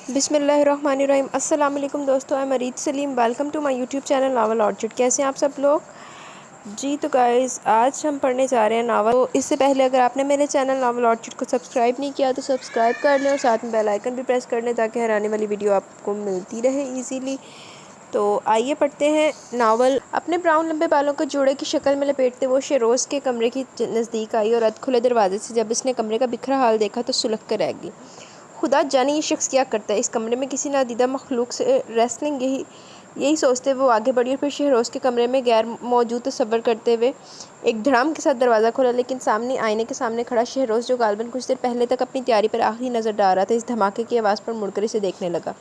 बिस्मिल्लाहिर्रहमानिर्रहीम। अस्सलाम वालेकुम दोस्तों, मैं Marid Saleem. Welcome to my YouTube channel naval orchid. कैसे हैं आप सब लोग जी? तो गाइस आज हम पढ़ने जा रहे हैं नावल। तो इससे पहले अगर आपने मेरे चैनल नावल ऑर्चिड को सब्सक्राइब नहीं किया तो सब्सक्राइब कर लें और साथ में बेल आइकन भी प्रेस कर लें ताकि हर आने वाली वीडियो आपको मिलती रहे ईजीली। तो आइए पढ़ते हैं नावल। अपने ब्राउन लंबे बालों को जोड़े की शक्ल में लपेटते वो शेरोज़ के कमरे की नज़दीक आई और अध खुले दरवाजे से जब इसने कमरे का बिखरा हाल देखा तो सुलग कर रह गई। खुदा जाने ये शख्स क्या करता है इस कमरे में, किसी नादीदा मखलूक से रेसलिंग। यही सोचते हुए वो आगे बढ़ी और फिर शहरोज़ के कमरे में गैर मौजूद तसव्वुर करते हुए एक धड़ाम के साथ दरवाज़ा खोला। लेकिन सामने आईने के सामने खड़ा शहरोज़, जो गालबन कुछ देर पहले तक अपनी तैयारी पर आखिरी नज़र डाल रहा था, इस धमाके की आवाज़ पर मुड़कर इसे देखने लगा।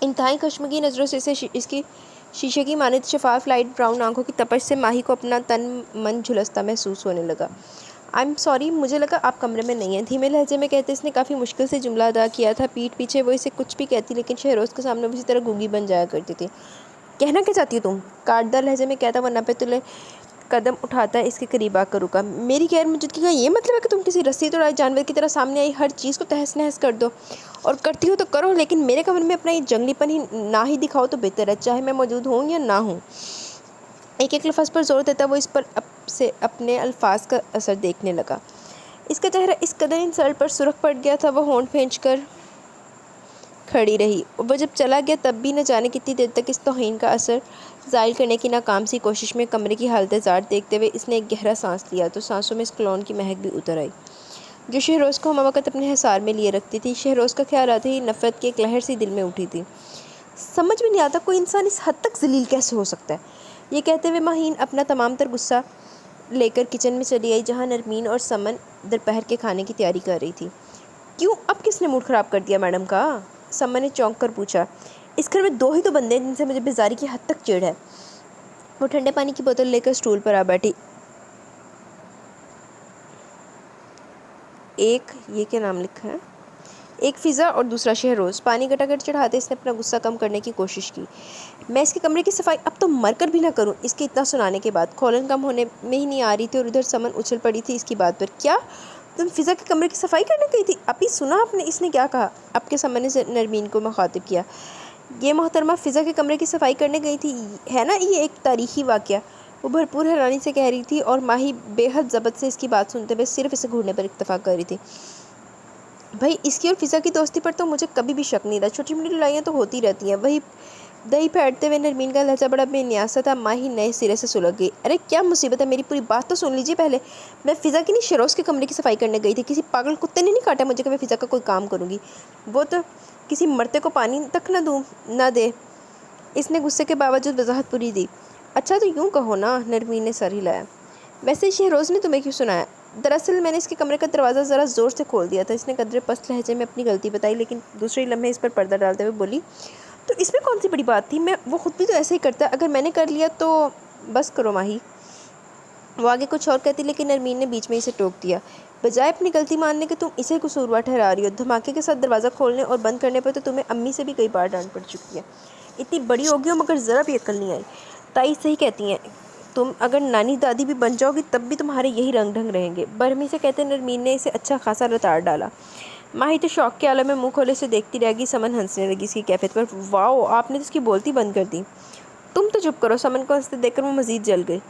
इंतहाई खशमगी नज़रों से इसे इसकी शीशे की मानित शफाफ लाइट ब्राउन आंखों की तपश से माही को अपना तन मन झुलसता महसूस होने लगा। आई एम सॉरी, मुझे लगा आप कमरे में नहीं हैं, धीमे लहजे में कहते इसने काफ़ी मुश्किल से जुमला अदा किया था। पीठ पीछे वो इसे कुछ भी कहती लेकिन शहरोज़ के सामने वो इसी तरह गूंगी बन जाया करती थी। कहना क्या चाहती हो तुम? काटदार लहजे में कहता, वरना पे तुले कदम उठाता है इसके करीब आकर रुका। मेरी गैर मौजूदगी का ये मतलब है कि तुम किसी रस्सी तोड़ा जानवर की तरह सामने आई हर चीज़ को तहस नहस कर दो? और करती हो तो करो, लेकिन मेरे कमरे में अपना ये जंगलीपन ही ना ही दिखाओ तो बेहतर है, चाहे मैं मौजूद हूँ या ना हूँ। एक एक लफ्ज़ पर जोर देता वो इस पर से अपने अल्फाज का असर देखने लगा। इसका चेहरा इस कदर इंसल्ट पर सुर्ख पड़ गया था, वो होंठ खींच कर खड़ी रही। वो जब चला गया तब भी न जाने कितनी देर तक इस तौहीन का असर ज़ाहिर करने की नाकाम सी कोशिश में कमरे की हालत ज़ात देखते हुए इसने एक गहरा सांस लिया तो सांसों में इस क्लोन की महक भी उतर आई जो शहरोज़ को हम वक्त अपने हिसार में लिए रखती थी। शहरोज़ का ख्याल आते ही नफ़रत की एक लहर सी दिल में उठी थी। समझ में नहीं आता कोई इंसान इस हद तक जलील कैसे हो सकता है। ये कहते हुए माहीन अपना तमाम तर गुस्सा लेकर किचन में चली आई जहाँ नरमीन और समन दोपहर के खाने की तैयारी कर रही थी। क्यों, अब किसने मूड ख़राब कर दिया मैडम का? समन ने चौंक कर पूछा। इस घर में दो ही तो बंदे हैं जिनसे मुझे बेजारी की हद तक चिढ़ है। वो ठंडे पानी की बोतल लेकर स्टूल पर आ बैठी। एक ये क्या नाम लिखा है, एक फ़िज़ा और दूसरा शहरोज़। पानी गटागट चढ़ाते इसने अपना गुस्सा कम करने की कोशिश की। मैं इसके कमरे की सफाई अब तो मर कर भी ना करूं। इसके इतना सुनाने के बाद खौलन कम होने में ही नहीं आ रही थी और उधर समन उछल पड़ी थी इसकी बात पर। क्या तुम फ़िज़ा के कमरे की सफाई करने गई थी? अभी सुना आपने इसने क्या कहा? आपके समन ने नरमीन को मुखातिब किया। ये मोहतरमा फ़िज़ा के कमरे की सफाई करने गई थी, है ना? ये एक तारीख़ी वाक़या, वो भरपूर हैरानी से कह रही थी और माही बेहद ज़बत से इसकी बात सुनते हुए सिर्फ इसे घूरने पर इत्तफ़ाक़ कर रही थी। भाई इसकी और फ़िज़ा की दोस्ती पर तो मुझे कभी भी शक नहीं रहा। छोटी मोटी लड़ाइयाँ तो होती रहती हैं। वही दही फेंटते हुए नरमीन का लहजा बड़ा बेनियासा था। माही नए सिरे से सुलग गई। अरे क्या मुसीबत है, मेरी पूरी बात तो सुन लीजिए पहले। मैं फ़िज़ा की नहीं शरोज़ के कमरे की सफाई करने गई थी। किसी पागल कुत्ते ने नहीं काटा मुझे कि मैं फ़िज़ा का कोई काम करूँगी। वो तो किसी मरते को पानी तक ना दे। इसने गुस्से के बावजूद वजाहत पूरी दी। अच्छा तो यूँ कहो ना, नरमीन ने सर हिलाया। वैसे शहरोज़ ने तुम्हें क्यों सुनाया? दरअसल मैंने इसके कमरे का दरवाज़ा ज़रा ज़ोर से खोल दिया था। इसने कदरे पस्त लहजे में अपनी गलती बताई, लेकिन दूसरे लम्हे इस पर पर्दा डालते हुए बोली, तो इसमें कौन सी बड़ी बात थी? वो खुद भी तो ऐसे ही करता। अगर मैंने कर लिया तो बस करो माही। वो आगे कुछ और कहती लेकिन नरमीन ने बीच में इसे टोक दिया। बजाय अपनी गलती मानने के तुम इसे कसूरवार ठहरा रही हो। धमाके के साथ दरवाज़ा खोलने और बंद करने पर तो तुम्हें अम्मी से भी कई बार डांट पड़ चुकी है। इतनी बड़ी होगी हो मगर ज़रा भी अक्ल नहीं आई। ताई सही कहती हैं, तुम अगर नानी दादी भी बन जाओगी तब भी तुम्हारे यही रंग ढंग रहेंगे। बरहमी से कहते नरमीन ने इसे अच्छा खासा लताड़ डाला। माही तो शौक के आलम में मुंह खोले से देखती रहेगी। समन हंसने लगी इसकी कैफियत पर। वाओ, आपने तो इसकी बोलती बंद कर दी। तुम तो चुप करो। समन को हंसते देखकर वो मज़ीद जल गई।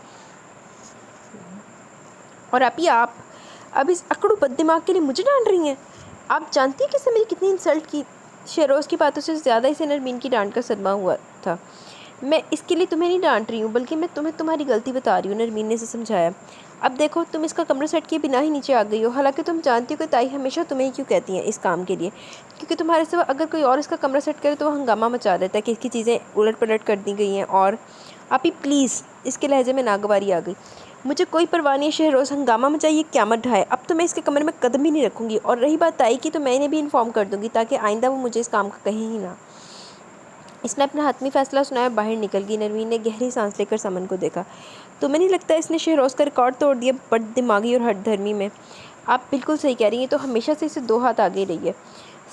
और आप अब इस अकड़ू बददिमाग के लिए मुझे डांट रही हैं? आप जानती हैं कि इसने मेरी कितनी इंसल्ट की? शहरोज़ की बातों से ज़्यादा इसे नरमीन की डांट का सदमा हुआ था। मैं इसके लिए तुम्हें नहीं डांट रही हूँ, बल्कि मैं तुम्हें तुम्हारी गलती बता रही हूँ, नरमीन ने इसे समझाया। अब देखो, तुम इसका कमरा सेट किए बिना ही नीचे आ गई हो। हालांकि तुम जानती हो कि ताई हमेशा तुम्हें ही क्यों कहती हैं इस काम के लिए, क्योंकि तुम्हारे सिवा अगर कोई और इसका कमरा सेट करे तो वो हंगामा मचा देता है कि इसकी चीज़ें उलट पलट कर दी गई हैं। और आप ही प्लीज़, इसके लहजे में नागवारी आ गई। मुझे कोई परवाह नहीं है, शहरोज़ हंगामा मचाइए क़यामत ढाए। अब तो मैं इसके कमरे में कदम ही नहीं रखूँगी। और रही बात ताई की, तो मैं इन्हें भी इन्फॉर्म कर दूँगी ताकि आइंदा वो मुझे इस काम का कहें ही ना। इसने अपना हतमी फ़ैसला सुनाया, बाहर निकल गई। नरमीन ने गहरी सांस लेकर समन को देखा। तुम्हें नहीं लगता इसने शहरोज़ का रिकॉर्ड तोड़ दिया बद दिमागी और हठधर्मी में? आप बिल्कुल सही कह रही हैं, तो हमेशा से इसे 2 हाथ आगे रही है।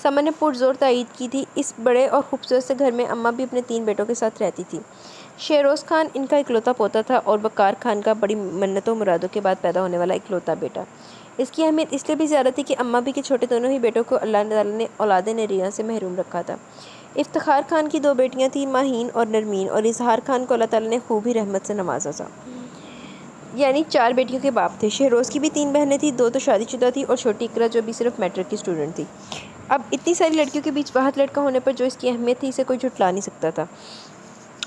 समन ने पुरज़ोर तायीद की थी। इस बड़े और खूबसूरत से घर में अम्मा भी अपने 3 बेटों के साथ रहती थी। शहरोज़ खान इनका इकलौता पोता था और वक़ार खान का बड़ी मन्नतों मुरादों के बाद पैदा होने वाला इकलौता बेटा। इसकी अहमियत इसलिए भी ज़्यादा थी कि अम्मा भी के छोटे दोनों ही बेटों को अल्लाह ताला ने औलाद नरिया से महरूम रखा था। इफ्तिखार खान की 2 बेटियां थीं, माहीन और नरमीन, और इजहार खान को अल्लाह ताला ने खूब ही रहमत से नवाजा था, यानी 4 बेटियों के बाप थे। शहरोज़ की भी 3 बहनें थीं, 2 तो शादीशुदा थी और छोटी इकरा जो अभी सिर्फ मैट्रिक की स्टूडेंट थी। अब इतनी सारी लड़कियों के बीच वाहद लड़का होने पर जो इसकी अहमियत थी इसे कोई झुटला नहीं सकता था।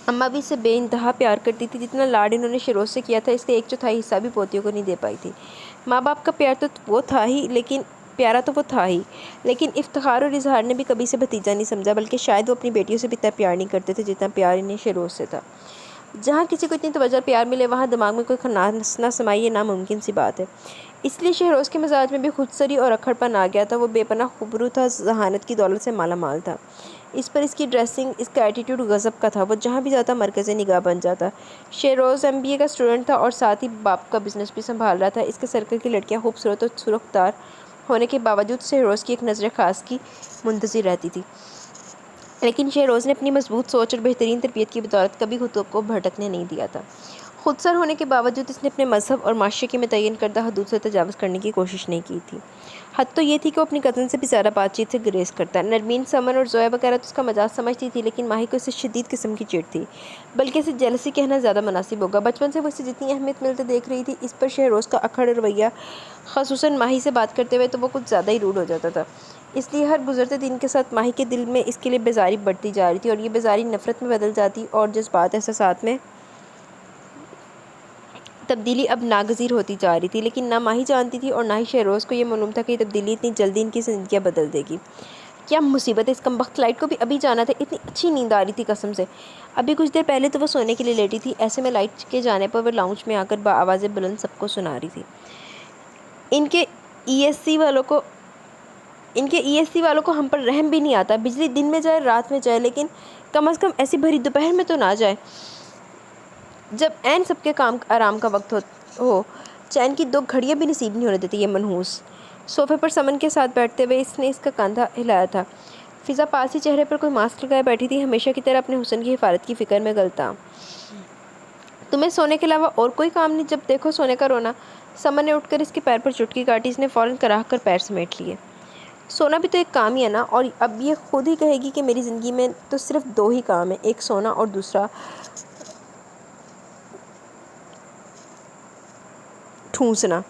अम्मा भी इससे बेइंतहा प्यार करती थी। जितना लाड इन्होंने शरोज़ से किया था इसका 1/4 हिस्सा भी पोतियों को नहीं दे पाई थी। माँ बाप का प्यार तो वो था ही, लेकिन प्यारा तो वो था ही, लेकिन इफ्तिखार और इजहार ने भी कभी से भतीजा नहीं समझा, बल्कि शायद वो अपनी बेटियों से भी इतना प्यार नहीं करते थे जितना प्यार इन्हें शरोज़ से था। जहाँ किसी को इतनी तवज्जो प्यार मिले वहाँ दिमाग में कोई खन्नास ना समाए, ये नामुमकिन सी बात है। इसलिए शहरोज़ के मिजाज में भी खुदसरी और अक्खड़पन आ गया था। वो बेपनाह खूबरू था, जहानत की दौलत से माला माल था। इस पर इसकी ड्रेसिंग, इसका एटीट्यूड गज़ब का था। वो जहाँ भी जाता मरकज़ निगाह बन जाता। शहरोज़ MBA का स्टूडेंट था और साथ ही बाप का बिज़नेस भी संभाल रहा था। इसके सर्कल की लड़कियाँ खूबसूरत और सुरख्तार होने के बावजूद शहरोज़ की एक नज़र ख़ास की मुंतज़िर रहती थी, लेकिन शहरोज़ ने अपनी मजबूत सोच और बेहतरीन तरबियत की बदौलत कभी खुद को भटकने नहीं दिया था। खुदसर होने के बावजूद इसने अपने मज़हब और माशरे की मुतय्यन करदा हदूद से तजावुज़ करने की कोशिश नहीं की थी। हद तो ये थी कि वो अपनी कज़न से भी ज़्यादा बातचीत से गुरेज करता। नरमीन, समन और ज़ोया वगैरह तो उसका मजाक समझती थी, लेकिन माही को इससे शदीद किस्म की चिढ़ थी, बल्कि इसे जेलसी कहना ज़्यादा मुनासिब होगा। बचपन से वो इसे जितनी अहमियत मिलते देख रही थी, इस पर शहरोज़ का अखड़ रवैया, ख़ुसूसन माही से बात करते हुए, तो वो कुछ ज़्यादा ही रूड हो जाता था। इसलिए हर गुजरते दिन के साथ माही के दिल में इसके लिए बेजारी बढ़ती जा रही थी, और ये बेजारी नफ़रत में बदल जाती और जज्बात एहसासात में तब्दीली अब नागज़ीर होती जा रही थी। लेकिन ना माही जानती थी और ना ही शहरोज़ को ये मालूम था कि ये तब्दीली इतनी जल्दी इनकी ज़िंदगियाँ बदल देगी। क्या मुसीबत है, इस कमबख्त लाइट को भी अभी जाना था। इतनी अच्छी नींद आ रही थी कसम से। अभी कुछ देर पहले तो वो सोने के लिए लेटी थी, ऐसे में लाइट के जाने पर वह लाउंज में आकर बाआवाज़ बुलंद सबको सुना रही थी। इनके ESC वालों को हम पर रहम भी नहीं आता। बिजली दिन में जाए रात में जाए, लेकिन कम अज़ कम ऐसी भरी दोपहर में तो ना जाए जब ऐन सबके काम आराम का वक्त हो। चैन की 2 घड़ियाँ भी नसीब नहीं होने देती ये मनहूस। सोफ़े पर समन के साथ बैठते हुए इसने इसका कंधा हिलाया था। फ़िज़ा पास ही चेहरे पर कोई मास्क लगाए बैठी थी, हमेशा की तरह अपने हुस्न की हिफाजत की फ़िक्र में गलता। तुम्हें सोने के अलावा और कोई काम नहीं, जब देखो सोने का रोना। समन ने उठकर इसके पैर पर चुटकी काटी। इसने फ़ौरन कराह कर पैर समेट लिए। सोना भी तो एक काम ही है ना, और अब ये खुद ही कहेगी कि मेरी ज़िंदगी में तो सिर्फ 2 ही काम है, एक सोना और दूसरा ठूंसना।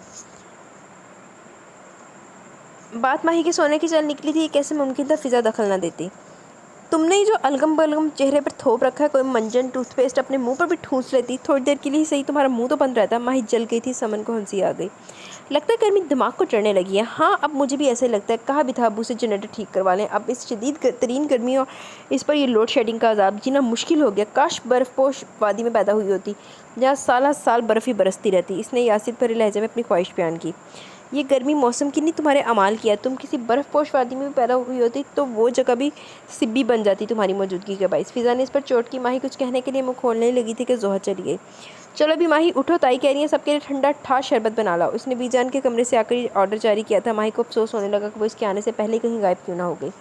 बात माही के सोने की चल निकली थी, कैसे मुमकिन था फ़िज़ा दखल ना देती। तुमने ही जो अलगम बलगम चेहरे पर थोप रखा है, कोई मंजन टूथपेस्ट अपने मुंह पर भी ठूंस लेती, थोड़ी देर के लिए ही सही तुम्हारा मुंह तो बंद रहता। माही जल गई थी। समन को हंसी आ गई। लगता है गर्मी दिमाग को चढ़ने लगी है। हाँ, अब मुझे भी ऐसे लगता है। कहा भी था अबू से जनरेटर ठीक करवा लें। अब इस शदीद तरीन गर्मी और इस पर यह लोड शेडिंग का अजाब जीना मुश्किल हो गया। काश बर्फ़पोश वादी में पैदा हुई होती, जहाँ साल साल बर्फ़ ही बरसती रहती। इसने यासिर भरे लहजे में अपनी ख्वाहिश बयान की। ये गर्मी मौसम की नहीं, तुम्हारे अमाल किया। तुम किसी बर्फ़पोश वादी में भी पैदा हुई होती तो वो जगह भी सिब्बी बन जाती तुम्हारी मौजूदगी के बाइस। फ़िज़ा ने इस पर चोट की। माही कुछ कहने के लिए मुँह खोलने लगी थी कि जोहर चली गई। चलो अभी माही उठो, ताई कह रही है सबके लिए ठंडा ठा शरबत बना लाओ। उसने बीजान के कमरे से आकर ऑर्डर जारी किया था। माही को अफसोस होने लगा कि वो इसके आने से पहले कहीं गायब क्यों ना हो गई।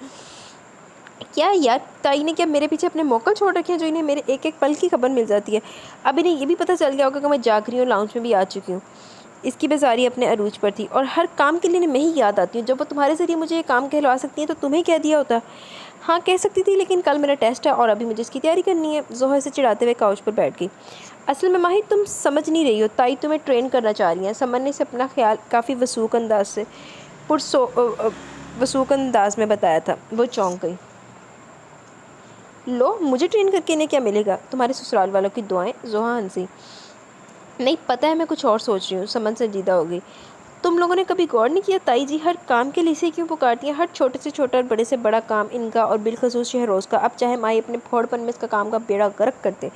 क्या यार, ताई ने क्या मेरे पीछे अपने मौकल छोड़ रखे हैं जो इन्हें मेरे एक एक पल की खबर मिल जाती है। अब इन्हें ये भी पता चल गया होगा कि मैं जाग रही हूँ, लाउंज में भी आ चुकी हूँ। इसकी बेजारी अपने अरूज पर थी, और हर काम के लिए मैं ही याद आती हूँ। जब वो तुम्हारे ज़रिए मुझे ये काम कहलवा सकती हैं तो तुम्हें कह दिया होता। हाँ कह सकती थी, लेकिन कल मेरा टेस्ट है और अभी मुझे इसकी तैयारी करनी है। जोहर से चिढ़ाते हुए काउच पर बैठ गई। असल में माही तुम समझ नहीं रही हो, ताई तुम्हें ट्रेन करना चाह रही हैं। समन ने से अपना ख्याल काफ़ी वसूक अंदाज में बताया था। वो चौंक गई। लो, मुझे ट्रेन करके इन्हें क्या मिलेगा? तुम्हारे ससुराल वालों की दुआएं। जोहा हंसी। नहीं पता है, मैं कुछ और सोच रही हूँ। समन संजीदा हो गई। तुम लोगों ने कभी गौर नहीं किया ताई जी हर काम के लिए इसे क्यों पुकारती हैं? हर छोटे से छोटा और बड़े से बड़ा काम इनका, और बिलखसूस शहरोज़ का। अब चाहे माई अपने फोड़पन में इसका काम का बेड़ा गर्क करते,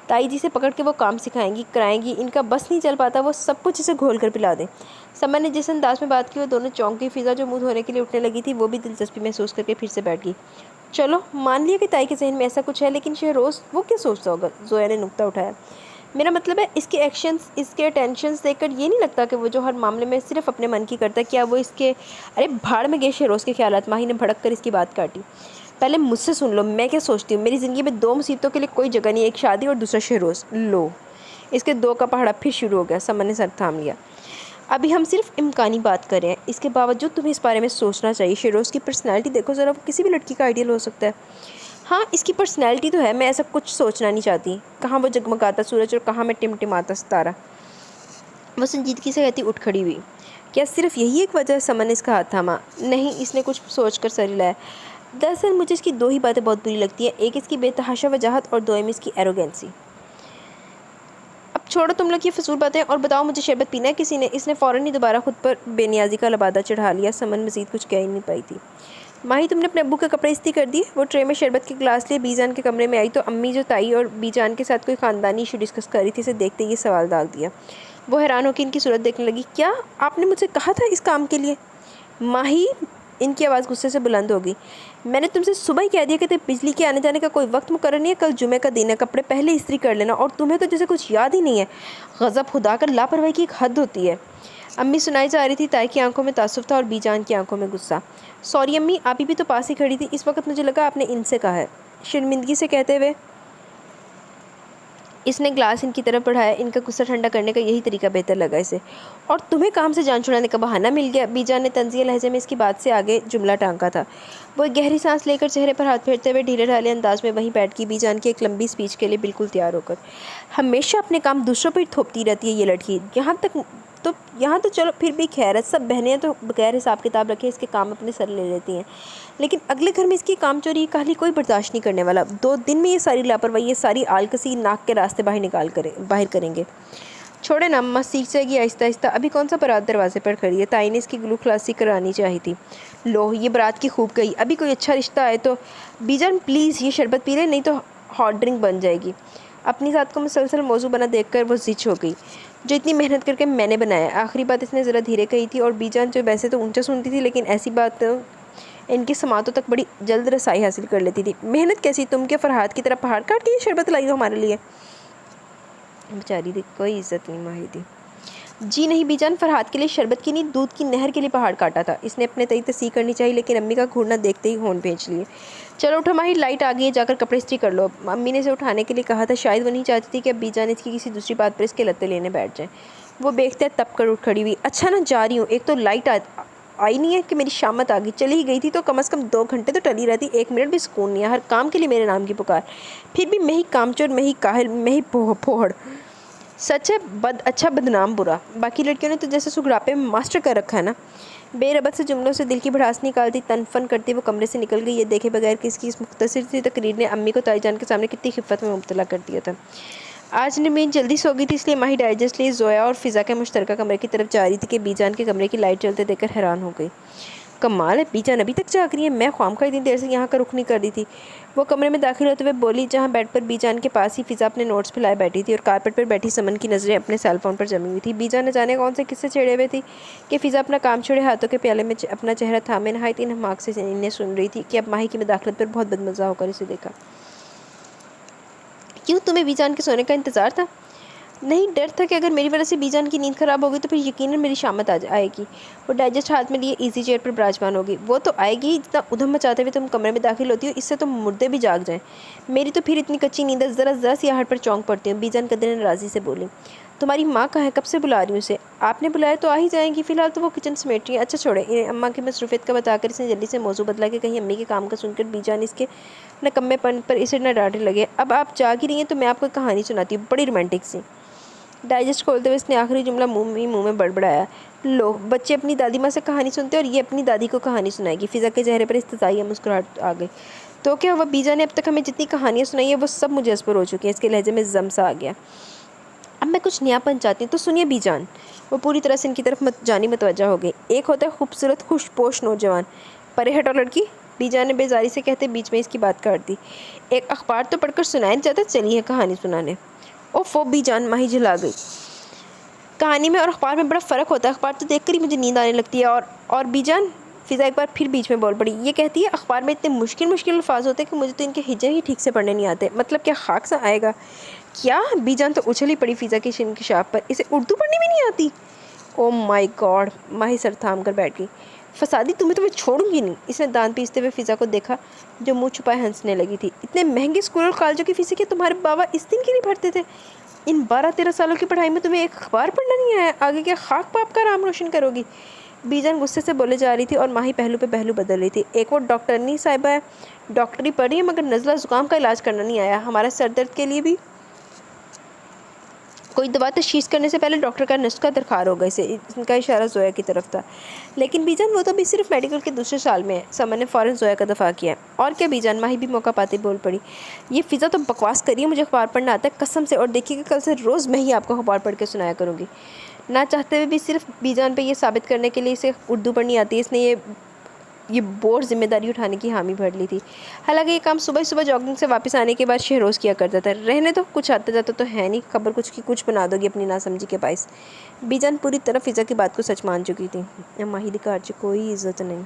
ताई जी से पकड़ के वो काम सिखाएंगी, कराएंगी। इनका बस नहीं चल पाता, वो सब कुछ इसे घोल कर पिला दें। समन ने जिस अंदाज में बात की वो दोनों चौंक गई। फ़िज़ा जो मुँह धोने के लिए उठने लगी थी वो भी दिलचस्पी महसूस करके फिर से बैठ गई। चलो मान लिया कि ताई के जहन में ऐसा कुछ है, लेकिन शहरोज़ वो क्या सोचता होगा? जोया ने नुक्ता उठाया। मेरा मतलब है इसके एक्शंस, इसके अटेंशंस देखकर ये नहीं लगता कि वो जो हर मामले में सिर्फ अपने मन की करता है। क्या वो इसके अरे भाड़ में गए शहरोज़ के ख्यालात। माही ने भड़क कर इसकी बात काटी। पहले मुझसे सुन लो मैं क्या सोचती हूँ। मेरी ज़िंदगी में 2 मुसीबतों के लिए कोई जगह नहीं, एक शादी और दूसरा शहरोज़। लो, इसके 2 का पहाड़ा फिर शुरू हो गया। समन ने सर थाम लिया। अभी हम सिर्फ इम्कानी बात कर रहे हैं, इसके बावजूद तुम्हें इस बारे में सोचना चाहिए। शेरोज़ की पर्सनैलिटी देखो ज़रा, वो किसी भी लड़की का आइडियल हो सकता है। हाँ, इसकी पर्सनैलिटी तो है, मैं ऐसा कुछ सोचना नहीं चाहती। कहाँ वो जगमगाता सूरज और कहाँ मैं टिमटिमाता सितारा। वो संजीदगी से कहती उठ खड़ी हुई। क्या सिर्फ यही एक वजह? समन ने इसका हाथ थामा। नहीं, इसने कुछ सोच कर सर हिलाया। दरअसल मुझे इसकी दो ही बातें बहुत बुरी लगती हैं, एक इसकी बेतहाशा वजाहत और दोयम इसकी एरोगेंसी। अब छोड़ो तुम लोग ये फजूल बातें और बताओ, मुझे शरबत पीना है किसी ने? इसने फ़ौरन ही दोबारा खुद पर बेनियाजी का लबादा चढ़ा लिया। समन मज़ीद कुछ कह ही नहीं पाई थी। माही, तुमने अपने अब्बू के कपड़े इस्त्री कर दिए? वो ट्रे में शरबत के गिलास लिए बीजान के कमरे में आई तो अम्मी जो ताई और बीजान के साथ कोई ख़ानदानी इशू डिस्कस कर रही थी, इसे देखते ही सवाल दाग दिया। वो हैरान होकर इनकी सूरत देखने लगी। क्या आपने मुझसे कहा था इस काम के लिए? माही, इनकी आवाज़ गुस्से से बुलंद हो गई। मैंने तुमसे सुबह ही कह दिया कि बिजली के आने जाने का कोई वक्त मुकर्रर नहीं है, कल जुमे का दिन है, कपड़े पहले इस्त्री कर लेना, और तुम्हें तो जैसे कुछ याद ही नहीं है। गज़ब खुदा कर, लापरवाही की एक हद होती है। अम्मी सुनाई जा रही थी। ताई की आंखों में तासुफ था और बीजान की आंखों में गुस्सा। सॉरी अम्मी, आप ही भी तो पास ही खड़ी थी, इस वक्त मुझे लगा आपने इनसे कहा है। शर्मिंदगी से कहते हुए इसने ग्लास इनकी तरफ बढ़ाया। इनका गुस्सा ठंडा करने का यही तरीका बेहतर लगा इसे। और तुम्हें काम से जान छुड़ाने का बहाना मिल गया। बीजान ने तंज़िया लहजे में इसकी बात से आगे जुमला टांका था। वो एक गहरी सांस लेकर चेहरे पर हाथ फेरते हुए ढीले ढाले अंदाज में वहीं बैठ गई, बीजान की एक लंबी स्पीच के लिए बिल्कुल तैयार होकर। हमेशा अपने काम दूसरों पर थोपती रहती है ये लड़की। यहाँ तो चलो फिर भी खैर है, सब बहनें तो बगैर हिसाब किताब रखे इसके काम अपने सर ले लेती हैं, लेकिन अगले घर में इसकी काम चोरी की कहानी कोई बर्दाश्त नहीं करने वाला। 2 दिन में ये सारी लापरवाही, ये सारी आलकसी नाक के रास्ते बाहर करेंगे। छोड़े ना अम्मा, सीख जाएगी आहिस्ता आहिस्ता। अभी कौन सा बारात दरवाजे पर खड़ी है? ताई ने इसकी गुलू खलासी करानी चाहिए थी। लो, ये बारात की खूब गई। अभी कोई अच्छा रिश्ता आए तो। बीजान प्लीज़ ये शरबत पी ले, नहीं तो हॉट ड्रिंक बन जाएगी। अपनी ज़ात को मुसलसल मौजू बना देखकर वो जिच हो गई, जो इतनी मेहनत करके मैंने बनाया। आखिरी बात इसने ज़रा धीरे कही थी और बीजान जो वैसे तो ऊंचा सुनती थी, लेकिन ऐसी बात इनकी समातों तक बड़ी जल्द रसाई हासिल कर लेती थी। मेहनत कैसी? तुम क्या फरहाद की तरह पहाड़ काट के ये शरबत लाई हो हमारे लिए? बेचारी थी, कोई इज्जत नहीं माही थी। जी नहीं बीजान, फरहाद के लिए शरबत की नहीं, दूध की नहर के लिए पहाड़ काटा था। इसने अपने तय तस्सी करनी चाहिए, लेकिन अम्मी का घूरना देखते ही होन भेज लिए। चलो उठो माही, लाइट आ गई है, जाकर कपड़े इस्त्री कर लो। अम्मी ने इसे उठाने के लिए कहा था। शायद वो नहीं चाहती थी कि अब बीजान इसकी किसी दूसरी बात पर इसके लत्ते लेने बैठ जाए। वो देखते तब कर उठ खड़ी हुई। अच्छा ना, जा रही हूँ। एक तो लाइट आई नहीं है कि मेरी शामत आ गई। चली ही गई थी तो कम से कम 2 घंटे तो टली रहती। 1 मिनट भी सुकून नहीं है। हर काम के लिए मेरे नाम की पुकार। फिर भी मैं ही कामचोर, मैं ही काहिल, मैं ही फोहड़। सच है, अच्छा बदनाम बुरा। बाकी लड़कियों ने तो जैसे सुगड़ापे में मास्टर कर रखा है ना। बेरबत से जुमलों से दिल की भड़ास निकालती तनफन करती वो कमरे से निकल गई। ये देखे बगैर कि इसकी इस मुख्तसर सी तकरीर ने अम्मी को ताईजान के सामने कितनी खिफ़त में मुब्तला कर दिया था। आज नमीन जल्दी सो गई थी, इसलिए माही डाइजेस्ट लिए जोया और फ़िज़ा के मुश्तरका कमरे की तरफ जा रही थी कि बीजान के कमरे की लाइट जलते देखकर हैरान हो गई। कमाल है, बीजान अभी तक जाग रही है। मैं ख्वामखा इतनी देर से यहाँ का रुख नहीं कर रही थी। वो कमरे में दाखिल होते हुए बोली, जहाँ बेड पर बीजान के पास ही फ़िज़ा अपने नोट्स फैलाए बैठी थी और कारपेट पर बैठी समन की नज़रें अपने सेल फ़ोन पर जमी हुई थी। बीजान न जाने कौन से किस्से छेड़े हुए थी कि फ़िज़ा अपना काम छोड़े हाथों के प्याले में अपना चेहरा थामे नहायत इन हमाक से इन्हें सुन रही थी कि अब माही की मुदाखलत पर बहुत बदमज़ा होकर इसे देखा। क्यों, तुम्हें बीजान के सोने का इंतज़ार था? नहीं, डर था कि अगर मेरी वजह से बीजान की नींद ख़राब होगी तो फिर यकीनन मेरी शामत आएगी। वो डाइजेस्ट हाथ में लिए इजी चेयर पर विराजमान होगी। वो तो आएगी, इतना उधम मचाते हुए तुम कमरे में दाखिल होती हो, इससे तो मुर्दे भी जाग जाएं। मेरी तो फिर इतनी कच्ची नींद, ज़रा सी आहट पर चौंक पड़ती हूँ। बीजान कदर नाराज़ी से बोली। तुम्हारी माँ कहाँ है? कब से बुला रही हूँ उसे? आपने बुलाया तो आ ही जाएंगी, फिलहाल तो वो किचन समेट रही है। अच्छा छोड़े, अम्मा की मसरूफियत का बताकर इसने जल्दी से मौजू बदला कि कहीं अम्मी के काम का सुनकर बीजान इसके नकम्मेपन पर इसे न डांटने लगे। अब आप जाग ही रही हैं तो मैं आपको कहानी सुनाती हूँ, बड़ी रोमांटिक सी। डाइजेस्ट खोलते हुए इसने आखिरी जुमला मुंह में बड़बड़ाया। लो, बच्चे अपनी दादी माँ से कहानी सुनते हैं और ये अपनी दादी को कहानी सुनाएगी। फ़िज़ा के चेहरे पर इस्तज़ाइया मुस्कुराहट आ गई। तो क्या हुआ, बीजा ने अब तक हमें जितनी कहानियाँ सुनाई है वो सब मुझे इस पर हो चुकी हैं। इसके लहजे में जम सा आ गया। अब मैं कुछ नयापन चाहती हूँ तो सुनिए बीजान। वो पूरी तरह से इनकी तरफ मतवज्जा हो गई। एक होता है खूबसूरत खुशपोश नौजवान, परे हटो लड़की, बीजान ने बेजारी से कहते बीच में इसकी बात काट दी। एक अखबार तो पढ़कर सुनाया नहीं जाता, चलिए कहानी सुनाने। ओफ़ो, बीजान माही झुला गई। कहानी में और अखबार में बड़ा फ़र्क होता है। अखबार तो देखकर ही मुझे नींद आने लगती है। और बीजान, फ़िज़ा एक बार फिर बीच में बोल पड़ी। ये कहती है अखबार में इतने मुश्किल अल्फाज होते हैं कि मुझे तो इनके हिज्जे ही ठीक से पढ़ने नहीं आते। मतलब क्या खाक सा आएगा क्या? बीजान तो उछली पड़ी फ़िज़ा की इंकिशाफ पर। इसे उर्दू पढ़नी भी नहीं आती? Oh my God, Mahi sir थाम कर बैठ गई। फसादी, तुम्हें तो मैं छोड़ूंगी नहीं। इसने दांत पीसते हुए फ़िज़ा को देखा जो मुँह छुपाए हंसने लगी थी। इतने महंगे स्कूल और कॉलेजों की फ़ीसें क्या तुम्हारे बाबा इस दिन की नहीं भरते थे? इन 12-13 सालों की पढ़ाई में तुम्हें एक अखबार पढ़ना नहीं आया? आगे क्या खाक पाप का नाम रोशन करोगी? बीजान गुस्से से बोले जा रही थी और माही पहलू पे पहलू बदल रही थी। एक वो डॉक्टरनी साहिबा है, डॉक्टरी पढ़ी है मगर नज़ला ज़ुकाम का इलाज करना नहीं आया। हमारा सर दर्द के लिए भी कोई दवा तशखीस करने से पहले डॉक्टर का नुस्खा दरकार होगा। इसे इनका इशारा जोया की तरफ था। लेकिन बीजान वो तो अभी सिर्फ मेडिकल के दूसरे साल में है। समन ने फ़ौरन जोया का दफ़ा किया। और क्या बीजान? माही भी मौका पाते बोल पड़ी। ये फ़िज़ा तो बकवास करिए, मुझे अखबार पढ़ना आता है कसम से, और देखिए कि कल से रोज़ मैं ही आपको अखबार पढ़ के सुनाया करूँगी। ना चाहते हुए भी सिर्फ बीजान पे ये साबित करने के लिए इसे उर्दू पढ़नी आती है, इसने ये बोर जिम्मेदारी उठाने की हामी भर ली थी। हालांकि ये काम सुबह सुबह जॉगिंग से वापस आने के बाद शहरोज़ किया करता था। रहने तो कुछ आता जाता तो है नहीं, खबर कुछ की कुछ बना दोगी अपनी नासमझी के बाइस। बीजान पूरी तरह फ़िज़ा की बात को सच मान चुकी थी। माही का आज कोई इज्जत नहीं।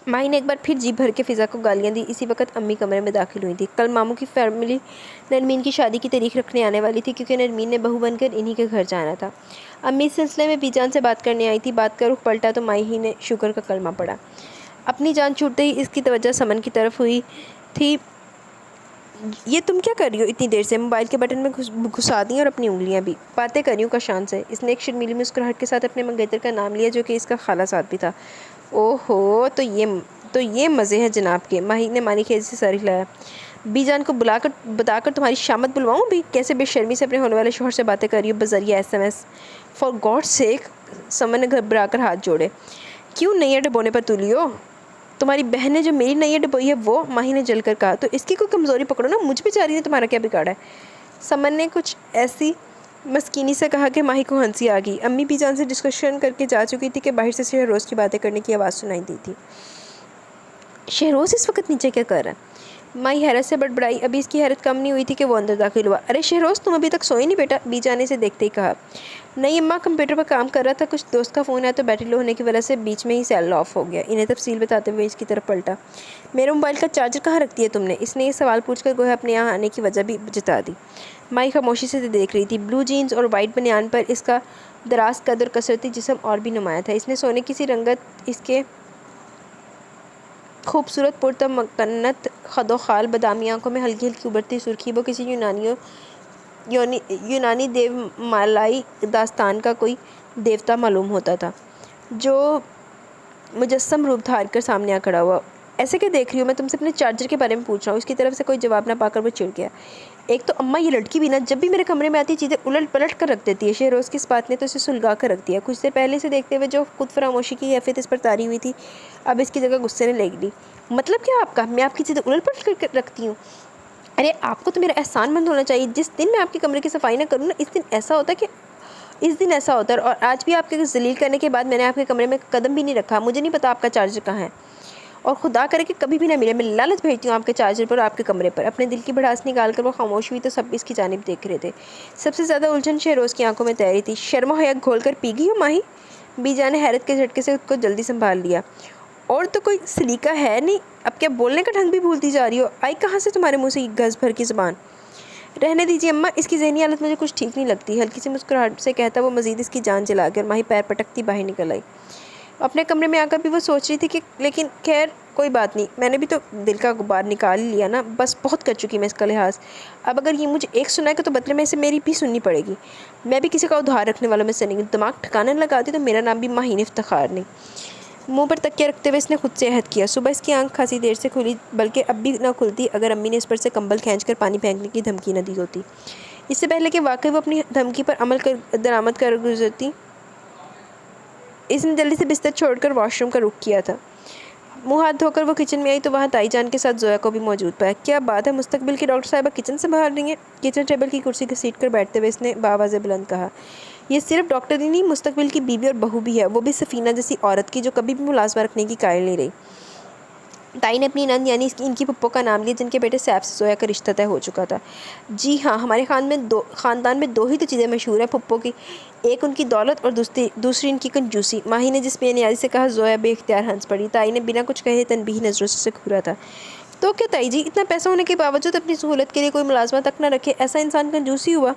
माही ने एक बार फिर जी भर के फ़िज़ा को गालियाँ दी। इसी वक्त अम्मी कमरे में दाखिल हुई थी। कल मामू की फैमिली नरमीन की शादी की तारीख रखने आने वाली थी, क्योंकि नरमीन ने बहू बनकर इन्हीं के घर जाना था। अम्मी इस सिलसिले में बीजान से बात करने आई थी। बात का रुख पलटा तो माही ने शुक्र का कलमा पड़ा। अपनी जान छूटते ही इसकी तवज्जो समन की तरफ हुई थी। ये तुम क्या कर रही हो इतनी देर से? मोबाइल के बटन में घुसा दी और अपनी उंगलियां भी। बातें कर रही हूँ कशान से। इसने एक शर्मीली मुस्कुराहट के साथ अपने मंगेतर का नाम लिया, जो कि इसका खाला साथ भी था। ओहो, तो ये मज़े हैं जनाब के। माही ने मानी खेज से सर हिलाया। बीजान को बुलाकर बताकर तुम्हारी शामत बुलवाऊँ भी? कैसे बेशर्मी से अपने होने वाले शोहर से बातें कर रही हो बजरिया SMS। फॉर गॉड सेक, समन ने घबरा कर हाथ जोड़े। क्यों नैया डबोने पर तुली हो? तुम्हारी बहन ने जो मेरी नैया डबोई है वो? माही ने जलकर कहा। तो इसकी कोई कमज़ोरी पकड़ो ना, मुझ बेचारी ने तुम्हारा क्या बिगाड़ा है? समन ने कुछ ऐसी मस्कीनी से कहा कि माही को हंसी आ गई। अम्मी बीजान से डिस्कशन करके जा चुकी थी कि बाहर से शहरोज़ की बातें करने की आवाज़ सुनाई दी थी। शहरोज़ इस वक्त नीचे क्या कर रहा है? माही हैरत से बड़बड़ाई। अभी इसकी हैरत कम नहीं हुई थी कि वो अंदर दाखिल हुआ। अरे शहरोज़, तुम अभी तक सोई नहीं बेटा? बीजान से देखते ही कहा। नहीं अम्मा, कंप्यूटर पर काम कर रहा था, कुछ दोस्त का फ़ोन आया तो बैटरी लो होने की वजह से बीच में ही सेल ऑफ हो गया। इन्हें तफसील बताते हुए इसकी तरफ पलटा। मेरे मोबाइल का चार्जर कहाँ रख दिया तुमने? इसने ये सवाल पूछकर गोया अपने यहाँ आने की वजह भी जता दी। माही खामोशी से देख रही थी। ब्लू जीन्स और वाइट बनियान पर इसका दराज कद और कसरती जिस्म और भी नुमाया था। इसने सोने की सी रंगत, इसके खूबसूरत पुरतमकन्नत खदो खाल, बदामी आंखों में हल्की हल्की उभरती सुर्खी, वो किसी यूनानी देव मालाई दास्तान का कोई देवता मालूम होता था, जो मुजस्सम रूप धार कर सामने आ खड़ा हुआ। ऐसे क्या देख रही हो? मैं तुमसे अपने चार्जर के बारे में पूछ रहा हूँ। उसकी तरफ से कोई जवाब ना पाकर वो चिढ़ गया। एक तो अम्मा ये लड़की भी ना जब भी मेरे कमरे में आती चीज़ें उलट पलट कर रख देती है। शहरोज़ की इस बात ने तो इसे सुलगा कर रख दिया। कुछ देर पहले से देखते हुए जो खुद फरामोशी की कैफियत इस पर तारी हुई थी, अब इसकी जगह गुस्से ने ले ली। मतलब क्या आपका? मैं आपकी चीज़ें उलट पलट कर रखती हूँ? अरे आपको तो मेरा एहसानमंद होना चाहिए। जिस दिन मैं आपके कमरे की सफाई ना करूँ ना, इस दिन ऐसा होता है। और आज भी आपके जलील करने के बाद मैंने आपके कमरे में कदम भी नहीं रखा। मुझे नहीं पता आपका चार्जर कहाँ है, और खुदा करे कि कभी भी ना मिले। मैं लालच भेजती हूँ आपके चार्जर पर और आपके कमरे पर। अपने दिल की भड़ास निकाल कर वो खामोश हुई तो सब इसकी जानिब देख रहे थे। सबसे ज़्यादा उलझन शहरोज़ की आंखों में तैरी थी। शर्म हया घोल कर पी गई हो माही? बीजा ने हैरत के झटके से उसको जल्दी संभाल लिया। और तो कोई सलीका है नहीं, अब क्या बोलने का ढंग भी भूलती जा रही हो? आई कहाँ से तुम्हारे मुँह से गज़ भर की ज़ुबान? रहने दीजिए अम्मा, इसकी ज़हनी हालत मुझे कुछ ठीक नहीं लगती। हल्की सी मुस्कुराहट से कहता वो मज़ीद इसकी जान जला के और माही पैर पटकती बाहर निकल आई। अपने कमरे में आकर भी वो सोच रही थी कि लेकिन खैर कोई बात नहीं, मैंने भी तो दिल का गुब्बार निकाल लिया ना। बस बहुत कर चुकी मैं इसका लिहाज। अब अगर ये मुझे एक सुनाएगा तो बदले में इसे मेरी भी सुननी पड़ेगी। मैं भी किसी का उधार रखने वालों में से नहीं। दिमाग ठिकाने लगाती तो मेरा नाम भी माहीन इफ्तिखार नहीं। मुंह पर तकिया रखते हुए इसने खुद से अहद किया। सुबह इसकी आंख खासी देर से खुली, बल्कि अब भी ना खुलती अगर अम्मी ने इस पर से कंबल खींचकर पानी फेंकने की धमकी न दी होती। इससे पहले कि वाकई वो अपनी धमकी पर अमल कर दरामद कर गुजरती, इसने जल्दी से बिस्तर छोड़कर वॉशरूम का रुख किया था। मुंह हाथ धोकर वो किचन में आई तो वहाँ ताईजान के साथ जोया को भी मौजूद पाया। क्या बात है, मुस्तकबिल की डॉक्टर साहिबा किचन से बाहर रही हैं? किचन टेबल की कुर्सी घसीट कर बैठते हुए इसने बावाज़े बुलंद कहा। ये सिर्फ डॉक्टर ही नहीं, मुस्तकबिल की बीवी और बहू भी है, वो भी सफ़ीना जैसी औरत की जो कभी भी मुलाजमा रखने की कायल नहीं रही। ताई ने अपनी नंद यानी इनकी पप्पो का नाम लिया, जिनके बेटे सैफ से जोया का रिश्ता तय हो चुका था। जी हाँ, हमारे ख़ानदान में दो ही तो चीज़ें मशहूर हैं पप्पो की, एक उनकी दौलत और दूसरी इनकी कंजूसी। माही ने जिस बेनियाजी से कहा, जोया बेख्तियार हंस पड़ी। ताई ने बिना कुछ कहे तनबीह नज़रों से घूरा था। तो क्या ताई जी, इतना पैसा होने के बावजूद अपनी सहूलत के लिए कोई मुलाजमा तक न रखे, ऐसा इंसान कंजूसी हुआ?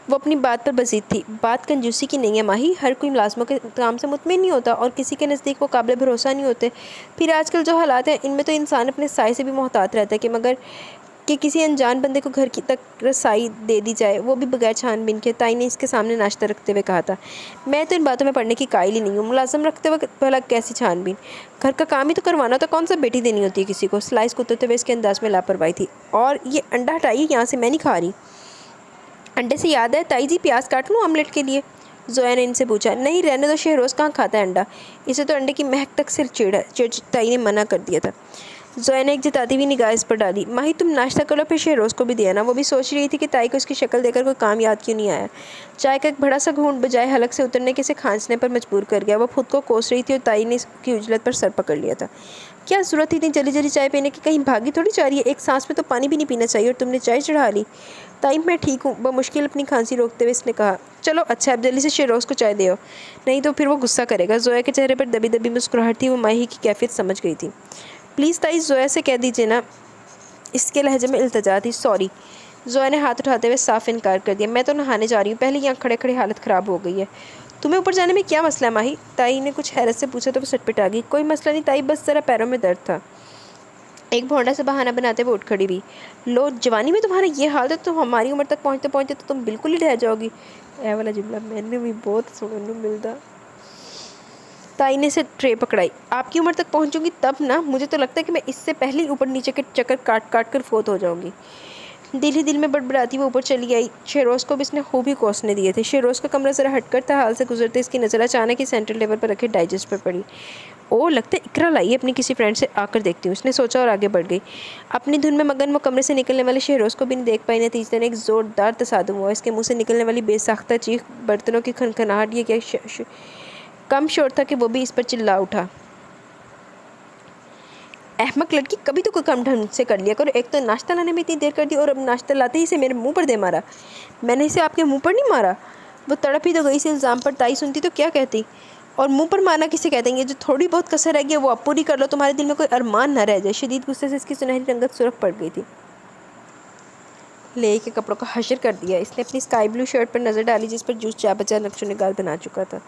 वो अपनी बात पर बजीद थी। बात कंजूसी की नहीं है माही, हर कोई मुलाजमों के काम से मुतमिन नहीं होता और किसी के नज़दीक वो काबिल भरोसा नहीं होते। फिर आजकल जो हालात हैं इनमें तो इंसान अपने साए से भी मोहतात रहता है कि मगर कि किसी अनजान बंदे को घर की तक रसाई दे दी जाए, वो भी बगैर छानबीन के। ताई ने इसके सामने नाश्ता रखते हुए कहा था, मैं तो इन बातों में पढ़ने की कायल ही नहीं हूँ। मुलाजम रखते वक्त भला कैसी छानबीन, घर का काम ही तो करवाना, तो कौन सा बेटी देनी होती है किसी को। स्लाइस कुतरते हुए इसके अंदाज में लापरवाही थी। और ये अंडा हटाइए यहाँ से, मैं नहीं खा रही। अंडे से याद है ताई जी, प्याज काट लूँ ऑमलेट के लिए? जोया ने इनसे पूछा। नहीं रहने दो, शहरोज़ कहाँ खाता है अंडा, इसे तो अंडे की महक तक से चिड़ ताई ने मना कर दिया था। जोया ने एक जताती हुई निगाह इस पर डाली। माही तुम नाश्ता कर लो, फिर शहरोज़ को भी दिया ना। वो भी सोच रही थी कि ताई को इसकी शक्ल देकर कोई काम याद क्यों नहीं आया। चाय का एक बड़ा सा घूंट बजाय हलक से उतरने के इसे खांसने पर मजबूर कर गया। वो खुद को कोस रही थी और ताई ने इसकी उजलत पर सर पकड़ लिया था। क्या ज़रूरत थी इतनी जल्दी जल्दी चाय पीने की, कहीं भागी थोड़ी जा रही है, एक सांस में तो पानी भी नहीं पीना चाहिए और तुमने चाय चढ़ा ली। ताई मैं ठीक हूँ, बमुश्किल अपनी खांसी रोकते हुए इसने कहा। चलो अच्छा, अब जल्दी से शहरोज़ को चाय दे आओ, नहीं तो फिर वो गुस्सा करेगा। जोया के चेहरे पर दबी दबी मुस्कुराहट थी। वो माही की कैफियत समझ गई थी। प्लीज़ ताई, जोया से कह दीजिए ना, इसके लहजे में इल्तजा थी। सॉरी। जोया ने हाथ उठाते हुए साफ इनकार कर दिया। मैं तो नहाने जा रही हूँ, पहले यहाँ खड़े खड़े हालत ख़राब हो गई है। तुम्हें ऊपर जाने में क्या मसला है माही? ताई ने कुछ हैरत से पूछा तो वो सटपटा गई। कोई मसला नहीं ताई, बस ज़रा पैरों में दर्द था। एक भौंडा से बहाना बनाते हुए उठ खड़ी भी। लो, जवानी में तुम्हारा ये हाल है तो हमारी उम्र तक पहुँचते पहुँचते तो तुम बिल्कुल ही रह जाओगी। ऐ वाला जुमला मैंने भी बहुत सुनने मिलता। ताई ने से ट्रे पकड़ाई। आपकी उम्र तक पहुंचूंगी तब ना, मुझे तो लगता है कि मैं इससे पहले ही ऊपर नीचे के चक्कर काट काट कर फोत हो जाऊंगी। दिल ही दिल में बड़बड़ाती वो ऊपर चली आई। शहरोज़ को भी इसने खूब ही कोसने दिए थे। शहरोज़ का कमरा ज़रा हटकर था। हाल से गुजरते इसकी नज़र अचानक ही सेंट्रल टेबल पर रखे डाइजेस्ट पर पड़ी। ओ, लगता है इकरा लाई अपनी किसी फ्रेंड से, आकर देखती हूँ, उसने सोचा और आगे बढ़ गई। अपनी धुन में मगन वो कमरे से निकलने वाले शहरोज़ को भी नहीं देख पाई। नतीजतन एक ज़ोरदार तसादुम हुआ। इसके मुँह से निकलने वाली बेसाख्ता चीख, बर्तनों की खनखनाहट, ये क्या कम शोर था कि वो भी इस पर चिल्ला उठा। अहमक लड़की, कभी तो कोई काम ढंग से कर लिया करो। एक तो नाश्ता लाने में इतनी देर कर दी और अब नाश्ता लाते ही इसे मेरे मुंह पर दे मारा। मैंने इसे आपके मुंह पर नहीं मारा। वो तड़प ही तो गई इस इल्ज़ाम पर। ताई सुनती तो क्या कहती। और मुंह पर मारना किसे कहते हैं? जो थोड़ी बहुत कसर रह गई वो अब पूरी कर लो, तुम्हारे दिल में कोई अरमान न रह जाए। शदीद गुस्से से इसकी सुनहरी रंगत सुर्ख पड़ गई थी। ले के कपड़ों का हशर कर दिया। इसने अपनी स्काई ब्लू शर्ट पर नज़र डाली जिस पर जूस जा बचा नक्शो निगाल बना चुका था।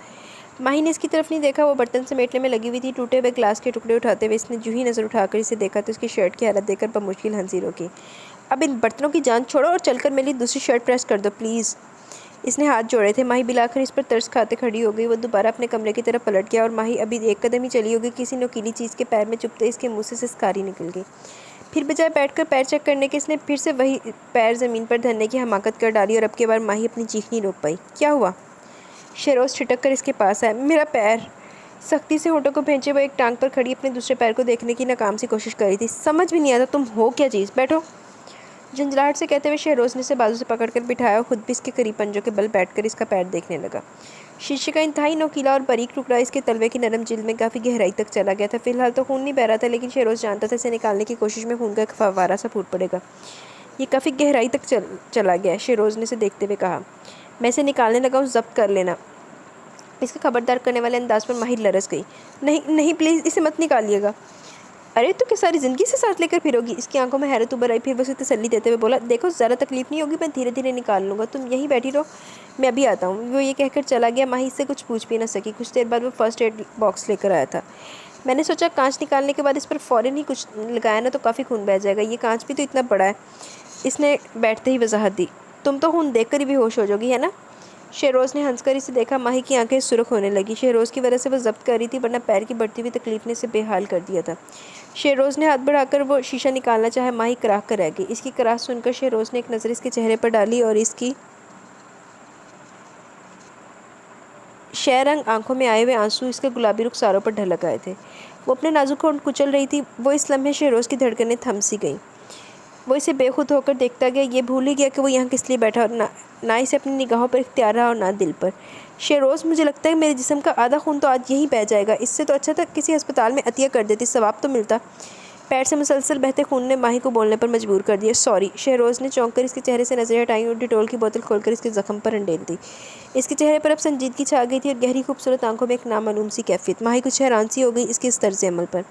माही ने इसकी तरफ नहीं देखा। वो बर्तन समेटने में लगी हुई थी। टूटे हुए ग्लास के टुकड़े उठाते हुए इसने जूही नज़र उठाकर इसे देखा तो उसकी शर्ट की हालत देखकर बमुश्किल हंसी रोकी। अब इन बर्तनों की जान छोड़ो और चलकर मेरी दूसरी शर्ट प्रेस कर दो प्लीज़। इसने हाथ जोड़े थे। माही बिलाकर इस पर तरस खाते खड़ी हो गई। वो दोबारा अपने कमरे की तरफ पलट गया और माही अभी एक कदम ही चली होगी किसी नुकीली चीज़ के पैर में चुभते इसके मुँह से सिसकारी निकल गई। फिर बजाय बैठकर पैर चेक करने के इसने फिर से वही पैर ज़मीन पर धरने की हमाकत कर डाली और अब के बार माही अपनी चीख नहीं रोक पाई। क्या हुआ? शहरोज़ छिटक कर इसके पास आया। मेरा पैर। सख्ती से होठों को भींचे हुए एक टांग पर खड़ी अपने दूसरे पैर को देखने की नाकाम सी कोशिश कर रही थी। समझ भी नहीं आता तुम हो क्या चीज़, बैठो। झंझलाहट से कहते हुए शहरोज़ ने इसे बाजू से पकड़कर बिठाया और खुद भी इसके करीब पंजों के बल बैठकर इसका पैर देखने लगा। शीशे का इंतहाई नोकीला और बारीक टुकड़ा इसके तलवे की नरम जिल्द में काफ़ी गहराई तक चला गया था। फिलहाल तो खून नहीं बह रहा था, लेकिन शहरोज़ जानता था इसे निकालने की कोशिश में खून का एक फव्वारा सा फूट पड़ेगा। ये काफ़ी गहराई तक चला गया। शहरोज़ ने इसे देखते हुए कहा। मैं इसे निकालने लगा हूँ, ज़ब्त कर लेना। इसके खबरदार करने वाले अंदाज पर माहिर लरस गई। नहीं नहीं प्लीज़, इसे मत निकालिएगा। अरे तो क्या सारी ज़िंदगी से साथ लेकर फिरोगी? इसकी आंखों में हैरत उभर आई। फिर वो उसे तसल्ली देते हुए बोला, देखो ज़्यादा तकलीफ नहीं होगी, मैं धीरे धीरे निकाल लूँगा, तुम यहीं बैठी रहो, मैं अभी आता हूँ। वो ये कहकर चला गया। माही इससे कुछ पूछ भी ना सकी। कुछ देर बाद वो फर्स्ट एड बॉक्स लेकर आया था। मैंने सोचा कांच निकालने के बाद इस पर फ़ौरन ही कुछ लगाया ना तो काफ़ी खून बह जाएगा। ये कांच भी तो इतना बड़ा है। इसने बैठते ही वजाहत दी। तुम तो खून देख कर ही बेहोश हो जाओगी, है ना? शहरोज़ ने हंसकर इसे देखा। माही की आंखें सुर्ख होने लगी। शहरोज़ की वजह से वो ज़ब्त कर रही थी, वरना पैर की बढ़ती हुई तकलीफ ने इसे बेहाल कर दिया था। शहरोज़ ने हाथ बढ़ाकर वो शीशा निकालना चाहा। माही कराह कर रह गई। इसकी कराह सुनकर शहरोज़ ने एक नज़र इसके चेहरे पर डाली और इसकी शहरंग आंखों में आए हुए आंसू इसके गुलाबी रुखसारों पर ढलक आए थे। वो अपने नाजुक होंठ कुचल रही थी। वो इस लम्हे शहरोज़ की धड़कनें थम सी गईं। वो इसे बेखुद होकर देखता गया। ये भूल ही गया कि वो यहाँ किस लिए बैठा, और ना इसे अपनी निगाहों पर इख्तियार रहा और ना दिल पर। शहरोज़, मुझे लगता है मेरे जिस्म का आधा खून तो आज यहीं बह जाएगा। इससे तो अच्छा था किसी अस्पताल में अतिया कर देती, सवाब तो मिलता। पैर से मुसलसल बहते खून ने माही को बोलने पर मजबूर कर दिया। सॉरी। शहरोज़ ने चौंक कर इसके चेहरे से नजरें हटाई और डिटोल की बोतल खोलकर इसके ज़ख्म पर अंडेल दी। इसके चेहरे पर अब संजीदगी छा गई थी और गहरी खूबसूरत आंखों में एक नामालूम सी कैफियत। माही कुछ हैरान सी हो गई इसके इस तर्ज़ अमल पर।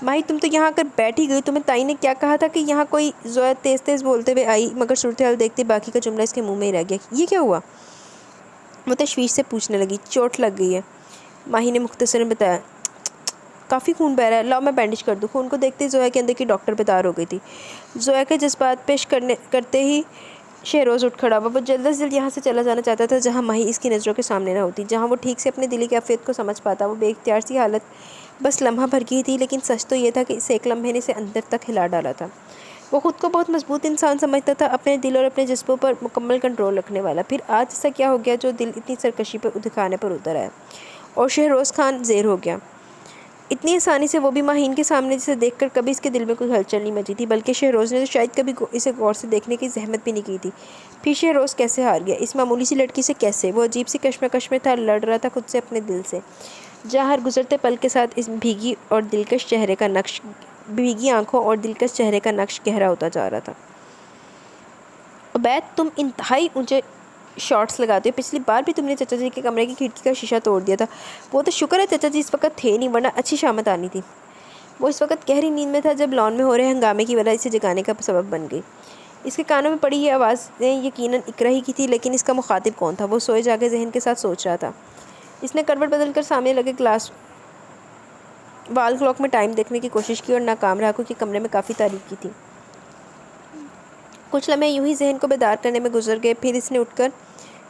माही, तुम तो यहाँ आकर बैठी गई। तुम्हें ताई ने क्या कहा था कि यहाँ कोई? ज़ोया तेज़ तेज़ बोलते हुए आई, मगर सूरत हाल देखते बाकी का जुमला इसके मुंह में ही रह गया। ये क्या हुआ? वो तशवीश से पूछने लगी। चोट लग गई है, माही ने मुख्तसरन बताया। काफ़ी खून बह रहा है, लाओ मैं बैंडेज कर दूँ। खून को देखते ही जोया के अंदर की डॉक्टर बेदार हो गई थी। जोया के जज्बात पेश करते ही शहरोज़ उठ खड़ा हुआ। वो जल्द से जल्द यहाँ से चला जाना चाहता था, जहाँ माही इसकी नज़रों के सामने ना होती, जहाँ वो ठीक से अपने दिली कैफियत को समझ पाता। वो बेइख्तियार सी हालत बस लम्हा भर की थी, लेकिन सच तो ये था कि इस एक लम्हे ने इसे अंदर तक हिला डाला था। वो खुद को बहुत मजबूत इंसान समझता था, अपने दिल और अपने जज्बों पर मुकम्मल कंट्रोल रखने वाला। फिर आज ऐसा क्या हो गया जो दिल इतनी सरकशी पर दिखाने पर उतर आया और शहरोज़ खान ज़ेर हो गया इतनी आसानी से, वो भी माहीन के सामने, जिसे देखकर कभी इसके दिल में कोई हलचल नहीं मची थी, बल्कि शहरोज़ ने तो शायद कभी इसे गौर से देखने की जहमत भी नहीं की थी। फिर शहरोज़ कैसे हार गया इस मामूली सी लड़की से? कैसे? वो अजीब सी कश्मकश में था, लड़ रहा था खुद से, अपने दिल से, जहाँ हर गुजरते पल के साथ इस भीगी आंखों और दिलकश चेहरे का नक्श गहरा होता जा रहा था। उबैद, तुम इंतहाई ऊंचे शॉट्स लगाते हो। पिछली बार भी तुमने चाचा जी के कमरे की खिड़की का शीशा तोड़ दिया था। वो तो शुक्र है चाचा जी इस वक्त थे नहीं, वरना अच्छी शामत आनी थी। वो इस वक्त गहरी नींद में था जब लॉन में हो रहे हंगामे की वजह इसे जगाने का सबब बन गई। इसके कानों में पड़ी ये आवाज़ें यकीनन इकरा ही की थी, लेकिन इसका मुखातिब कौन था? वो सोए जागे जहन के साथ सोच रहा था। इसने करवट बदल कर सामने लगे ग्लास वाल क्लॉक में टाइम देखने की कोशिश की और नाकाम रहा, क्योंकि कमरे में काफ़ी तारीकी थी। कुछ लम्हे यूं ही जहन को बेदार करने में गुजर गए। फिर इसने उठकर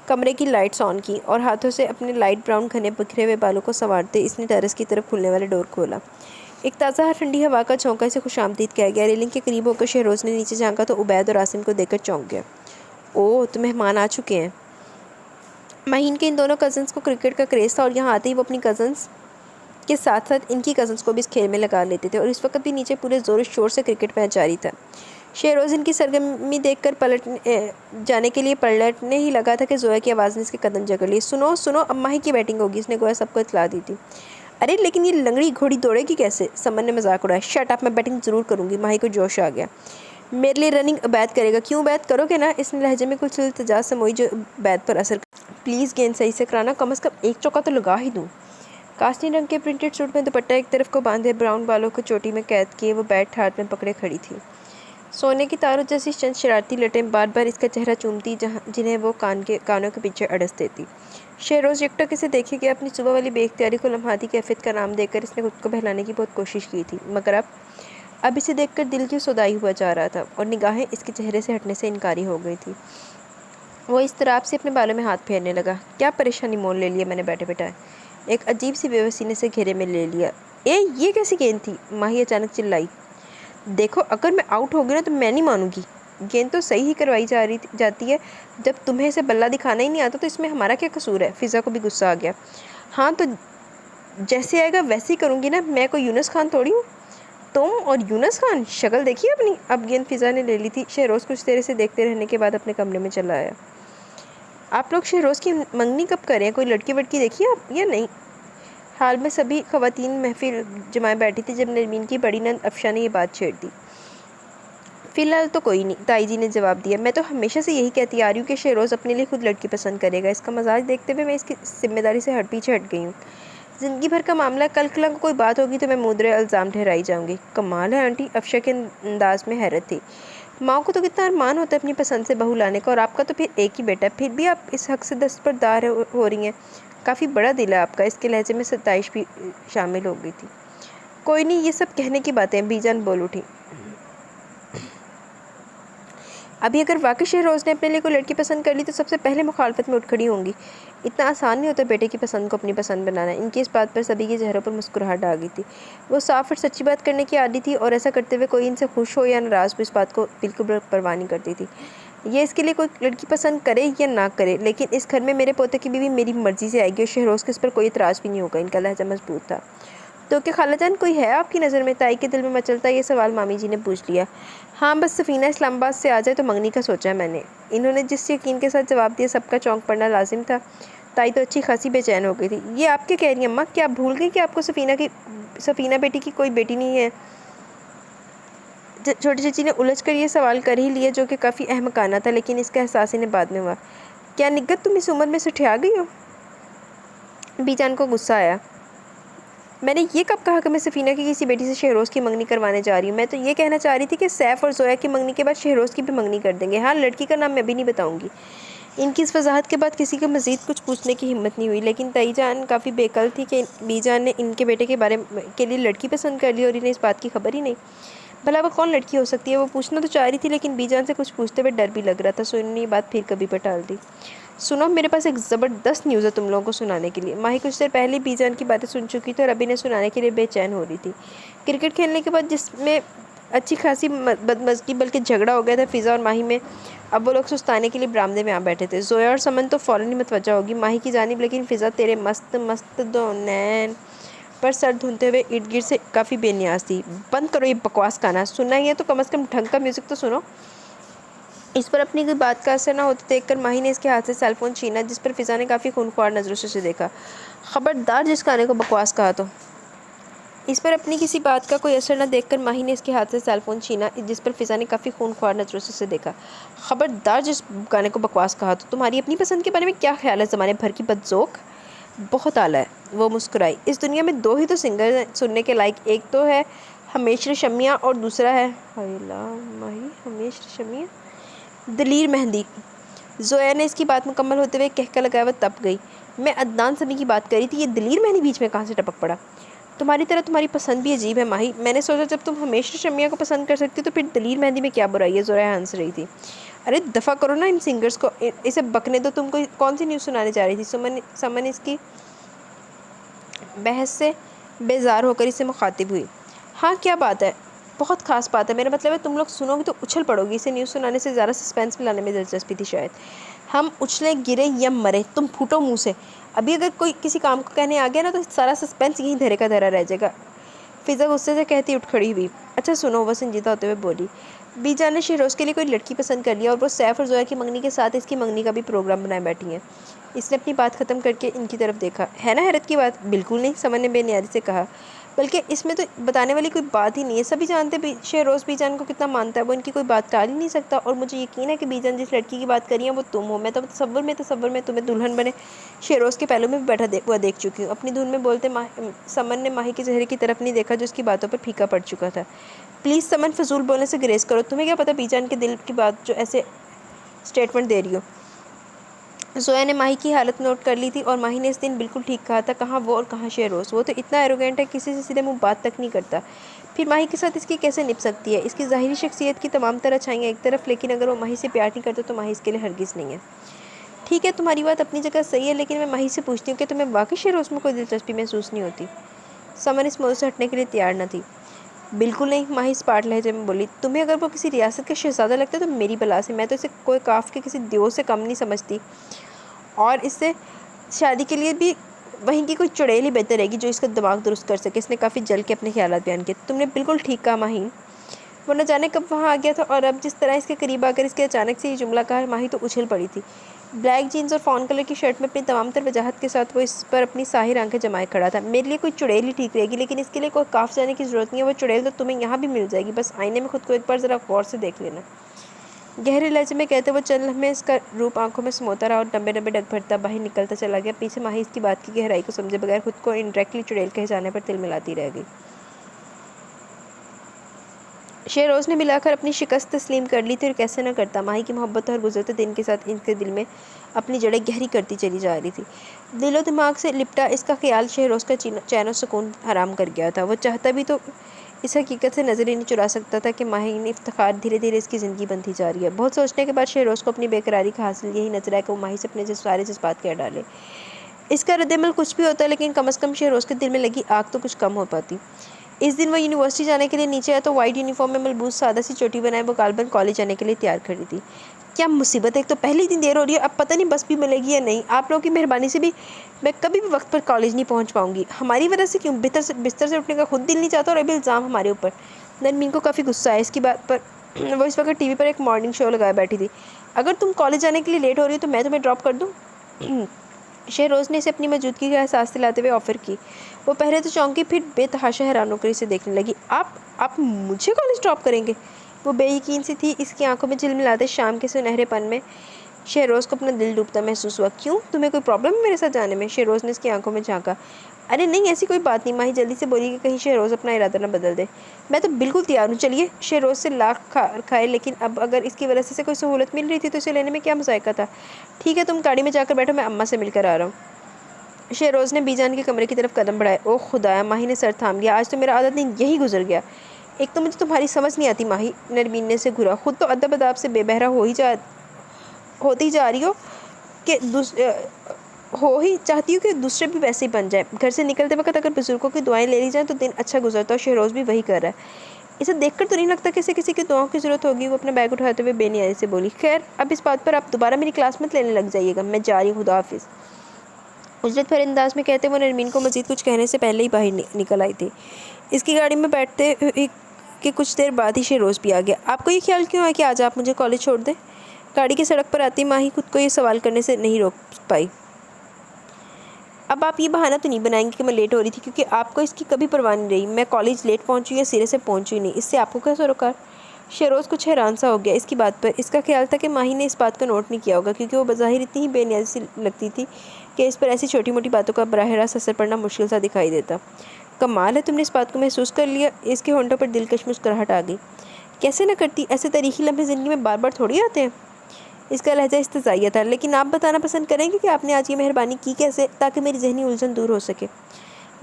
कमरे की लाइट्स ऑन की और हाथों से अपने लाइट ब्राउन घने बिखरे हुए बालों को संवारते इसने टेरेस की तरफ खुलने वाले डोर खोला। एक ताज़ा ठंडी हवा का झोंका इसे खुशामदीद कह गया। रेलिंग के करीब होकर शहरोज़ ने नीचे झांका तो उबैद और आसिम को देखकर चौंक गया। ओह, तो मेहमान आ चुके हैं। माहीन के इन दोनों कज़न्स को क्रिकेट का क्रेज़ था और यहाँ आते ही वो अपनी कज़न्स के साथ साथ इनकी कज़न्स को भी इस खेल में लगा लेते थे, और इस वक्त भी नीचे पूरे ज़ोर शोर से क्रिकेट मैच जारी था। शहरोज़ इनकी सरगर्मी देखकर जाने के लिए पलटने ही लगा था कि जोया की आवाज़ ने इसके कदम जकड़ लिए। सुनो सुनो, अब माही की बैटिंग होगी, इसने गोया सबको इतला दी थी। अरे लेकिन ये लंगड़ी घोड़ी दौड़ेगी कैसे? समन ने मजाक उड़ाया। शट अप, मैं बैटिंग ज़रूर करूँगी। माही को जोश आ गया। मेरे लिए रनिंग उबैद करेगा। क्यों उबैद करोगे ना? इसने लहजे में कुछ इल्तिजा समोई जो उबैद पर असर। प्लीज़ गेंद सही से कराना, कम अज़ कम एक चौका तो लगा ही दूँ। कास्नी रंग के प्रिंटेड सूट में दुपट्टा एक तरफ को बांधे, ब्राउन बालों को चोटी में कैद किए, वो बैट हाथ में पकड़े खड़ी थी। सोने की तारों जैसी चंद शरारती लटें बार बार इसका चेहरा चूमती, जिन्हें वो कानों के पीछे अड़स देती। शहरोज़ एकटक इसे देखे कि अपनी सुबह वाली बेख्तियारी को लम्हाती कैफियत का नाम देकर इसने खुद को बहलाने की बहुत कोशिश की थी, मगर अब इसे देखकर दिल की सुदाई हुआ जा रहा था और निगाहें इसके चेहरे से हटने से इनकारी हो गई थी। वो इस तरह से अपने बालों में हाथ फेरने लगा। क्या परेशानी मोल ले लिया मैंने बैठे बैठाए? एक अजीब सी बेबसी ने से घेरे में ले लिया। ये कैसी गेंद थी? माही अचानक चिल्लाई। देखो, अगर मैं आउट हो गई ना तो मैं नहीं मानूंगी। गेंद तो सही ही करवाई जाती है। जब तुम्हें इसे बल्ला दिखाना ही नहीं आता तो इसमें हमारा क्या कसूर है? फिज़ा को भी गुस्सा आ गया। हाँ तो जैसे आएगा वैसे ही करूँगी ना, मैं कोई यूनुस खान थोड़ी हूँ। तुम और यूनुस खान, शक्ल देखिए अपनी। अब गेंद फिज़ा ने ले ली थी। शहरोज़ कुछ देर से देखते रहने के बाद अपने कमरे में चला आया। आप लोग शहरोज़ की मंगनी कब करें? कोई लड़की वड़की देखी आप या नहीं? हाल में सभी ख़वातीन महफिल जमाए बैठी थी जब नरमीन की बड़ी नंद अफशा ने ये बात छेड़ दी। फ़िलहाल तो कोई नहीं, ताई जी ने जवाब दिया। मैं तो हमेशा से यही कहती आ रही हूँ कि शहरोज़ अपने लिए खुद लड़की पसंद करेगा। इसका मजाज देखते हुए मैं इसकी जिम्मेदारी से पीछे हट गई हूँ। ज़िंदगी भर का मामला, कल कल को कोई बात होगी तो मैं मुद्रे इल्ज़ाम ठहराई जाऊँगी। कमाल है आंटी, अफशा के अंदाज में हैरत थी। माँ को तो कितना अरमान होता है अपनी पसंद से बहू लाने का, और आपका तो फिर एक ही बेटा है, फिर भी आप इस हक से दस्तबरदार हो रही हैं। काफ़ी बड़ा दिल है आपका। इसके लहजे में सताइश भी शामिल हो गई थी। कोई नहीं, ये सब कहने की बातें, बीजान बोल उठी। अभी अगर वाकई शहरोज़ ने अपने लिए कोई लड़की पसंद कर ली तो सबसे पहले मुखालफत में उठ खड़ी होंगी। इतना आसान नहीं होता बेटे की पसंद को अपनी पसंद बनाना। इनकी इस बात पर सभी के चेहरों पर मुस्कुराहट आ गई थी। वो साफ और सच्ची बात करने की आदी थी, और ऐसा करते हुए कोई इनसे खुश हो या नाराज़ हो, इस बात को बिल्कुल परवाह नहीं करती थी। ये इसके लिए कोई लड़की पसंद करे या ना करे, लेकिन इस घर में मेरे पोते की बीवी मेरी मर्ज़ी से आएगी और शहरोज़ के इस पर कोई इतराज़ भी नहीं होगा। इनका लहजा मजबूत था। तो क्या खालाजान कोई है आपकी नज़र में? ताई के दिल में मचलता ये सवाल मामी जी ने पूछ लिया। हाँ, बस सफ़ीना इस्लामाबाद से आ जाए तो मंगनी का सोचा है मैंने। इन्होंने जिस यकीन के साथ जवाब दिया सबका चौंक पड़ना लाजिम था। ताई तो अच्छी खासी बेचैन हो गई थी। ये आप क्या कह रही हैं अम्मा? क्या आप भूल गई कि आपको सफ़ीना बेटी की कोई बेटी नहीं है? छोटी चाची ने उलझ कर ये सवाल कर ही लिया, जो कि काफ़ी अहमकाना था, लेकिन इसका एहसास इन्हें बाद में हुआ। क्या निगत, तुम इस उम्र में सुठिया गई हो? बीजान को गुस्सा आया। मैंने ये कब कहा कि मैं सफ़ीना की किसी बेटी से शहरोज़ की मंगनी करवाने जा रही हूँ? मैं तो ये कहना चाह रही थी कि सैफ़ और जोया की मंगनी के बाद शहरोज़ की भी मंगनी कर देंगे। हाँ, लड़की का नाम मैं भी नहीं बताऊँगी। इनकी इस वजाहत के बाद किसी को मज़ीद कुछ पूछने की हिम्मत नहीं हुई, लेकिन तई जान काफ़ी बेकल थी कि बी जान ने इनके बेटे के बारे के लिए लड़की पसंद कर ली और इन्हें इस बात की खबर ही नहीं। भला वो कौन लड़की हो सकती है? वो पूछना तो चाह रही थी, लेकिन बी जान से कुछ पूछते हुए डर भी लग रहा था। सो इन्होंने ये बात फिर कभी पर टाल दी। सुनो, मेरे पास एक ज़बरदस्त न्यूज़ है तुम लोगों को सुनाने के लिए। माही कुछ देर पहले बी जान की बातें सुन चुकी थी और अभी ने सुनाने के लिए बेचैन हो रही थी। क्रिकेट खेलने के बाद जिसमें अच्छी खासी बदमज़गी बल्कि झगड़ा हो गया था फ़िज़ा और माही में, अब वो लोग सुस्ताने के लिए बरामदे में आ बैठे थे। जोया और समन तो फ़ौरन ही मतवज्जा होगी माही की जानिब, लेकिन फ़िज़ा तेरे मस्त मस्त दो नैन पर सर धुनते हुए इर्द गिर्द से काफ़ी बेनियाज थी। बंद करो ये बकवास गाना, सुनना ही है तो कम से कम ढंग का म्यूज़िक तो सुनो। इस पर अपनी कोई बात का असर न होते देखकर माही ने इसके हाथ से सेलफोन छीना, जिस पर फ़िज़ा ने काफ़ी खूनख्वार नज़रों से उसे देखा। खबरदार जिस गाने को बकवास कहा तो। इस पर अपनी किसी बात का कोई असर न देखकर माही ने इसके हाथ से सेलफोन छीना, जिस पर फ़िज़ा ने काफ़ी खूनख्वार नज़रों से उसे देखा। खबरदार जिस गाने को बकवास कहा तो। तुम्हारी अपनी पसंद के बारे में क्या ख्याल है ज़माने भर की बदज़ोक? बहुत आला है। वो मुस्कुराई। इस दुनिया में दो ही तो सिंगर हैं सुनने के लायक, एक तो है हमेश रेशमिया और दूसरा है माही हमेश रेशमिया दलीर मेहंदी। जोया ने इसकी बात मुकम्मल होते हुए कहकर लगाया वह तप गई। मैं अदनान समी की बात करी थी, ये दलीर मेहंदी बीच में कहाँ से टपक पड़ा? तुम्हारी तरह तुम्हारी पसंद भी अजीब है माही। मैंने सोचा जब तुम हमेश रेशमिया को पसंद कर सकती तो फिर दलीर मेहंदी में क्या बुराई है? जोया हंस रही थी। अरे दफ़ा करो ना इन सिंगर्स को, इसे बकने दो। तुम कोई कौन सी न्यूज़ सुनाने जा रही थी? समन इसकी बहस से बेजार होकर इससे मुखातिब हुई। हाँ क्या बात है? बहुत ख़ास बात है। मेरा मतलब है तुम लोग सुनोगे तो उछल पड़ोगी। इसे न्यूज़ सुनाने से ज़्यादा सस्पेंस मिलाने में दिलचस्पी थी शायद। हम उछले गिरे या मरे, तुम फूटो मुँह से। अभी अगर कोई किसी काम को कहने आ गया ना तो सारा सस्पेंस यहीं धरे का धरा रह जाएगा। फ़िज़ा गुस्से से कहती उठ खड़ी हुई। अच्छा सुनो, वह संजीदा होते हुए बोली। बीजा ने शहरोज़ के लिए कोई लड़की पसंद कर लिया और वो सैफ और जोया की मंगनी के साथ इसकी मंगनी का भी प्रोग्राम बनाए बैठी हैं। इसने अपनी बात ख़त्म करके इनकी तरफ देखा। है ना हैरत की बात? बिल्कुल नहीं, समन ने बेनियादी से कहा। बल्कि इसमें तो बताने वाली कोई बात ही नहीं है। सभी जानते शहरोज़ बीजान को कितना मानता है, वो इनकी कोई बात टाल ही नहीं सकता। और मुझे यकीन है कि बीजान जिस लड़की की बात करी है वो तुम हो। मैं तो तसव्वुर में तुम्हें दुल्हन बने शहरोज़ के पहलू में भी बैठा हुआ देख चुकी हूँ। अपनी धुन में बोलते समन ने माही के चेहरे की तरफ नहीं देखा जो उसकी बातों पर फीका पड़ चुका था। प्लीज़ समन, फजूल बोलने से ग्रेस करो। तुम्हें क्या पता बीजान के दिल की बात जो ऐसे स्टेटमेंट दे रही हो। जोया ने माही की हालत नोट कर ली थी और माही ने इस दिन बिल्कुल ठीक कहा था। कहाँ वो और कहाँ शहरोज़। वो तो इतना एरोगेंट है, किसी से सीधे मुंह बात तक नहीं करता। फिर माही के साथ इसकी कैसे निभ सकती है? इसकी ज़ाहिरी शख्सियत की तमाम तरह अच्छाइयाँ एक तरफ, लेकिन अगर वो माही से प्यार नहीं करता तो माही इसके लिए हरगिज़ नहीं है। ठीक है, तुम्हारी बात अपनी जगह सही है, लेकिन मैं माही से पूछती हूँ कि तुम्हें वाकई शहरोज़ में कोई दिलचस्पी महसूस नहीं होती? समन इस मौजूद से हटने के लिए तैयार न थी। बिल्कुल नहीं, माही स्पार्ट लहजे में बोली। तुम्हें अगर वो किसी रियासत का शहज़ादा लगता है तो मेरी बला से। मैं तो इसे कोई काफ के किसी देव से कम नहीं समझती, और इससे शादी के लिए भी वहीं की कोई चुड़ैल ही बेहतर रहेगी जो इसका दिमाग दुरुस्त कर सके। इसने काफ़ी जल के अपने ख्यालात बयान किए। तुमने बिल्कुल ठीक कहा माही। वो न जाने कब वहाँ आ गया था और अब जिस तरह इसके करीब आकर इसके अचानक से ये जुमला कहा, माही तो उछल पड़ी थी। ब्लैक जीन्स और फ़ॉन कलर की शर्ट में अपनी तमाम तर वजाहत के साथ वो इस पर अपनी साहिर आंखें जमाए खड़ा था। मेरे लिए कोई चुड़ैल ही ठीक रहेगी, लेकिन इसके लिए कोई काफ जाने की ज़रूरत नहीं है। वो चुड़ैल तो तुम्हें यहाँ भी मिल जाएगी, बस आईने में खुद को एक बार ज़रा गौर से देख लेना। गहरे लहजे में कहते वो चंद लम्हे इसका रूप आंखों में समोता रहा और लंबे लंबे डग भरता बाहर निकलता चला गया। पीछे माही इसकी बात की गहराई को समझे बगैर खुद को इनडायरेक्टली चुड़ैल कहे जाने पर तिल मिलाती रह गई। शहरोज़ ने मिलाकर अपनी शिकस्त तस्लीम कर ली थी और कैसे न करता। माही की मोहब्बत हर गुजरते दिन के साथ इनके दिल में अपनी जड़ें गहरी करती चली जा रही थी। दिलो दिमाग से लिपटा इसका ख्याल शहरोज़ का चैन और सुकून हराम कर गया था। वो चाहता भी तो इस हकीकत से नज़र ही नहीं चुरा सकता था कि माही ने इफ्तिखार धीरे धीरे इसकी ज़िंदगी बनती जा रही है। बहुत सोचने के बाद शहरोज़ को अपनी बेकरारी का हासिल यही नजर आया कि वो माही से अपने सारे जज्बात कह डाले। इसका रद्दमल कुछ भी होता है, लेकिन कम अज़ कम शहरोज़ के दिल में लगी आग तो कुछ कम हो पाती। इस दिन वो यूनिवर्सिटी जाने के लिए नीचे आया तो वाइट यूनिफॉर्म में मलबूस सादा सी चोटी बनाए वो गालबन कॉलेज जाने के लिए तैयार खड़ी थी। क्या मुसीबत है, एक तो पहले दिन देर हो रही है, अब पता नहीं बस भी मिलेगी या नहीं। आप लोगों की मेहरबानी से भी मैं कभी भी वक्त पर कॉलेज नहीं पहुंच पाऊंगी। हमारी वजह से क्यों? बिस्तर से उठने का खुद दिल नहीं चाहता और अभी इल्ज़ाम हमारे ऊपर। नरमीन को काफ़ी गुस्सा है इसकी बात पर। वो इस वक्त टीवी पर एक मॉर्निंग शो लगाए बैठी थी। अगर तुम कॉलेज जाने के लिए लेट हो रही हो तो मैं तुम्हें ड्रॉप कर दूँ? शहरोज़ ने इसे अपनी मौजूदगी का एहसास दिलाते हुए ऑफ़र की। वो पहले तो चौंकी, फिर बेतहाशा हैरान होकर इसे देखने लगी। आप मुझे कॉलेज ड्रॉप करेंगे? वो बेयकीन सी थी। इसकी आंखों में झिलमिलाते शाम के सुनहरेपन में शहरोज़ को अपना दिल डूबता महसूस हुआ। क्यों, तुम्हें कोई प्रॉब्लम है मेरे साथ जाने में? शहरोज़ ने इसकी आंखों में झांका। अरे नहीं, ऐसी कोई बात नहीं। माही जल्दी से बोली कि कहीं शहरोज़ अपना इरादा ना बदल दे। मैं तो बिल्कुल तैयार हूँ, चलिए। शहरोज़ से लाख खाए, लेकिन अब अगर इसकी वजह से कोई सहूलत मिल रही थी तो इसे लेने में क्या मज़ायका था। ठीक है, तुम गाड़ी में जाकर बैठो, मैं अम्मा से मिलकर आ रहा हूँ। शहरोज़ ने बीजान के कमरे की तरफ कदम बढ़ाए। ओह खुदाया, माही ने सर थाम लिया। आज तो मेरा आधा दिन यही गुजर गया। एक तो मुझे तुम्हारी समझ नहीं आती माही, नरमीन ने से घुरा। खुद तो अदब अदाब से बेबहरा होती जा रही हो कि हो ही चाहती हूँ कि दूसरे भी वैसे ही बन जाए। घर से निकलते वक्त अगर बुजुर्गों की दुआएं ले ली जाएं तो दिन अच्छा गुजरता है। शहरोज़ भी वही कर रहा है। इसे देखकर तो नहीं लगता कि इसे किसी की दुआओं की ज़रूरत होगी। वो अपना बैग उठाते हुए बेनियाई से बोली, खैर अब इस बात पर आप दोबारा मेरी क्लास मत लेने लग जाइएगा। मैं जा रही हूँ, खुदा हाफिज़। उजरत भरे अंदाज में कहते वो नरमीन को मजीद कुछ कहने से पहले ही बाहर निकल आई थी। इसकी गाड़ी में बैठते कि कुछ देर बाद ही शहरोज़ भी आ गया। आपको ये ख्याल क्यों है कि आज आप मुझे कॉलेज छोड़ दें? गाड़ी की सड़क पर आती माही खुद को ये सवाल करने से नहीं रोक पाई। अब आप ये बहाना तो नहीं बनाएंगे कि मैं लेट हो रही थी, क्योंकि आपको इसकी कभी परवाह नहीं रही। मैं कॉलेज लेट पहुंची या सिरे से पहुंची नहीं, इससे आपको क्या सरोकार? शहरोज़ कुछ हैरान सा हो गया इसकी बात पर। इसका ख्याल था कि माही ने इस बात को नोट नहीं किया होगा, क्योंकि वो बज़ाहिर इतनी ही बेनियाज़ी सी लगती थी कि इस पर ऐसी छोटी मोटी बातों का बराह रास्त असर पड़ना मुश्किल सा दिखाई देता। कमाल है, तुमने इस बात को महसूस कर लिया। इसके होंठों पर दिलकश मुस्कुराहट आ गई। कैसे न करती, ऐसे तारीखी लम्हे ज़िंदगी में बार बार थोड़ी आते हैं। इसका लहजा इस्तज़ाइया था। लेकिन आप बताना पसंद करेंगे कि आपने आज ये मेहरबानी की कैसे, ताकि मेरी जहनी उलझन दूर हो सके।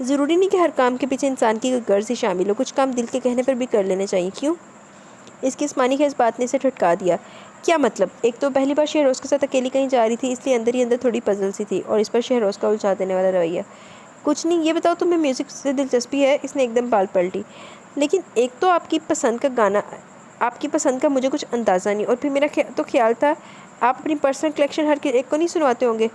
ज़रूरी नहीं कि हर काम के पीछे इंसान की कोई गर्ज ही शामिल हो। कुछ काम दिल के कहने पर भी कर लेने चाहिए। क्यों? इसकी इस्मानी है इस बात ने इसे ठटका दिया। क्या मतलब? एक तो पहली बार शहरोज़ के साथ अकेली कहीं जा रही थी, इसलिए अंदर ही अंदर थोड़ी पजल सी थी, और इस पर शहरोज़ का उलझा देने वाला रवैया। कुछ नहीं, ये बताओ तुम्हें म्यूज़िक से दिलचस्पी है? इसने एकदम बाल पलटी। लेकिन एक तो आपकी पसंद का गाना, आपकी पसंद का मुझे कुछ अंदाज़ा नहीं, और फिर मेरा ख्याल था आप अपनी पर्सनल कलेक्शन हर एक को नहीं सुनवाते होंगे।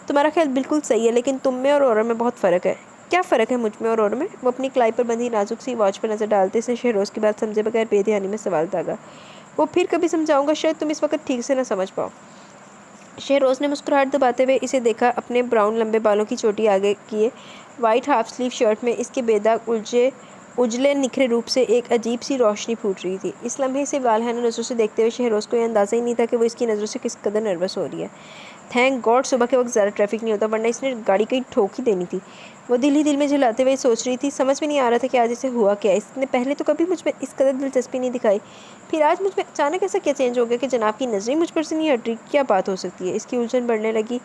तुम्हारा ख्याल बिल्कुल सही है, लेकिन तुम में और औरत में बहुत फ़र्क है। क्या फ़र्क है मुझ में और औरत में? वो अपनी कलाई पर बंधी नाजुक सी वॉच पर नज़र डालते से शहरोज़ की बात समझे बगैर बेध्यानी में सवाल दागा। वो फिर कभी समझाऊंगा, शायद तुम इस वक्त ठीक से ना समझ पाओ। शहरोज़ ने मुस्कुराहट दबाते हुए इसे देखा। अपने ब्राउन लंबे बालों की चोटी आगे किए वाइट हाफ स्लीव शर्ट में इसके बेदाग उजले निखरे रूप से एक अजीब सी रोशनी फूट रही थी। इस लम्हे से वालहाना नज़रों से देखते हुए शहरोज़ को यह अंदाज़ा ही नहीं था कि वो इसकी नज़रों से किस कदर नर्वस हो रही है। थैंक गॉड सुबह के वक्त ज़्यादा ट्रैफिक नहीं होता, वरना इसने गाड़ी कहीं ठोक ही देनी थी। वो दिल ही दिल में झुलाते हुए सोच रही थी। समझ में नहीं आ रहा था कि आज इसे हुआ क्या। इसने पहले तो कभी मुझ में इस कदर दिलचस्पी नहीं दिखाई, फिर आज मुझ में अचानक ऐसा क्या चेंज हो गया कि जनाब की नज़रें मुझ पर से नहीं हट रही। क्या बात हो सकती है? इसकी उलझन बढ़ने लगी।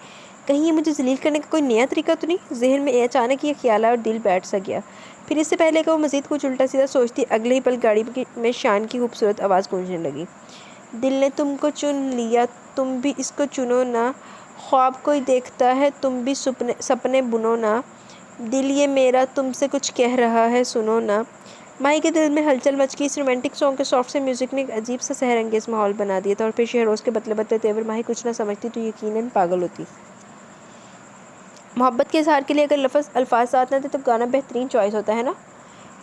कहीं ये मुझे जलील करने का कोई नया तरीका तो नहीं? जहन में अचानक ये ख्याल आया और दिल बैठ सा गया। फिर इससे पहले कि वो मज़ीद कुछ उल्टा सीधा सोचती, अगले ही पल गाड़ी में शान की खूबसूरत आवाज़ गूंजने लगी। दिल ने तुमको चुन लिया, तुम भी इसको चुनो ना। ख्वाब कोई देखता है, तुम भी सपने बुनो ना। दिल ये मेरा तुमसे कुछ कह रहा है, सुनो ना। माही के दिल में हलचल मच गई। इस रोमांटिक सॉन्ग के सॉफ्ट से म्यूज़िक ने एक अजीब सा सहर अंगेज माहौल बना दिया था। और फिर शहरोज़ के बतले बतले तेवर माही कुछ ना समझती तो यकीनन पागल होती। मोहब्बत के इजहार के लिए अगर अल्फाज साथ ना थे तो गाना बेहतरीन चॉइस होता है ना।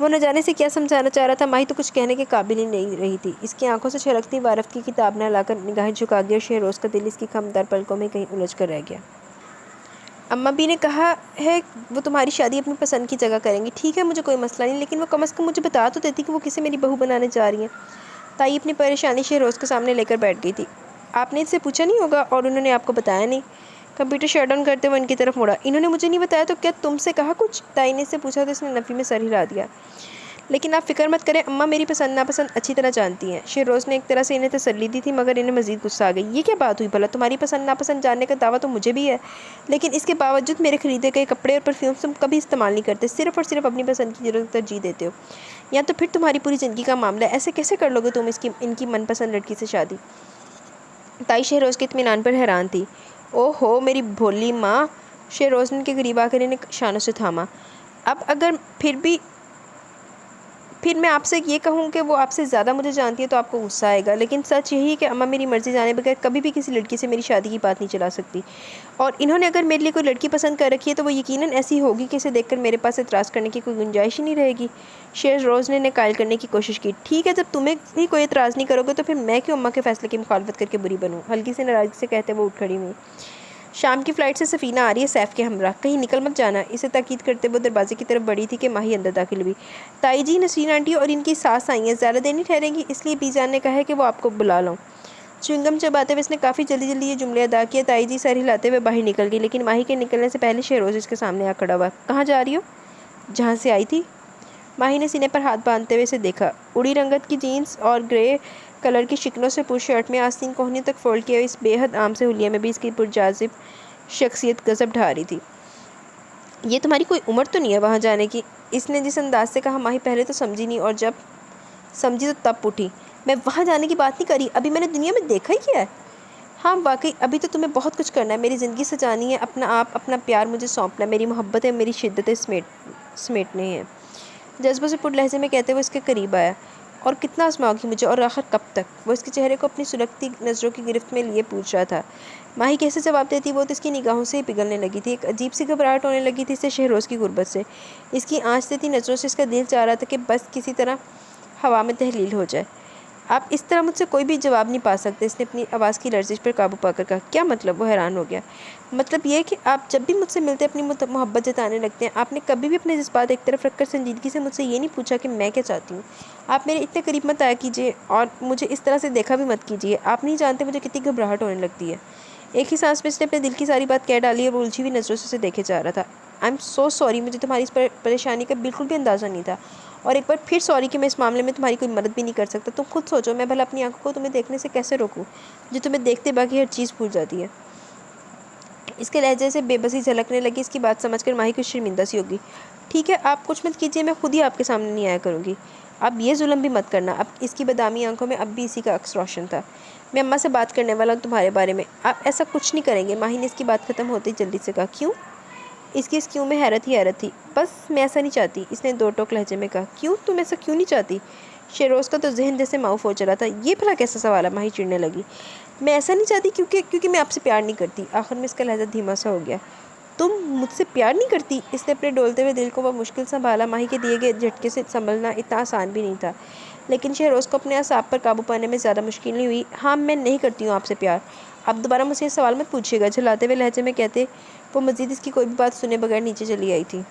वो न जाने से क्या समझाना चाह रहा था। माही तो कुछ कहने के काबिल ही नहीं रही थी। इसकी आंखों से छलकती वारफ की किताब न लाकर निगाहें झुका गई और शहरोज़ का दिल इसकी खमदार पलकों में कहीं उलझ कर रह गया। अम्मा भी ने कहा है वो तुम्हारी शादी अपनी पसंद की जगह करेंगी। ठीक है, मुझे कोई मसला नहीं, लेकिन वो कम अज़ कम मुझे बता तो देती कि वो किसे मेरी बहू बनाने जा रही हैं। ताई अपनी परेशानी शहरोज़ के सामने लेकर बैठ गई थी। आपने इससे पूछा नहीं होगा और उन्होंने आपको बताया नहीं? कंप्यूटर शट डाउन करते हुए इनकी तरफ मुड़ा। इन्होंने मुझे नहीं बताया तो क्या तुमसे कहा कुछ? ताई ने इससे पूछा तो इसने नफ़ी में सर हिला दिया। लेकिन आप फ़िक्र मत करें, अम्मा मेरी पसंद नापसंद अच्छी तरह जानती हैं। शहरोज़ ने एक तरह से इन्हें तसल्ली दी थी, मगर इन्हें मज़ीद गुस्सा आ गई। ये क्या बात हुई भला? तुम्हारी पसंद नापसंद जानने का दावा तो मुझे भी है, लेकिन इसके बावजूद मेरे ख़रीदे गए कपड़े और परफ्यूम्स तुम कभी इस्तेमाल नहीं करते। सिर्फ़ और सिर्फ अपनी पसंद की ज़रूरत तरजीह देते हो, या तो फिर तुम्हारी पूरी ज़िंदगी का मामला है। ऐसे कैसे कर लोगे तुम इनकी मनपसंद लड़की से शादी? ताई शहरोज़ के इत्मीनान पर हैरान थी। ओहो मेरी भोली माँ। शहरोज़ ने के करीब आकर इन्हें शानों से थामा। अब अगर फिर मैं आपसे ये कहूँ कि वो आपसे ज़्यादा मुझे जानती है तो आपको गुस्सा आएगा, लेकिन सच यही है कि अम्मा मेरी मर्ज़ी जाने बगैर कभी भी किसी लड़की से मेरी शादी की बात नहीं चला सकती। और इन्होंने अगर मेरे लिए कोई लड़की पसंद कर रखी है तो वो यकीनन ऐसी होगी कि इसे देखकर मेरे पास एतराज़ करने की कोई गुंजाइश ही नहीं रहेगी। शहरोज़ ने कायल करने की कोशिश की। ठीक है, जब तुम्हें ही कोई एतराज़ नहीं करोगे तो फिर मैं क्यों अम्मा के फ़ैसले की मुखालफत करके बुरी बनूँ? हल्की से नाराज़गी से कहते वो उठ खड़ी हुई। शाम की फ़्लाइट से सफ़ीना आ रही है सैफ़ के हमरा, कहीं निकल मत जाना। इसे ताकीद करते वो दरवाजे की तरफ बढ़ी थी कि माही अंदर दाखिल हुई। ताई जी, नसरीन आंटी और इनकी सास आई हैं, ज़्यादा देर नहीं ठहरेंगी, इसलिए बीजान ने कहा है कि वो आपको बुला लो। च्युइंगम चबाते हुए इसने काफ़ी जल्दी जल्दी ये जुमले अदा किए। ताई जी सर हिलाते हुए बाहर निकल गई, लेकिन माही के निकलने से पहले शहरोज़ इसके सामने आ खड़ा हुआ। कहाँ जा रही हो? जहाँ से आई थी। माही ने सीने पर हाथ बांधते हुए इसे देखा। उड़ी रंगत की जीन्स और ग्रे कलर की शिकनों से पूरी शर्ट में आस्तीन कोहनी तक फोल्ड किए हुए इस बेहद आम से हुलिया में भी इसकी पुरजाजिब शख्सियत गजब ढा रही थी। ये तुम्हारी कोई उम्र तो नहीं है वहाँ जाने की, इसने जिस अंदाज से कहा माही पहले तो समझी नहीं, और जब समझी तो तब उठी। मैं वहाँ जाने की बात नहीं करी, अभी मैंने दुनिया में देखा ही क्या है। हाँ वाकई, अभी तो तुम्हें बहुत कुछ करना है, मेरी ज़िंदगी सजानी है, अपना आप अपना प्यार मुझे सौंपना है, मेरी मोहब्बत है, मेरी शिद्दतें समेटनी है। जज्बों से पुर लहजे में कहते हुए इसके करीब आया। और कितना आजमाओगी मुझे, और आखिर कब तक? वो इसके चेहरे को अपनी सुलगती नज़रों की गिरफ्त में लिए पूछ रहा था। माही कैसे जवाब देती, वो तो इसकी निगाहों से ही पिघलने लगी थी। एक अजीब सी घबराहट होने लगी थी इसे शहरोज़ की गुर्बत से। इसकी आँच देती नज़रों से इसका दिल चाह रहा था कि बस किसी तरह हवा में तहलील हो जाए। आप इस तरह मुझसे कोई भी जवाब नहीं पा सकते, इसने अपनी आवाज़ की लर्जिश पर काबू पाकर कहा। क्या मतलब? वो हैरान हो गया। मतलब ये कि आप जब भी मुझसे मिलते अपनी मोहब्बत जताने लगते हैं, आपने कभी भी अपने जज्बात एक तरफ रखकर संजीदगी से मुझसे ये नहीं पूछा कि मैं क्या चाहती हूँ। आप मेरे इतने करीब मत आया कीजिए और मुझे इस तरह से देखा भी मत कीजिए। आप नहीं जानते मुझे कितनी घबराहट होने लगती है। एक ही सांस में इसने अपने दिल की सारी बात कह डाली और वो उलझी हुई नज़रों से उसे देखे जा रहा था। आई एम सो सॉरी, मुझे तुम्हारी इस परेशानी का बिल्कुल भी अंदाज़ा नहीं था, और एक बार फिर सॉरी कि मैं इस मामले में तुम्हारी कोई मदद भी नहीं कर सकता। तुम खुद सोचो, मैं भला अपनी आंखों को तुम्हें देखने से कैसे रोकूं, जो तुम्हें देखते बाकी हर चीज़ भूल जाती है। इसके लहजे से बेबसी झलकने लगी। इसकी बात समझकर माही कुछ शर्मिंदा सी होगी। ठीक है, आप कुछ मत कीजिए, मैं खुद ही आपके सामने नहीं आया करूँगी। अब ये जुल्म भी मत करना। अब इसकी बदामी आंखों में अब भी इसी का अक्स रोशन था। मैं अम्मा से बात करने वाला हूँ तुम्हारे बारे में। आप ऐसा कुछ नहीं करेंगे। माही ने इसकी बात खत्म होते ही जल्दी से कहा। क्यों? इसकी इस क्यों में हैरत ही हैरत थी। बस मैं ऐसा नहीं चाहती, इसने दो टोक लहजे में कहा। क्यों? तुम ऐसा क्यों नहीं चाहती? शेरोज़ का तो जहन जैसे माउफ हो चला था। ये भला कैसा सवाल है? माही चिढ़ने लगी। मैं ऐसा नहीं चाहती क्योंकि मैं आपसे प्यार नहीं करती। आखिर में इसका लहजा धीमा सा हो गया। तुम मुझसे प्यार नहीं करती? इसने अपने डोलते हुए दिल को वह मुश्किल संभाला। माही के दिए गए झटके से संभलना इतना आसान भी नहीं था, लेकिन शहरोज़ को अपने असाब पर काबू पाने में ज़्यादा मुश्किल नहीं हुई। हाँ, मैं नहीं करती हूँ आपसे प्यार। आप दोबारा मुझसे ये सवाल मत पूछिएगा, झल्लाते हुए लहजे में कहते वो मज़ीद इसकी कोई भी बात सुने बगैर नीचे चली आई थी।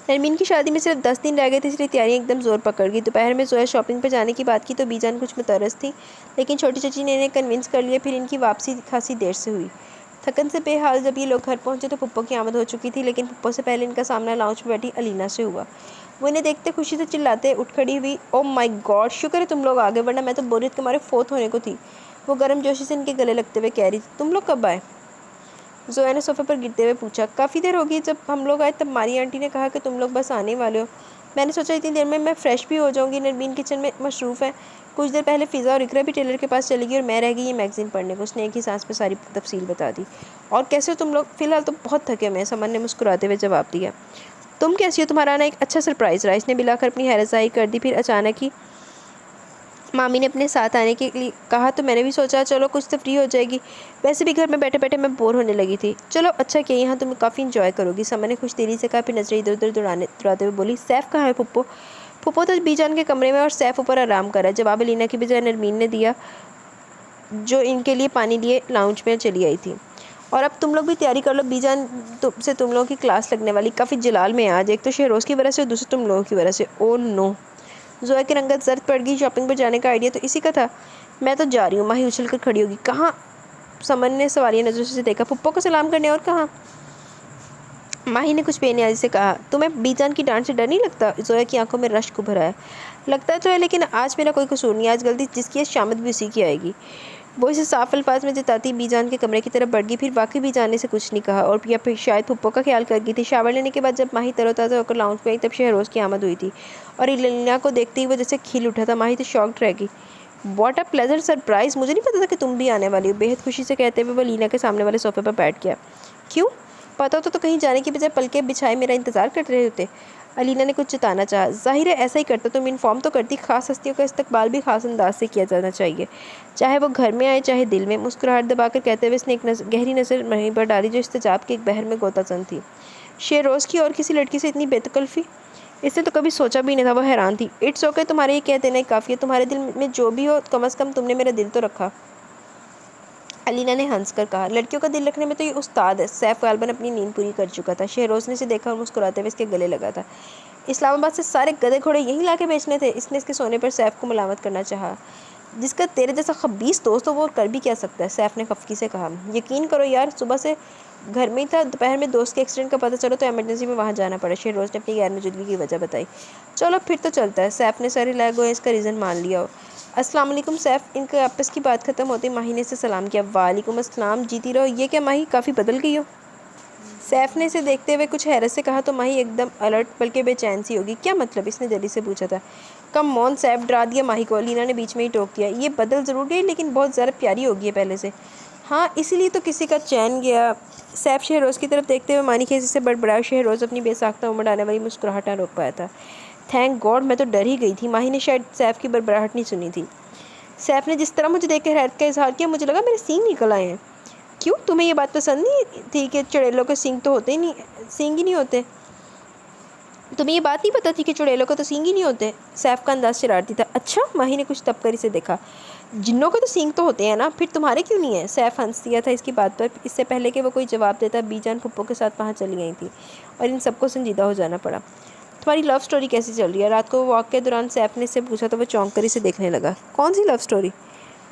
नरमीन की शादी में सिर्फ 10 दिन रह गए थे, इसलिए तैयारियां एकदम जोर पकड़ गई। दोपहर में जोया शॉपिंग पर जाने की बात की तो बीजान कुछ मुतरस थी, लेकिन छोटी चाची ने इन्हें कन्विंस कर लिया। फिर इनकी वापसी खासी देर से हुई। थकन से बेहाल जब ये लोग घर पहुंचे तो पुप्पो की आमद हो चुकी थी, लेकिन पुप्पो से पहले इनका सामना लाउंज में बैठी अलीना से हुआ। वो इन्हें देखते खुशी से चिल्लाते उठ खड़ी हुई। ओ माय गॉड, शुक्र है तुम लोग आ गए, वरना मैं तो बोरियत के मारे फोत होने को थी। वो गर्म जोशी से इनके गले लगते हुए कह रही थी। तुम लोग कब आए? जोया ने सोफे पर गिरते हुए पूछा। काफ़ी देर होगी, जब हम लोग आए तब मारी आंटी ने कहा कि तुम लोग बस आने वाले हो। मैंने सोचा इतनी देर में मैं फ़्रेश भी हो जाऊंगी। नरमीन किचन में मसरूफ़ है। कुछ देर पहले फ़िज़ा और इकरा भी टेलर के पास चली गई और मैं रह गई ये मैगज़ीन पढ़ने को। उसने एक ही सांस में सारी तफसील बता दी। और कैसे हो तुम लोग? फ़िलहाल तो बहुत थके हुए हैं, समन ने मुस्कुराते हुए जवाब दिया। तुम कैसी हो? तुम्हारा आना एक अच्छा सरप्राइज़ रहा। इसने बिलाकर अपनी हैरत ज़ाहिर कर दी। फिर अचानक ही मामी ने अपने साथ आने के लिए कहा तो मैंने भी सोचा चलो कुछ तो फ्री हो जाएगी। वैसे भी घर में बैठे बैठे मैं बोर होने लगी थी। चलो अच्छा किया, यहाँ तुम काफ़ी इंजॉय करोगी, समन ने खुश दिली से कहा। फिर नजरें इधर उधर दौड़ाते हुए बोली। सैफ कहाँ है पुप्पो? पुप्पो तो बीजान के कमरे में और सैफ ऊपर आराम कर रहा है। जवाब लीना की बजाय नरमीन ने दिया, जो इनके लिए पानी लिए लाउंज में चली आई थी। और अब तुम लोग भी तैयारी कर लो, बीजान से तुम लोगों की क्लास लगने वाली। काफ़ी जलाल में आज, एक तो शहरोज़ की वजह से और दूसरी तुम लोगों की वजह से। Oh no. जोया की रंगत जर्द पड़ गई। शॉपिंग पर जाने का आइडिया तो इसी का था। मैं तो जा रही हूँ। माही उछल कर खड़ी होगी। कहाँ? समन ने सवालिया नज़रों से देखा। पुप्पो को सलाम करने। और कहाँ? माही ने कुछ बेनियाजी से कहा। तुम्हें बीजान की डांट से डर नहीं लगता? जोया की आंखों में रश्क उभरा है। लगता तो है, लेकिन आज मेरा कोई कसूर नहीं। आज गलती जिसकी है शामत भी उसी की आएगी। वो इसे साफ अल्फाज में जताती बीजान के कमरे की तरफ बढ़ गई। फिर वाकई बीजान ने से कुछ नहीं कहा, और या फिर शायद पुप्पो का ख्याल कर गई थी। शावर लेने के बाद जब माही तरोताज़ा होकर लाउंज में आई तब शहरोज़ की आमद हुई थी, और लीना को देखते ही वो जैसे खिल उठा था। माही तो शॉक्ड रह गई। व्हाट अ प्लेजेंट सरप्राइज़, मुझे नहीं पता था कि तुम भी आने वाली हो। बेहद खुशी से कहते हुए वो लीना के सामने वाले सोफे पर बैठ गया। क्यों? पता तो कहीं जाने की बजाय पलके बिछाए मेरा इंतज़ार कर रहे होते। अलीना ने कुछ जताना चाहा। जाहिर है ऐसा ही करता, तुम इन्फॉर्म तो करती। खास हस्तियों का इस्तकबाल भी खास अंदाज से किया जाना चाहिए, चाहे वो घर में आए चाहे दिल में। मुस्कुराहट दबाकर कहते हुए इसने एक गहरी नज़र मही पर डाली, जो इस्तेजाब के एक बहर में गोताचंद थी। शेरोज़ की और किसी लड़की से इतनी बेतकल्फ़ी इसने तो कभी सोचा भी नहीं था। वो हैरान थी। इट्स ओके, तुम्हारे ये कह देना काफ़ी है। तुम्हारे दिल में जो भी हो, कम अज़ कम तुमने मेरा दिल तो रखा। अलीना ने हंसकर कहा, लड़कियों का दिल रखने में तो ये उस्ताद है। सैफ गालिबन अपनी नींद पूरी कर चुका था। शहरोज़ ने इसे देखा और मुस्कुराते हुए इसके गले लगा था। इस्लामाबाद से सारे गधे घोड़े यहीं ला के बेचने थे। इसने इसके सोने पर सैफ को मलामत करना चाहा। जिसका तेरे जैसा खबीस दोस्त हो वो कर भी क्या सकता है, सैफ ने खफकी से कहा। यकीन करो यार, सुबह से घर में ही था, दोपहर में दोस्त के एक्सीडेंट का पता चलो तो इमरजेंसी में वहाँ जाना पड़ा। शहरोज़ ने अपनी गैर मौजूदगी की वजह बताई। चलो फिर तो चलता है। सैफ ने सारे लाए गोए इसका रीज़न मान लिया हो। अस्सलाम वालेकुम सैफ। इनके आपस की बात ख़त्म होते माही ने से सलाम किया। वालेकुम अस्सलाम, जीती रहो। ये क्या माही, काफ़ी बदल गई हो। सैफ ने इसे देखते हुए कुछ हैरत से कहा तो माही एकदम अलर्ट बल्कि बेचैन सी होगी। क्या मतलब, इसने जल्दी से पूछा था। कम मौन सैफ, डरा दिया माही को। अलीना ने बीच में ही टोक दिया। ये बदल ज़रूर गई लेकिन बहुत ज़्यादा प्यारी होगी है पहले से। हाँ, इसीलिए तो किसी का चैन गया। सैफ शहरोज़ की तरफ देखते हुए मानी खेसी से बड़बड़ाया। शहरोज़ अपनी बेसाख्ता उमड़ आने वाली मुस्कुराहट ना रोक पाया था। थैंक गॉड, मैं तो डर ही गई थी। माही ने शायद सैफ की बड़बड़ाहट नहीं सुनी थी। सैफ ने जिस तरह मुझे देखकर हैरत का इजहार किया, मुझे लगा मेरे सींग निकल आए हैं। क्यों, तुम्हें ये बात पसंद नहीं थी कि चुड़ैलों के सींग तो होते ही नहीं, सींग ही नहीं होते? तुम्हें ये बात नहीं पता थी कि चुड़ैलों को तो सींग ही नहीं होते? सैफ का अंदाज शरारती था। अच्छा, माही ने कुछ तब कर इसे देखा। जिन्नों के तो सींग तो होते हैं ना, फिर तुम्हारे क्यों नहीं है? सैफ हंस दिया था इसकी बात पर। इससे पहले कि वो कोई जवाब देता, बीजान पुप्पो के साथ वहाँ चली गई थी और इन सबको संजीदा हो जाना पड़ा। तुम्हारी लव स्टोरी कैसी चल रही है? रात को वॉक के दौरान सैफ ने इससे पूछा तो वो चौंक कर इसे देखने लगा। कौन सी लव स्टोरी?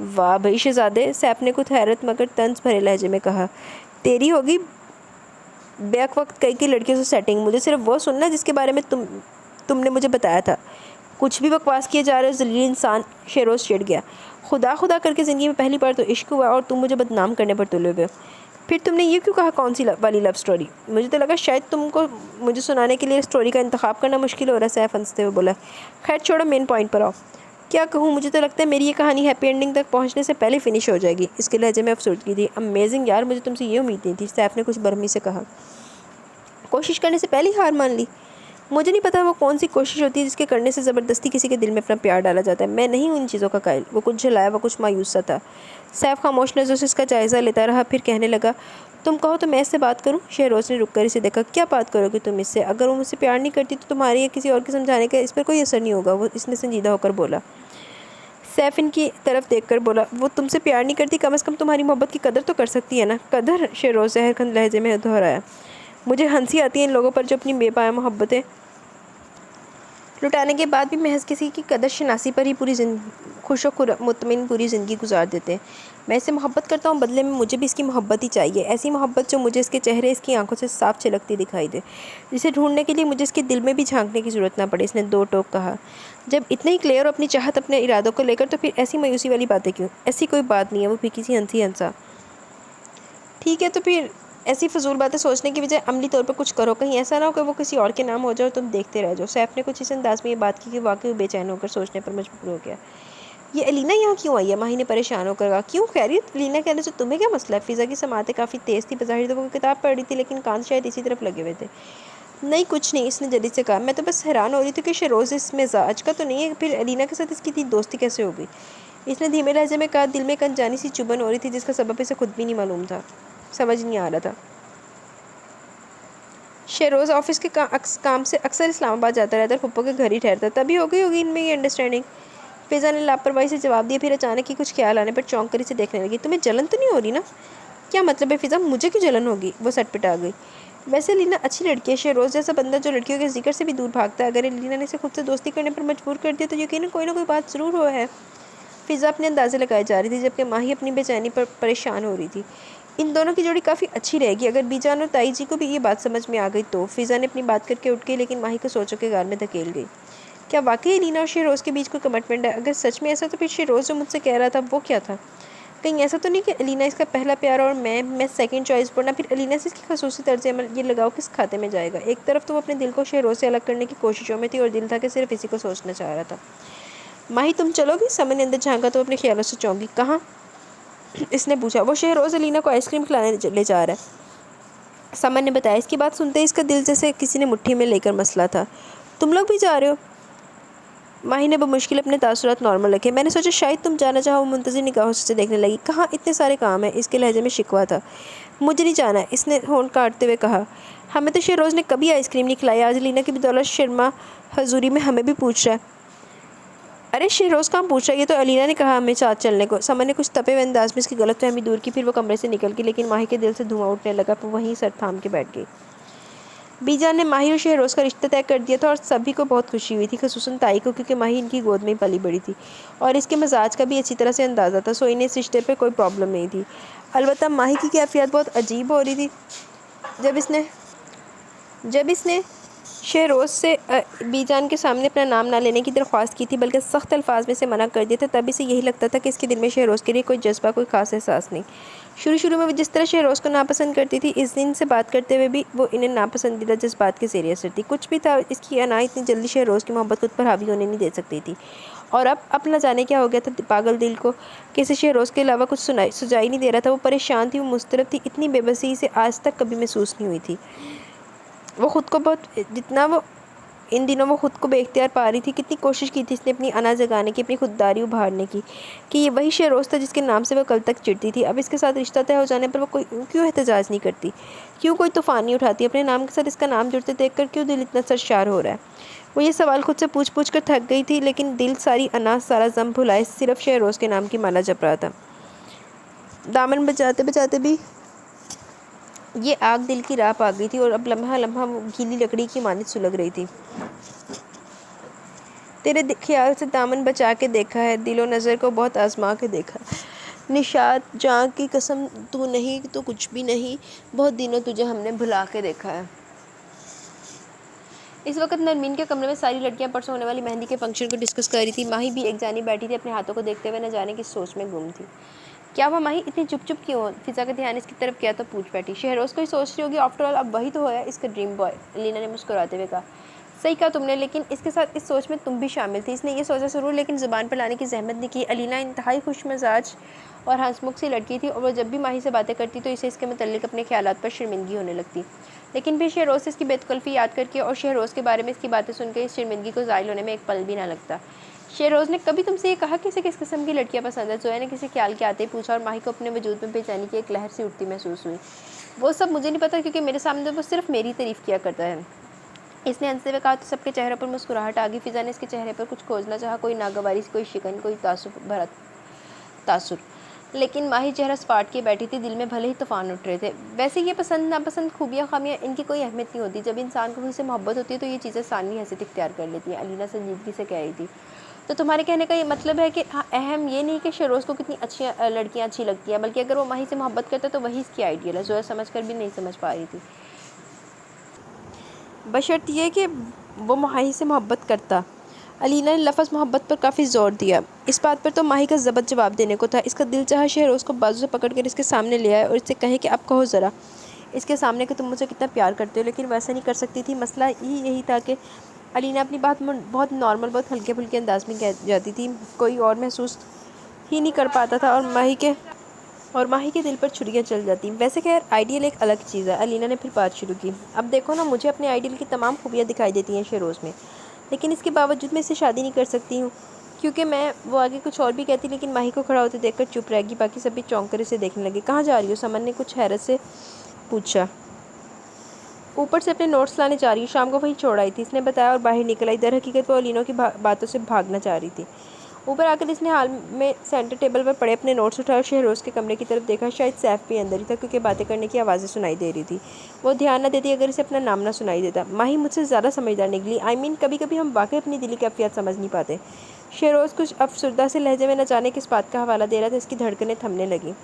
वाह भाई शहजादे, सैफ ने कुछ हैरत मगर तंज भरे लहजे में कहा। तेरी होगी बैक वक्त कई की लड़कियों से सेटिंग। मुझे सिर्फ वो सुनना जिसके बारे में तुमने मुझे बताया था। कुछ भी बकवास किए जा रहे हो ज़लील इंसान। शहरोज़ चिढ़ गया। खुदा खुदा करके ज़िंदगी में पहली बार तो इश्क हुआ और तुम मुझे बदनाम करने पर तुले हुए हो। फिर तुमने ये क्यों कहा कौन सी वाली लव स्टोरी? मुझे तो लगा शायद तुमको मुझे सुनाने के लिए स्टोरी का इंतखाब करना मुश्किल हो रहा है। सैफ हंसते हुए बोला। खैर छोड़ो, मेन पॉइंट पर आओ। क्या कहूँ, मुझे तो लगता है मेरी ये कहानी हैप्पी एंडिंग तक पहुँचने से पहले फिनिश हो जाएगी। इसके लहजे में अफसरदगी थी। अमेजिंग यार, मुझे तुमसे ये उम्मीद नहीं थी। सैफ ने कुछ बरहमी से कहा। कोशिश करने से पहले ही हार मान ली? मुझे नहीं पता वो कौन सी कोशिश होती है जिसके करने से ज़बरदस्ती किसी के दिल में अपना प्यार डाला जाता है। मैं नहीं हूँ इन चीज़ों का कायल। वो कुछ झलाया, वो कुछ मायूस सा था। सैफ खामोश नज़रों से इसका जायज़ा लेता रहा, फिर कहने लगा, तुम कहो तो मैं इससे बात करूँ? शहरोज़ ने रुक कर इसे देखा। क्या बात करोगे तुम इससे? अगर वो मुझसे प्यार नहीं करती तो तुम्हारे या किसी और के समझाने का इस पर कोई असर नहीं होगा। वो इसने संजीदा होकर बोला। सैफ इनकी तरफ देखकर बोला, वो तुमसे प्यार नहीं करती, कम से कम तुम्हारी मोहब्बत की कदर तो कर सकती है ना? कदर? शहरोज़ जहरखंद लहजे में दोहराया। मुझे हंसी आती है इन लोगों पर जो अपनी बेपाया मोहब्बतें लुटाने के बाद भी महज किसी की कदर शनासी पर ही पूरी खुश और मुतमिन पूरी ज़िंदगी गुजार देते हैं। मैं इससे मोहब्बत करता हूँ, बदले में मुझे भी इसकी मोहब्बत ही चाहिए। ऐसी मोहब्बत जो मुझे इसके चेहरे, इसकी आंखों से साफ झलकती दिखाई दे, जिसे ढूंढने के लिए मुझे इसके दिल में भी झांकने की ज़रूरत ना पड़े। इसने दो टोक कहा। जब इतने ही क्लियर अपनी चाहत, अपने इरादों को लेकर, तो फिर ऐसी मायूसी वाली बातें क्यों? ऐसी कोई बात नहीं है। वो फीकी सी हंसी हंसा। ठीक है, तो फिर ऐसी फजूल बातें सोचने की बजाय अमली तौर पर कुछ करो। कहीं ऐसा ना हो कि वो किसी और के नाम हो जाए और तुम देखते रह जाओ। सैफ ने कुछ इस अंदाज में ये बात की कि वाकई बेचैन होकर सोचने पर मजबूर हो गया। ये अलीना यहाँ क्यों आई है? माही ने परेशान होकर कहा। क्यों खैरियत? अलीना कहने से तुम्हें क्या मसला है? फ़िज़ा की समातें काफ़ी तेज़ थी। बज़ाहिर तो वो किताब पढ़ रही थी लेकिन कान शायद इसी तरफ लगे हुए थे। नहीं कुछ नहीं, इसने जल्दी से कहा। मैं तो बस हैरान हो रही थी कि शहरोज़ इस मिजाज का तो नहीं है, फिर अलीना के साथ इसकी इतनी दोस्ती कैसे हो गई? इसने धीमे लहजे में कहा। दिल में एक अनजानी सी चुभन हो रही थी जिसका सबब इसे खुद भी नहीं मालूम था, समझ नहीं आ रहा था। शहरोज़ ऑफिस के काम से अक्सर इस्लामाबाद जाता रहता और पप्पो के घर ही ठहरता। तभी हो गई होगी इनमें ये अंडरस्टैंडिंग। फ़िज़ा ने लापरवाही से जवाब दिया। फिर अचानक ही कुछ ख्याल आने पर चौंक कर इसे देखने लगी। तुम्हें जलन तो नहीं हो रही ना? क्या मतलब है फ़िज़ा, मुझे क्यों जलन होगी? वो सटपटा गई। वैसे लीना अच्छी लड़की है। शहरोज़ जैसा बंदा जो लड़कियों के जिक्र से भी दूर भागता है, अगर लीना ने इसे खुद से दोस्ती करने पर मजबूर कर दिया तो यकीनन कोई ना कोई बात ज़रूर हुआ है। फ़िज़ा अपने अंदाज़े लगाए जा रही थी जबकि माही अपनी बेचैनी पर परेशान हो रही थी। इन दोनों की जोड़ी काफ़ी अच्छी रहेगी। अगर बीजान और ताई जी को भी ये बात समझ में आ गई तो। फ़िज़ा ने अपनी बात करके उठ गई लेकिन माही को सोचों के गार में धकेल गई। क्या वाकई लीना और शहरोज़ के बीच कोई कमिटमेंट है? अगर सच में ऐसा तो फिर शहरोज़ जो मुझसे कह रहा था वो क्या था? कहीं ऐसा तो नहीं कि अलीना इसका पहला प्यार और मैं सेकंड चॉइस, वरना फिर अलीना से इसकी खसूसी तर्ज अमल ये लगाओ किस खाते में जाएगा? एक तरफ तो वो अपने दिल को शहरोज़ से अलग करने की कोशिशों में थी और दिल था कि सिर्फ इसी को सोचना चाह रहा था। माही तुम चलोगी? समन ने अंदर झांका तो अपने ख्यालों से चौंकी। कहाँ? इसने पूछा। वो शहरोज़ अलीना को आइसक्रीम खिलाने ले जा रहा है, समन ने बताया। इसकी बात सुनते ही इसका दिल जैसे किसी ने मुट्ठी में लेकर मसला था। तुम लोग भी जा रहे हो? माही ने बमुश्किल अपने तासुरात नॉर्मल रखे। मैंने सोचा शायद तुम जाना चाहो। मुंतज़िर निगाहों से देखने लगी। कहाँ, इतने सारे काम है। इसके लहजे में शिकवा था। मुझे नहीं जाना, इसने होंठ काटते हुए कहा। हमें तो शहरोज़ ने कभी आइसक्रीम नहीं खिलाई। आज लीना की बदौलत शर्मा हजूरी में हमें भी पूछ रहा है। अरे शहरोज़ कहाँ पूछ रही है, तो अलीना ने कहा हमें साथ चलने को। समर ने कुछ तपे हुए अंदाज में इसकी गलतफहमी दूर की, फिर वो कमरे से निकल गई, लेकिन माही के दिल से धुआं उठने लगा, तो वहीं सर थाम के बैठ गई। बीजान ने माही और शहरोज़ का रिश्ता तय कर दिया था और सभी को बहुत खुशी हुई थी, खुसूसन ताई को, क्योंकि माही इनकी गोद में ही पली बड़ी थी और इसके मिजाज का भी अच्छी तरह से अंदाज़ा था, सो इन्हें इस रिश्ते पर कोई प्रॉब्लम नहीं थी। अलबत्ता माही की कैफियत बहुत अजीब हो रही थी। जब इसने शहरोज़ से बीजान के सामने अपना नाम ना लेने की दरख्वास्त की थी, बल्कि सख्त अल्फाज में से मना कर दिया था, तब इसे यही लगता था कि इसके दिल में शहरोज़ के लिए कोई जज्बा, कोई ख़ास एहसास नहीं। शुरू में वो जिस तरह शहरोज़ को नापसंद करती थी, इस दिन से बात करते हुए भी वो इन्हें नापसंदीदा जज्बात के ज़ेर असर थी। कुछ भी था, इसकी अना इतनी जल्दी शहरोज़ की मोहब्बत खुद पर हावी होने नहीं दे सकती थी। और अब न जाने क्या हो गया था पागल दिल को, कि इसे शहरोज़ के अलावा कुछ सुझाई नहीं दे रहा था। वो परेशान थी, वो मुस्तरब थी, इतनी बेबसी से आज तक कभी महसूस नहीं हुई थी। वो ख़ुद को जितना वो इन दिनों वो ख़ुद को बेख्तियार पा रही थी, कितनी कोशिश की थी इसने अपनी अना जगाने की, अपनी खुददारी उभारने की, कि ये वही शहरोज़ था जिसके नाम से वो कल तक चिढ़ती थी। अब इसके साथ रिश्ता तय हो जाने पर वो क्यों एहतजाज नहीं करती, क्यों कोई तूफ़ान नहीं उठाती, अपने नाम के साथ इसका नाम जुड़ते देखकर क्यों दिल इतना सरशार हो रहा है। वो ये सवाल खुद से पूछ कर थक गई थी, लेकिन दिल सारी अना, सारा ज़म भुलाए सिर्फ शहरोज़ के नाम की माला जप रहा था। दामन बचाते बचाते भी ये आग दिल की राह आ गई थी और अब लम्हा लम्हा वो गीली लकड़ी की मानित सुलग रही थी। तेरे ख्याल से दामन बचा के देखा है, दिलो नज़र को बहुत आजमा के देखा। निशात जान की कसम, तू नहीं तो कुछ भी नहीं, बहुत दिनों तुझे हमने भुला के देखा है। इस वक्त नरमीन के कमरे में सारी लड़कियां परसों होने वाली मेहंदी के फंक्शन को डिस्कस कर रही थी। माही भी एक जानी बैठी थी, अपने हाथों को देखते हुए न जाने किस सोच में गुम थी। क्या वह माही इतनी चुप क्यों? फिजा का ध्यान इसकी तरफ किया तो पूछ बैठी, शहरोज़ को ही सोच रही होगी, आफ्टर ऑल अब वही तो है इसका ड्रीम बॉय। लीना ने मुस्कुराते हुए कहा, सही कहा तुमने, लेकिन इसके साथ इस सोच में तुम भी शामिल थी। इसने ये सोचा ज़रूर, लेकिन ज़ुबान पर लाने की जहमत नहीं की। अलीना इंतहाई खुश मिजाज और हंसमुख सी लड़की थी, और वह जब भी माही से बातें करती तो इसे इसके मुतल्लिक अपने ख्यालात पर शर्मिंदगी होने लगती। लेकिन फिर शहरोज़ से इसकी बेतकल्फ़ी याद करके और शहरोज़ के बारे में इसकी बातें सुनकर इस शर्मिंदगी को ज़ायल होने में एक पल भी ना लगता। शहरोज़ ने कभी तुमसे ये कहा कि इसे किस किस्म की लड़कियाँ पसंद है? जोया ने किसी ख्याल के आते ही पूछा, और माही को अपने वजूद में बेचैनी की एक लहर सी उठती महसूस हुई। वो सब मुझे नहीं पता, क्योंकि मेरे सामने वो सिर्फ मेरी तारीफ़ किया करता है, इसने हंसते हुए कहा। तो सबके चेहरे पर मुस्कुराहट आ गई। फिजा ने इसके चेहरे पर कुछ खोजना चाहा, कोई नागवारी, कोई शिकन, कोई तासुर, लेकिन माही चेहरा सपाट के बैठी थी। दिल में भले ही तूफान उठ रहे थे। वैसे ये पसंद नापसंद, खूबियाँ खामियाँ, इनकी कोई अहमियत नहीं होती। जब इंसान को किसी से मोहब्बत होती है तो ये चीज़ें आसानी हैसियत इख्तियार कर लेती हैं। अलीना संजीदगी से कह रही थी। तो तुम्हारे कहने का ये मतलब है कि अहम ये नहीं कि शहरोज़ को कितनी अच्छी लड़कियाँ अच्छी लगती हैं, बल्कि अगर वो माही से मोहब्बत करता तो वही इसकी आइडियल है। जोया समझ कर भी नहीं समझ पा रही थी, बशर्त ये कि वो माही से मोहब्बत करता। अलीना ने लफ्ज़ मोहब्बत पर काफ़ी ज़ोर दिया। इस बात पर तो माही का ज़बत जवाब देने को था। इसका दिल चाहा शहरोज़ को बाजू से पकड़कर इसके सामने ले आए और इससे कहे कि अब कहो ज़रा इसके सामने कि तुम मुझे कितना प्यार करते हो, लेकिन वैसा नहीं कर सकती थी। मसला ही यही था कि अलीना अपनी बात बहुत नॉर्मल, बहुत हल्के फुल्के अंदाज में कह जाती थी, कोई और महसूस ही नहीं कर पाता था, और माही के दिल पर छुरियाँ चल जाती। वैसे खैर आइडियल एक अलग चीज़ है। अलीना ने फिर बात शुरू की। अब देखो ना, मुझे अपने आइडियल की तमाम खूबियाँ दिखाई देती हैं शहरोज़ में, लेकिन इसके बावजूद मैं इससे शादी नहीं कर सकती हूँ, क्योंकि मैं वो आगे कुछ और भी कहती, लेकिन माही को खड़ा होते देखकर चुप रहेगी। बाकी सभी चौंक कर इसे देखने लगे। कहाँ जा रही हो? समन ने कुछ हैरत से पूछा। ऊपर से अपने नोट्स लाने जा रही हूँ, शाम को वहीं छोड़ आई थी, इसने बताया और बाहर निकल आई। दर हकीकत वो अलीना की बातों से भागना चाह रही थी। ऊपर आकर इसने हाल में सेंटर टेबल पर पड़े अपने नोट्स उठाए और शहरोज़ के कमरे की तरफ देखा। शायद सैफ भी अंदर ही था, क्योंकि बातें करने की आवाज़ें सुनाई दे रही थी। वो ध्यान न देती अगर इसे अपना नाम ना सुनाई देता। माही मुझसे ज़्यादा समझदार निकली। कभी कभी हम वाकई अपनी दिली कैफियत समझ नहीं पाते। शहरोज़ कुछ अफसरदा से लहजे में न जाने किस बात का हवाला दे रहा था। इसकी धड़कनें थमने लगी।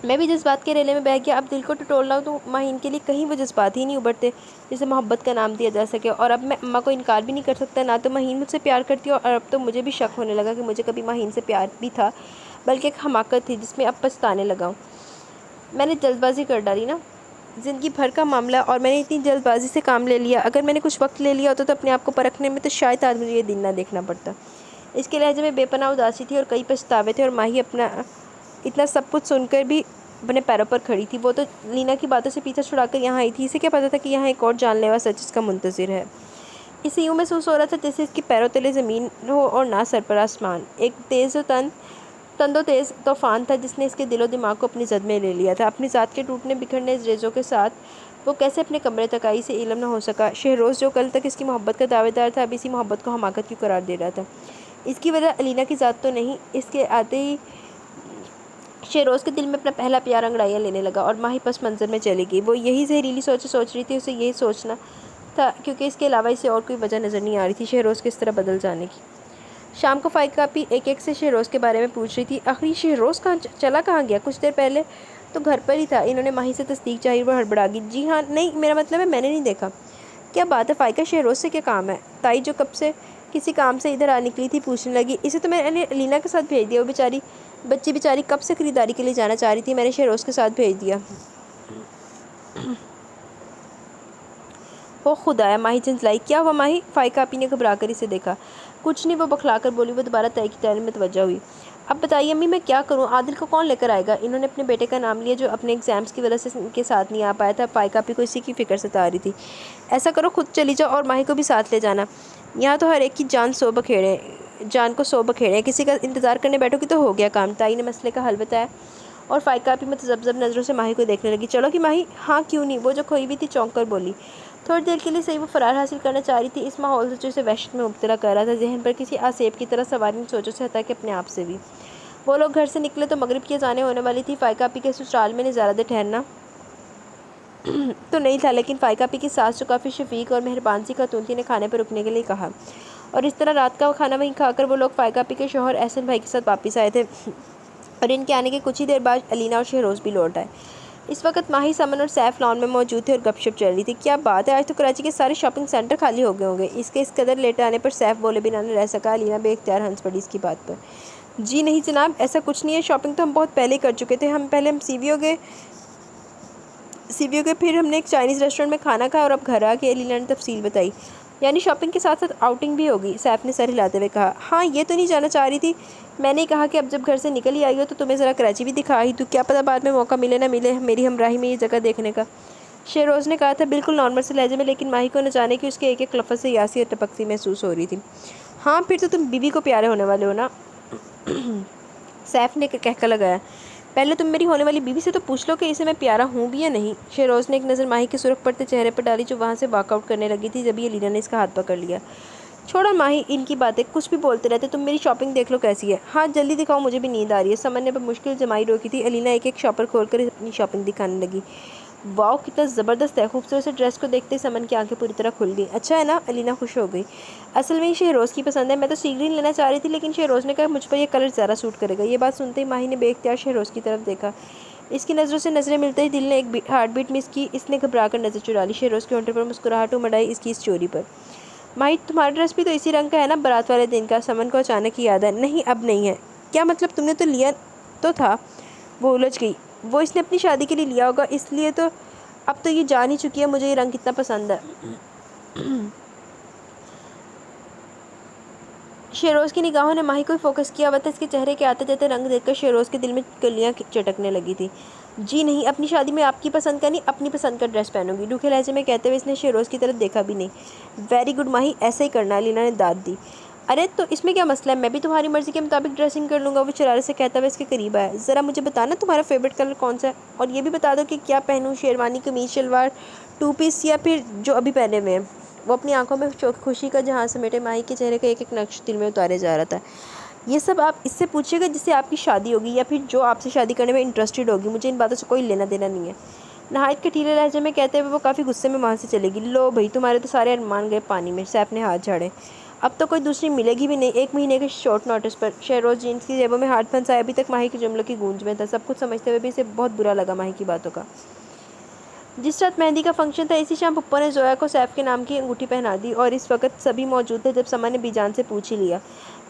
मैं भी जज्बात के रेले में बह गया। अब दिल को टटोल रहा हूँ तो माहीन के लिए कहीं वो जज्बात ही नहीं उभरते जिसे मोहब्बत का नाम दिया जा सके। और अब मैं अम्मा को इनकार भी नहीं कर सकता, ना तो माहीन मुझसे प्यार करती और अब तो मुझे भी शक होने लगा कि मुझे कभी माहीन से प्यार भी था, बल्कि एक हमाकत थी जिसमें अब पछताने लगा हूँ। मैंने जल्दबाजी कर डाली ना, ज़िंदगी भर का मामला, और मैंने इतनी जल्दबाजी से काम ले लिया। अगर मैंने कुछ वक्त ले लिया होता तो अपने आप को परखने में, तो शायद आज मुझे ये दिन ना देखना पड़ता। इसके लहजे में बेपनाह उदासी थी और कई पछतावे थे। और माही अपना इतना सब कुछ सुनकर भी अपने पैरों पर खड़ी थी। वो तो लीना की बातों से पीछा छुड़ाकर यहाँ आई थी। इसे क्या पता था कि यहाँ एक और जानलेवा सच इसका मुंतज़िर है। इसे यूँ महसूस हो रहा था जैसे इसके पैरों तले ज़मीन हो और ना सर पर आसमान। एक तेज़ और तंदो तेज़ तूफ़ान था जिसने इसके दिलो दिमाग को अपनी जद में ले लिया था। अपनी ज़ात के टूटने बिखरने रेज़ों के साथ वो कैसे अपने कमरे तक आई, से इल्म न हो सका। शहरोज़ जो कल तक इसकी मोहब्बत का दावेदार था, अब इसी मोहब्बत को हमाकत क्यों करार दे रहा था। इसकी वजह अलीना की ज़ात तो नहीं। इसके आते ही शेरोज़ के दिल में अपना पहला प्यार अंगड़ाइयाँ लेने लगा और माही पस मंज़र में चली गई। वो यही जहरीली सोच रही थी, उसे यही सोचना था, क्योंकि इसके अलावा इसे और कोई वजह नज़र नहीं आ रही थी शेरोज़ के इस तरह बदल जाने की। शाम को फ़ाइका अपी एक एक से शेरोज़ के बारे में पूछ रही थी। आखिर शेरोज़ कहाँ गया? कुछ देर पहले तो घर पर ही था। इन्होंने माही से तस्दीक चाहिए, वो हड़बड़ा गई। जी हाँ, नहीं, मेरा मतलब है मैंने नहीं देखा। क्या बात है फ़ाइका, शेरोज़ से क्या काम है? ताई जो कब से किसी काम से इधर आ निकली थी पूछने लगी। इसे तो मैंने अलीना के साथ भेज दिया। वो बच्ची बेचारी कब से ख़रीदारी के लिए जाना चाह रही थी, मैंने शेरोज़ के साथ भेज दिया। ओ खुदाया, माही चिंचलाई। क्या हुआ माही? फ़ाइका आपी ने घबरा कर इसे देखा। कुछ नहीं, वो बखला कर बोली। वो दोबारा तय की तैयारी में तवज्जो हुई। अब बताइए अम्मी, मैं क्या करूं? आदिल को कौन लेकर आएगा? इन्होंने अपने बेटे का नाम लिया जो अपने एग्ज़ाम्स की वजह से इनके साथ नहीं आ पाया था। फ़ाइका आपी को इसी की फ़िक्र सता रही थी। ऐसा करो, खुद चली जाओ और माही को भी साथ ले जाना। यहाँ तो हर एक की जान को सौ बखेड़े। किसी का इंतज़ार करने बैठोगी तो हो गया काम। ताई ने मसले का हल बताया और फ़ाइका आपी मतज़ब्ज़ब नज़रों से माही को देखने लगी। चलो कि माही? हाँ, क्यों नहीं। वो जो खोई हुई थी चौंक कर बोली। थोड़ी देर के लिए सही वो फ़रार हासिल करना चाह रही थी। इस माहौल से जो उसे वहशत में मुब्तला कर रहा था, जहन पर किसी आसेब की तरह सवार इन सोचों से हटा के अपने आप से भी। वो लोग घर से निकले तो मगरिब की अज़ानें होने वाली थी। फ़ाइका आपी के ससुराल में ज़्यादा देर ठहरना तो नहीं था, लेकिन फ़ाइका आपी की सास जो काफ़ी शफीक और मेहरबान सी खातून थी ने खाने पर रुकने के लिए कहा और इस तरह रात का खाना वहीं खाकर वो लोग फ़ाइका आपी के शौहर एहसन भाई के साथ वापस आए थे। और इनके आने के कुछ ही देर बाद अलीना और शहरोज़ भी लौट आए। इस वक्त माही, समन और सैफ लॉन में मौजूद थे और गपशप चल रही थी। क्या बात है, आज तो कराची के सारे शॉपिंग सेंटर खाली हो गए होंगे। इसके इस कदर लेट आने पर सैफ बोले बिना न रह सका। अलीना बेख्तियार हंस पड़ी इसकी बात पर। जी नहीं जनाब, ऐसा कुछ नहीं है। शॉपिंग तो हम बहुत पहले ही कर चुके थे। हम सीवीओ गए, फिर हमने एक चाइनीज़ रेस्टोरेंट में खाना खाया और अब घर आ के। अलीना ने तफसील बताई। यानी शॉपिंग के साथ साथ आउटिंग भी होगी? सैफ ने सर हिलाते हुए कहा। हाँ, ये तो नहीं जाना चाह रही थी। मैंने कहा कि अब जब घर से निकल ही आई हो तो तुम्हें ज़रा कराची भी दिखा ही दूँ। क्या पता बाद में मौका मिले ना मिले मेरी हमराही में ये जगह देखने का। शेरोज़ ने कहा था बिल्कुल नॉर्मल से लहजे में, लेकिन माही को न जाने कि उसके एक एक लफ्ज़ से यासी और टपकती महसूस हो रही थी। हाँ, फिर तो तुम बीवी को प्यारे होने वाले हो ना? सैफ ने कहकर लगाया। पहले तुम मेरी होने वाली बीवी से तो पूछ लो कि इसे मैं प्यारा हूँ भी या नहीं। शेरोज़ ने एक नज़र माही के सुर्ख पड़ते चेहरे पर डाली जो वहाँ से वॉकआउट करने लगी थी। जब ये अलीना ने इसका हाथ पकड़ लिया। छोड़ो माही, इनकी बातें, कुछ भी बोलते रहते। तुम मेरी शॉपिंग देख लो कैसी है। हाँ जल्दी दिखाओ, मुझे भी नींद आ रही है। समन ने मुश्किल जमाई रोकी थी। अलीना एक एक शॉपर खोलकर अपनी शॉपिंग दिखाने लगी। वाओ, कितना ज़बरदस्त है। खूबसूरत से ड्रेस को देखते ही समन की आंखें पूरी तरह खुल गई। अच्छा है ना? अलीना खुश हो गई। असल में ये शहरोज़ की पसंद है। मैं तो सी ग्रीन लेना चाह रही थी, लेकिन शहरोज़ ने कहा मुझ पर यह कलर ज़्यादा सूट करेगा। ये बात सुनते ही माही ने बेख्तियार शहरोज़ की तरफ देखा। इसकी नज़रों से नज़रें मिलते ही दिल ने एक हार्ट बीट मिस की। इसने घबरा कर नज़र चुरा ली। शहरोज़ के होंठे पर मुस्कुराहट उमड़ आई इसकी इस चोरी पर। माही, तुम्हारा ड्रेस भी तो इसी रंग का है ना, बारात वाले दिन का? समन को अचानक ही याद है। नहीं, अब नहीं है। क्या मतलब? तुमने तो लिया तो था। वो उलझ गई। वो इसने अपनी शादी के लिए लिया होगा, इसलिए तो अब तो ये जान ही चुकी है मुझे ये रंग कितना पसंद है। शेरोज़ की निगाहों ने माही को फोकस किया हुआ था। इसके चेहरे के आते जाते रंग देखकर शेरोज़ के दिल में कलियां चटकने लगी थी। जी नहीं, अपनी शादी में आपकी पसंद का नहीं, अपनी पसंद का ड्रेस पहनूंगी, रूखे लहजे में कहते हुए इसने शेरोज़ की तरफ देखा भी नहीं। वेरी गुड माही, ऐसा ही करना, लीना ने दाद दी। अरे तो इसमें क्या मसला है? मैं भी तुम्हारी मर्ज़ी के मुताबिक ड्रेसिंग कर लूँगा। वो शरारत से कहता हुआ इसके करीब आया। ज़रा मुझे बताना तुम्हारा फेवरेट कलर कौन सा है, और ये भी बता दो कि क्या पहनूँ, शेरवानी, कमीज़, शलवार, टू पीस या फिर जो अभी पहने हुए हैं। वो अपनी आंखों में खुशी का जहां समेटे माही के चेहरे का एक एक नक्श दिल में उतारे जा रहा था। ये सब आप इससे पूछिएगा जिससे आपकी शादी होगी या फिर जो आपसे शादी करने में इंटरेस्टेड होगी। मुझे इन बातों से कोई लेना देना नहीं है। नहायत कटीले लहजे में कहते हुए वो काफ़ी गुस्से में वहाँ से चलेगी। लो भाई, तुम्हारे तो सारे अरमान गए पानी में। सैफ ने हाथ झाड़े। अब तो कोई दूसरी मिलेगी भी नहीं। 1 महीने के शॉर्ट नोटिस पर। शहरोज़ जीन्स की जेबों में हाथ फंसाए अभी तक माही के जुमलों की गूंज में था। सब कुछ समझते हुए भी इसे बहुत बुरा लगा माही की बातों का। जिस रात मेहंदी का फंक्शन था, इसी शाम पप्पा ने जोया को सैफ के नाम की अंगूठी पहना दी और इस वक्त सभी मौजूद थे जब समा ने बीजान से पूछ ही लिया।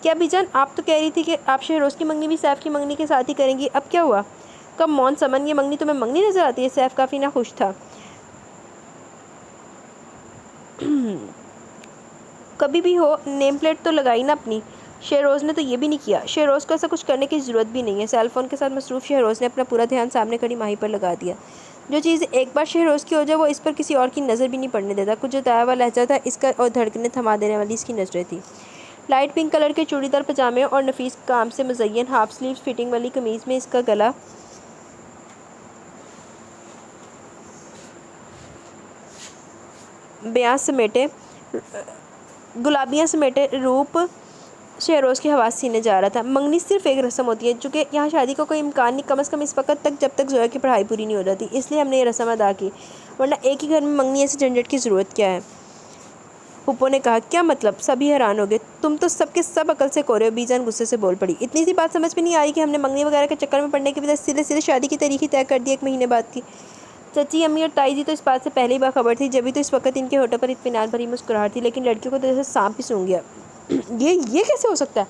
क्या बीजान, आप तो कह रही थी कि आप शहरोज़ की मंगनी भी सैफ की मंगनी के साथ ही करेंगी, अब क्या हुआ? कब मौन समन, ये मंगनी तुम्हें मंगनी नजर आती है? सैफ काफ़ी नाखुश था। कभी भी हो, नेम प्लेट तो लगाई ना अपनी। शहरोज़ ने तो ये भी नहीं किया। शहरोज़ को ऐसा कुछ करने की ज़रूरत भी नहीं है। सेलफोन के साथ मसरूफ़ शहरोज़ ने अपना पूरा ध्यान सामने खड़ी माही पर लगा दिया। जो चीज़ एक बार शहरोज़ की हो जाए वो इस पर किसी और की नज़र भी नहीं पड़ने देता। कुछ जताया हुआ लहजा था इसका और धड़कने थमा देने वाली इसकी नज़रें थी। लाइट पिंक कलर के चूड़ीदार पजामे और नफीस काम से मुज़य्यन हाफ स्लीव फिटिंग वाली कमीज़ में इसका गला गुलाबियाँ समेटे रूप शहरोज़ की हवास सीने जा रहा था। मंगनी सिर्फ एक रस्म होती है, चूँकि यहाँ शादी का कोई इम्कान नहीं, कम से कम इस वक्त तक जब तक ज़ोया की पढ़ाई पूरी नहीं हो जाती, इसलिए हमने ये रस्म अदा की, वरना एक ही घर में मंगनी ऐसी झंझट की ज़रूरत क्या है। फूफो ने कहा, क्या मतलब? सभी हैरान हो गए। तुम तो सबके सब अकल से कोरे हो, बीजान गुस्से से बोल पड़ी। इतनी सी बात समझ में नहीं आई कि हमने मंगनी वगैरह के चक्कर में पड़ने के बजाय सीधे सीधे शादी की तारीख ही तय कर दी 1 महीने बाद की। चाची, अम्मी और ताई जी तो इस बात से पहले ही बाखबर थी, जब भी तो इस वक्त इनके होठों पर इत्मीनान भरी मुस्कुराहट थी, लेकिन लड़कियों को तो जैसे सांप ही सूंघ गया। ये कैसे हो सकता है?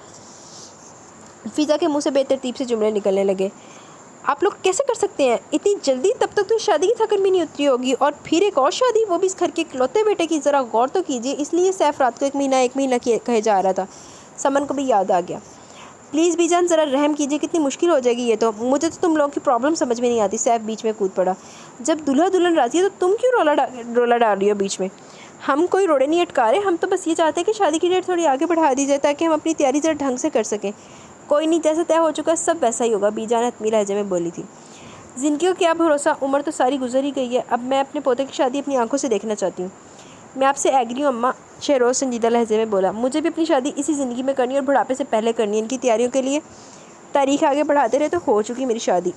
फिज़ा के मुंह से बेतरतीब से जुमले निकलने लगे। आप लोग कैसे कर सकते हैं इतनी जल्दी? तब तक तो शादी की थकन भी नहीं उतरी होगी, और फिर एक और शादी, वो भी इस घर के इकलौते बेटे की। ज़रा गौर तो कीजिए। इसलिए सैफ रात को 1 महीना कहे जा रहा था। समन को भी याद आ गया। प्लीज़ बीजान, ज़रा रहम कीजिए, कितनी मुश्किल हो जाएगी ये तो। मुझे तो तुम लोगों की प्रॉब्लम समझ में नहीं आती। सैफ बीच में कूद पड़ा। जब दूल्हा दुल्हन राजी है तो तुम क्यों रोला डाल रही हो बीच में? हम कोई रोड़े नहीं अटका रहे, हम तो बस ये चाहते हैं कि शादी की डेट थोड़ी आगे बढ़ा दी जाए, ताकि हम अपनी तैयारी ज़रा ढंग से कर सकें। कोई नहीं, जैसा तय हो चुका है सब वैसा ही होगा, बीजान हतमी लहजे में बोली थी। ज़िंदगी को क्या भरोसा, उम्र तो सारी गुजर ही गई है। अब मैं अपने पोते की शादी अपनी आंखों से देखना चाहती हूँ। मैं आपसे एग्री हूँ अम्मा, शहरोज़ संजीदा लहजे में बोला। मुझे भी अपनी शादी इसी ज़िंदगी में करनी है, और बुढ़ापे से पहले करनी है। इनकी तैयारियों के लिए तारीख आगे बढ़ाते रहे तो हो चुकी मेरी शादी।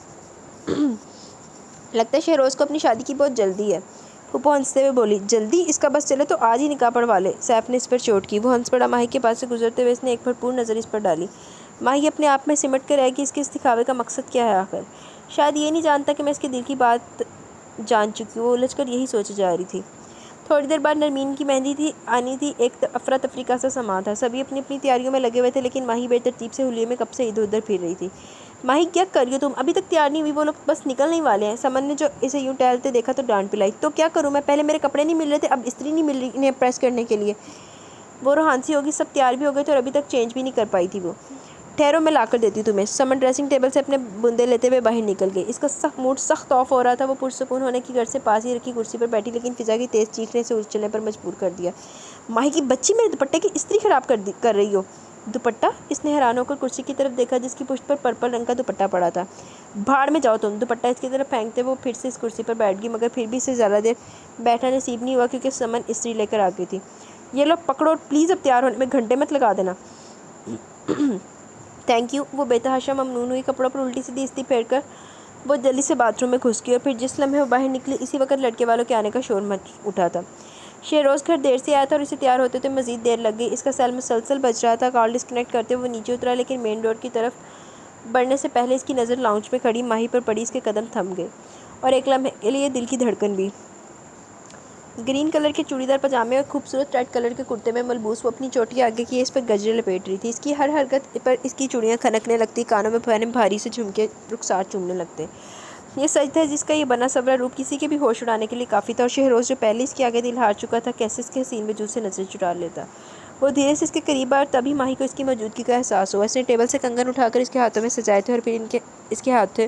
लगता है शहरोज़ को अपनी शादी की बहुत जल्दी है। फूफो हंसते हुए बोली, जल्दी? इसका बस चले तो आज ही निकाह पढ़वा ले। सैफ ने इस पर चोट की। वो हंस पड़ा। माही के पास से गुजरते हुए इसने एक भरपूर नज़र इस पर डाली। माही अपने आप में सिमट कर रह कि इसके इस दिखावे का मकसद क्या है आखिर। शायद ये नहीं जानता कि मैं इसके दिल की बात जान चुकी हूँ। वो उलझ कर यही सोचे जा रही थी। थोड़ी देर बाद नरमीन की मेहंदी आनी थी। एक अफरा तफरी का सा समा था। सभी अपनी अपनी तैयारियों में लगे हुए थे, लेकिन माही बेतरतीब से हुलिये में कब से इधर उधर फिर रही थी। माही, क्या कर रही हो तुम? अभी तक तैयार नहीं हुई? वो लोग बस निकलने ही वाले हैं। समन ने जो इसे यूँ टहलते देखा तो डांट पिलाई। तो क्या करूँ मैं? पहले मेरे कपड़े नहीं मिल रहे थे, अब इस्त्री नहीं मिल रही इन्हें प्रेस करने के लिए। वो रोहानसी होगी, सब तैयार भी हो गए थे और अभी तक चेंज भी नहीं कर पाई थी वो। ठहरो, मैं लाकर देती हूँ तुम्हें। समन ड्रेसिंग टेबल से अपने बूंदे लेते हुए बाहर निकल गई। इसका मूड सख्त ऑफ हो रहा था। वो पुरसुकून होने की घर से पास ही रखी कुर्सी पर बैठी, लेकिन फिजा की तेज़ चीखने से उछलने पर मजबूर कर दिया। माही की बच्ची, मेरे दुपट्टे की इस्त्री ख़राब कर रही हो। दुपट्टा? इसने हैरान होकर कुर्सी की तरफ देखा, जिसकी पुष्ट पर पर्पल रंग का दुपट्टा पड़ा था। भाड़ में जाओ तुम। दुपट्टा इसकी तरफ फेंकते वो फिर से इस कुर्सी पर बैठ गई, मगर फिर भी इसे ज़्यादा देर बैठना नसीब नहीं हुआ, क्योंकि समन इस्त्री लेकर आ गई थी। ये लो पकड़ो, प्लीज़ अब तैयार होने में घंटे मत लगा देना। Thank you. वो बेतहाशा ममनून हुई। कपड़ों पर उल्टी सीधी इस्त्री फेर कर वो जल्दी से बाथरूम में घुस गई, और फिर जिस लम्हे वो बाहर निकली, इसी वक्त लड़के वालों के आने का शोर मच उठा था। शहरोज़ घर देर से आया था और इसे तैयार होते तो मज़ीद देर लग गई। इसका सेल मुसलसल बज रहा था। कॉल डिस्कनेक्ट करते हुए वो नीचे उतरा, लेकिन मेन डोर की तरफ बढ़ने से पहले इसकी नज़र लाउंज में खड़ी माही पर पड़ी। इसके कदम थम गए, और एक लम्हे के लिए दिल की धड़कन भी। ग्रीन कलर के चूड़ीदार पजामे और खूबसूरत रेड कलर के कुर्ते में मलबूस वो अपनी चोटी आगे किए इस पर गजरे लपेट रही थी। इसकी हर हरकत पर इसकी चूड़ियाँ खनकने लगती, कानों में पहने भारी से झुमके रुखसार चूमने लगते। ये सच था जिसका ये बना सबरा रूप किसी के भी होश उड़ाने के लिए काफ़ी था, और शहरोज़ जो पहले इसके आगे दिल हार चुका था, कैसे इसके हसीन वजूद से नजर चुरा लेता। वो धीरे से इसके करीब आया, तभी माही को इसकी मौजूदगी का एहसास हुआ। इसने टेबल से कंगन उठाकर इसके हाथों में सजाए थे, और फिर इसके हाथ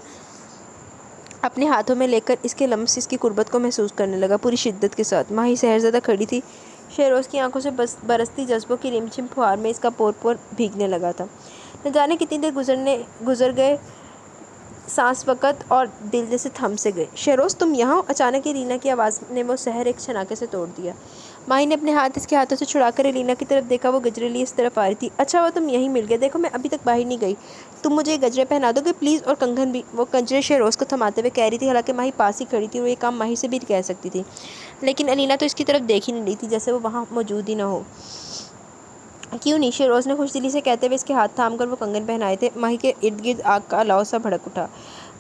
अपने हाथों में लेकर इसके लम्स इसकी कुर्बत को महसूस करने लगा पूरी शिद्दत के साथ। माही सहरज़दा खड़ी थी। शहरोज़ की आंखों से बरसती जज्बों की रिमझिम फुहार में इसका पोर पोर भीगने लगा था। न जाने कितनी देर गुजर गए, सांस वक़्त और दिल जैसे थम से गए। शहरोज़, तुम यहाँ? अचानक ही रीना की आवाज़ ने वो सहर एक छनाके से तोड़ दिया। माही ने अपने हाथ इसके हाथों से छुड़ाकर रीना की तरफ देखा। वो गजरे लिए इस तरफ आ रही थी। अच्छा हुआ तुम यहीं मिल गए। देखो, मैं अभी तक बाहर नहीं गई। तुम मुझे गजरे पहना दोगे प्लीज़? और कंगन भी। वो गजरे शहरोज़ को थमाते हुए कह रही थी। हालांकि माही पास ही खड़ी थी और ये काम माही से भी कह सकती थी, लेकिन अलीना तो इसकी तरफ देख ही नहीं रही थी, जैसे वो वहाँ मौजूद ही ना हो। क्यों नहीं? शहरोज़ ने खुशदिली से कहते हुए इसके हाथ थाम कर वो कंगन पहनाए थे। माही के इर्द गिर्द आग का अलाव सा भड़क उठा।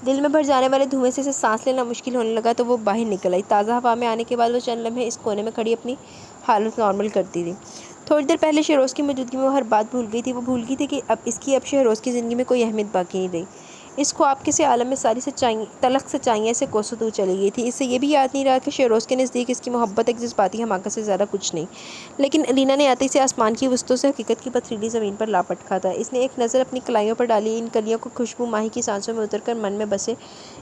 दिल में भर जाने वाले धुएं से सांस लेना मुश्किल होने लगा, तो वो बाहर निकल आई। ताज़ा हवा में आने के बाद वो चंद लम्हे इस कोने में खड़ी अपनी हालत नॉर्मल करती थी। थोड़ी देर पहले शहरोज़ की मौजूदगी में वो हर बात भूल गई थी। वो भूल गई थी कि अब शहरोज़ की ज़िंदगी में कोई अहमियत बाकी नहीं रही। इस ख्वाब के से आलम में सारी तलख सच्चाइयाँ से कोसों दूर चली गई थी। इससे ये भी याद नहीं रहा कि शहरोज़ के नज़दीक इसकी मोहब्बत एक जज्बाती हमाकत से ज़्यादा कुछ नहीं। लेकिन अलीना ने आते से आसमान की वस्तुओं से हकीकत की पथरीली ज़मीन पर लापटका था। इसने एक नज़र अपनी कलाइयों पर डाली। इन कलियों को खुशबू माही की सांसों में उतरकर मन में बसे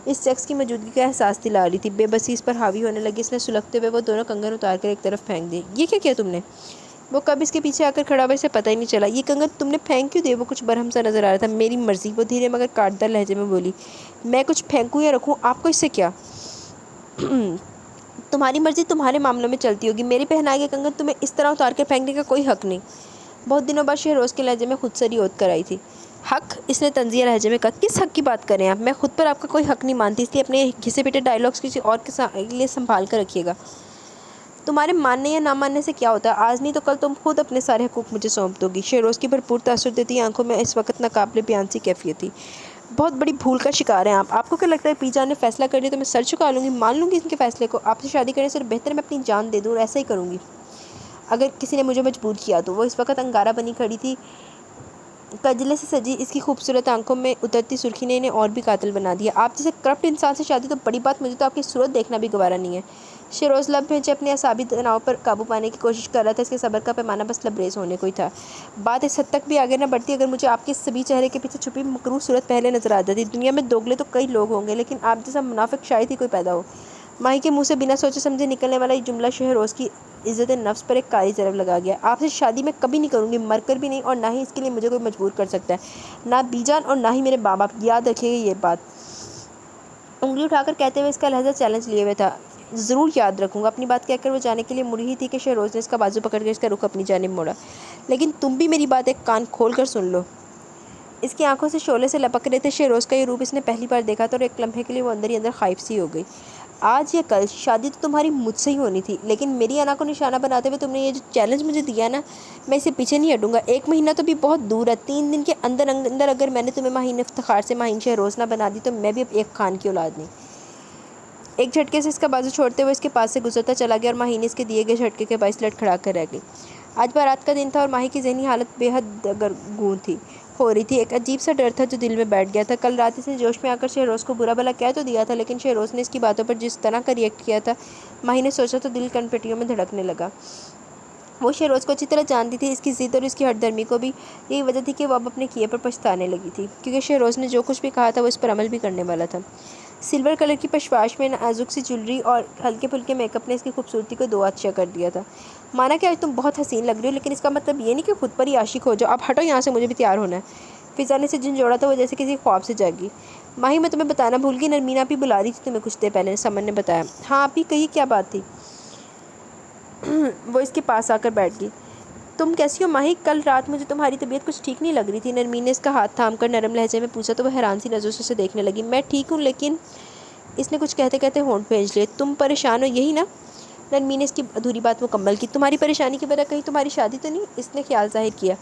इस शख्स की मौजूदगी का एहसास दिला रही थी। बेबसी इस पर हावी होने लगी। इसने सुलगते हुए वो दोनों कंगन उतार कर एक तरफ फेंक दिए। ये क्या किया तुमने? वो कब इसके पीछे आकर खड़ा हुआ, इसे पता ही नहीं चला। ये कंगन तुमने फेंक क्यों दिए? वो कुछ बरहम सा नज़र आ रहा था। मेरी मर्ज़ी, वो धीरे मगर काटदार लहजे में बोली। मैं कुछ फेंकूँ या रखूँ, आपको इससे क्या? तुम्हारी मर्ज़ी तुम्हारे मामलों में चलती होगी। मेरी पहनाए गए कंगन तुम्हें इस तरह उतार कर फेंकने का कोई हक़ नहीं। बहुत दिनों बाद शहरोज़ के लहजे में खुद सरी ओत कर आई थी। हक, इसने तंज़िया लहजे में कहा। किस हक की बात करें आप? मैं खुद पर आपका कोई हक नहीं मानती, इसलिए अपने घिसे पिटे डायलॉग्स किसी और के लिए संभाल कर रखिएगा। तुम्हारे मानने या ना मानने से क्या होता है? आज नहीं तो कल तुम खुद अपने सारे हकूक मुझे सौंप दोगी। शहरोज़ की भरपूर तासुर देती आंखों में इस वक्त नाकाबिले बयान सी कैफियत थी। बहुत बड़ी भूल का शिकार हैं आप। आपको क्या लगता है पीजा ने फैसला कर लिया तो मैं सर झुका लूँगी, मान लूँगी इनके फैसले को? आपसे शादी करने से बेहतर मैं अपनी जान दे दूँ, और ऐसा ही करूँगी अगर किसी ने मुझे मजबूर किया तो। वो इस वक्त अंगारा बनी खड़ी थी। कजले से सजी इसकी खूबसूरत आंखों में उतरती सुर्खी ने इन्हें और भी कातिल बना दिया। आप जैसे करप्ट इंसान से शादी तो बड़ी बात, मुझे तो आपकी सूरत देखना भी गवारा नहीं है। शहरोज़ लब भेजे अपने असाबी तनाव पर काबू पाने की कोशिश कर रहा था। इसके सब्र का पैमाना बस लबरेज होने को ही था। बात इस हद तक भी आगे न बढ़ती अगर मुझे आपके सभी चेहरे के पीछे छुपी मकरूह सूरत पहले नजर आ जाती। दुनिया में दोगले तो कई लोग होंगे, लेकिन आप जैसा मुनाफिक शायद ही कोई पैदा हो। माही के मुंह से बिना सोचे समझे निकलने वाला ये जुमला शहरोज़ की इज़्ज़त नफ्स पर एक कारी ज़रब लगा गया। आपसे शादी मैं कभी नहीं करूँगी, मरकर भी नहीं, और ना ही इसके लिए मुझे कोई मजबूर कर सकता है, ना बीजान और ना ही मेरे माँ बाप। याद रखिएगा ये बात। उंगली उठाकर कहते हुए इसका लहजा चैलेंज लिए हुए था। ज़रूर याद रखूँगा। अपनी बात कहकर वो जाने के लिए मुड़ी ही थी कि शहरोज़ ने इसका बाजू पकड़कर इसका रुख अपनी जानिब मोड़ा। लेकिन तुम भी मेरी बात एक कान खोल कर सुन लो। इसकी आंखों से शोले से लपक रहे थे शहरोज़ का ये रूप इसने पहली बार देखा था, और एक लम्हे के लिए वो अंदर ही अंदर खाइफ सी हो गई। आज या कल शादी तो तुम्हारी मुझसे ही होनी थी, लेकिन मेरी अना को निशाना बनाते हुए तुमने ये जो चैलेंज मुझे दिया ना, मैं इसे पीछे नहीं हटूंगा। 1 महीना तो भी बहुत दूर है। 3 दिन के अंदर अंदर अगर मैंने तुम्हें माहीन इफ्तिखार से माहीन शहरोज़ ना बना दी तो मैं भी अब एक खान की औलाद नहीं। एक झटके से इसका बाजू छोड़ते हुए इसके पास से गुजरता चला गया, और माही ने इसके दिए गए झटके के बायस लड़खड़ा कर रह गई। आज बारात का दिन था और माही की ज़हनी हालत बेहद दगरगूं थी हो रही थी। एक अजीब सा डर था जो दिल में बैठ गया था। कल रात इसने जोश में आकर शहरोज़ को बुरा भला कह तो दिया था, लेकिन शहरोज़ ने इसकी बातों पर जिस तरह का रिएक्ट किया था, माही ने सोचा तो दिल कनपटियों में धड़कने लगा। वो शहरोज़ को अच्छी तरह जानती थी। इसकी ज़िद और इसकी हठधर्मी को भी यही वजह थी कि वो अब अपने किए पर पछताने लगी थी, क्योंकि शहरोज़ ने जो कुछ भी कहा था वो इस पर अमल भी करने वाला था। सिल्वर कलर की पशवाश में नाजुक सी ज्वेलरी और हल्के फुल्के मेकअप ने इसकी खूबसूरती को दो अच्छा कर दिया था। माना कि आज तुम बहुत हसीन लग रही हो, लेकिन इसका मतलब ये नहीं कि खुद पर ही आशिक हो जाओ। अब हटो यहाँ से, मुझे भी तैयार होना है। फिज़ा ने से झंझोड़ा था वो जैसे किसी ख्वाब से जागी। माही, मैं तुम्हें बताना भूल गई, नरमीना भी बुला रही थी तुम्हें कुछ देर पहले, समन ने बताया। हाँ आप ही कही, क्या बात थी? वो इसके पास आकर बैठ गई। तुम कैसी हो माही? कल रात मुझे तुम्हारी तबीयत कुछ ठीक नहीं लग रही थी। नरमीन ने इसका हाथ थामकर नरम लहजे में पूछा तो वह हैरान सी नज़रों से उसे देखने लगी। मैं ठीक हूँ, लेकिन इसने कुछ कहते कहते होंठ भेज लिए। तुम परेशान हो, यही ना? नरमीन ने इसकी अधूरी बात मुकम्मल की। तुम्हारी परेशानी की वजह कहीं तुम्हारी शादी तो नहीं? इसने ख्याल जाहिर किया।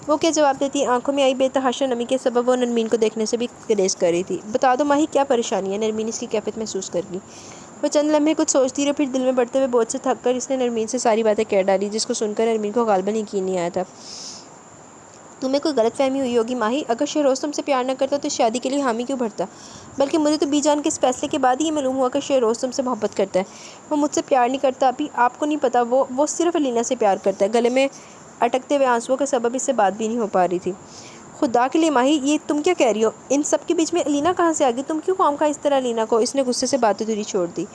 वो क्या जवाब देती? आंखों में आई बेतहाशा नमी के सबब वो नरमीन को देखने से भी गुरेज कर रही थी। बता दो माही, क्या परेशानी है? नरमीन इसकी कैफियत महसूस कर गई। वो चंद लम्हे कुछ सोचती रही, फिर दिल में बढ़ते हुए बोझ से थक कर इसने नरमीन से सारी बातें कह डाली, जिसको सुनकर नरमीन को गालबन यकीन नहीं आया था। तुम्हें कोई गलतफहमी हुई होगी माही। अगर शहरोज़ तुमसे प्यार न करता तो शादी के लिए हामी क्यों भरता? बल्कि मुझे तो बीजान के इस फैसले के बाद ही ये मालूम हुआ कि शहरोज़ तुमसे मोहब्बत करता है। वो मुझसे प्यार नहीं करता, अभी आपको नहीं पता। वो सिर्फ अलीना से प्यार करता है। गले में अटकते हुए आंसुओं के सबब इससे बात भी नहीं हो पा रही थी। खुदा के लिए माही, ये तुम क्या कह रही हो? इन सब के बीच में अलीना कहाँ से आ गई? तुम क्यों ख्वामखा इस तरह अलीना को? इसने गुस्से से बातें दूरी छोड़ दी।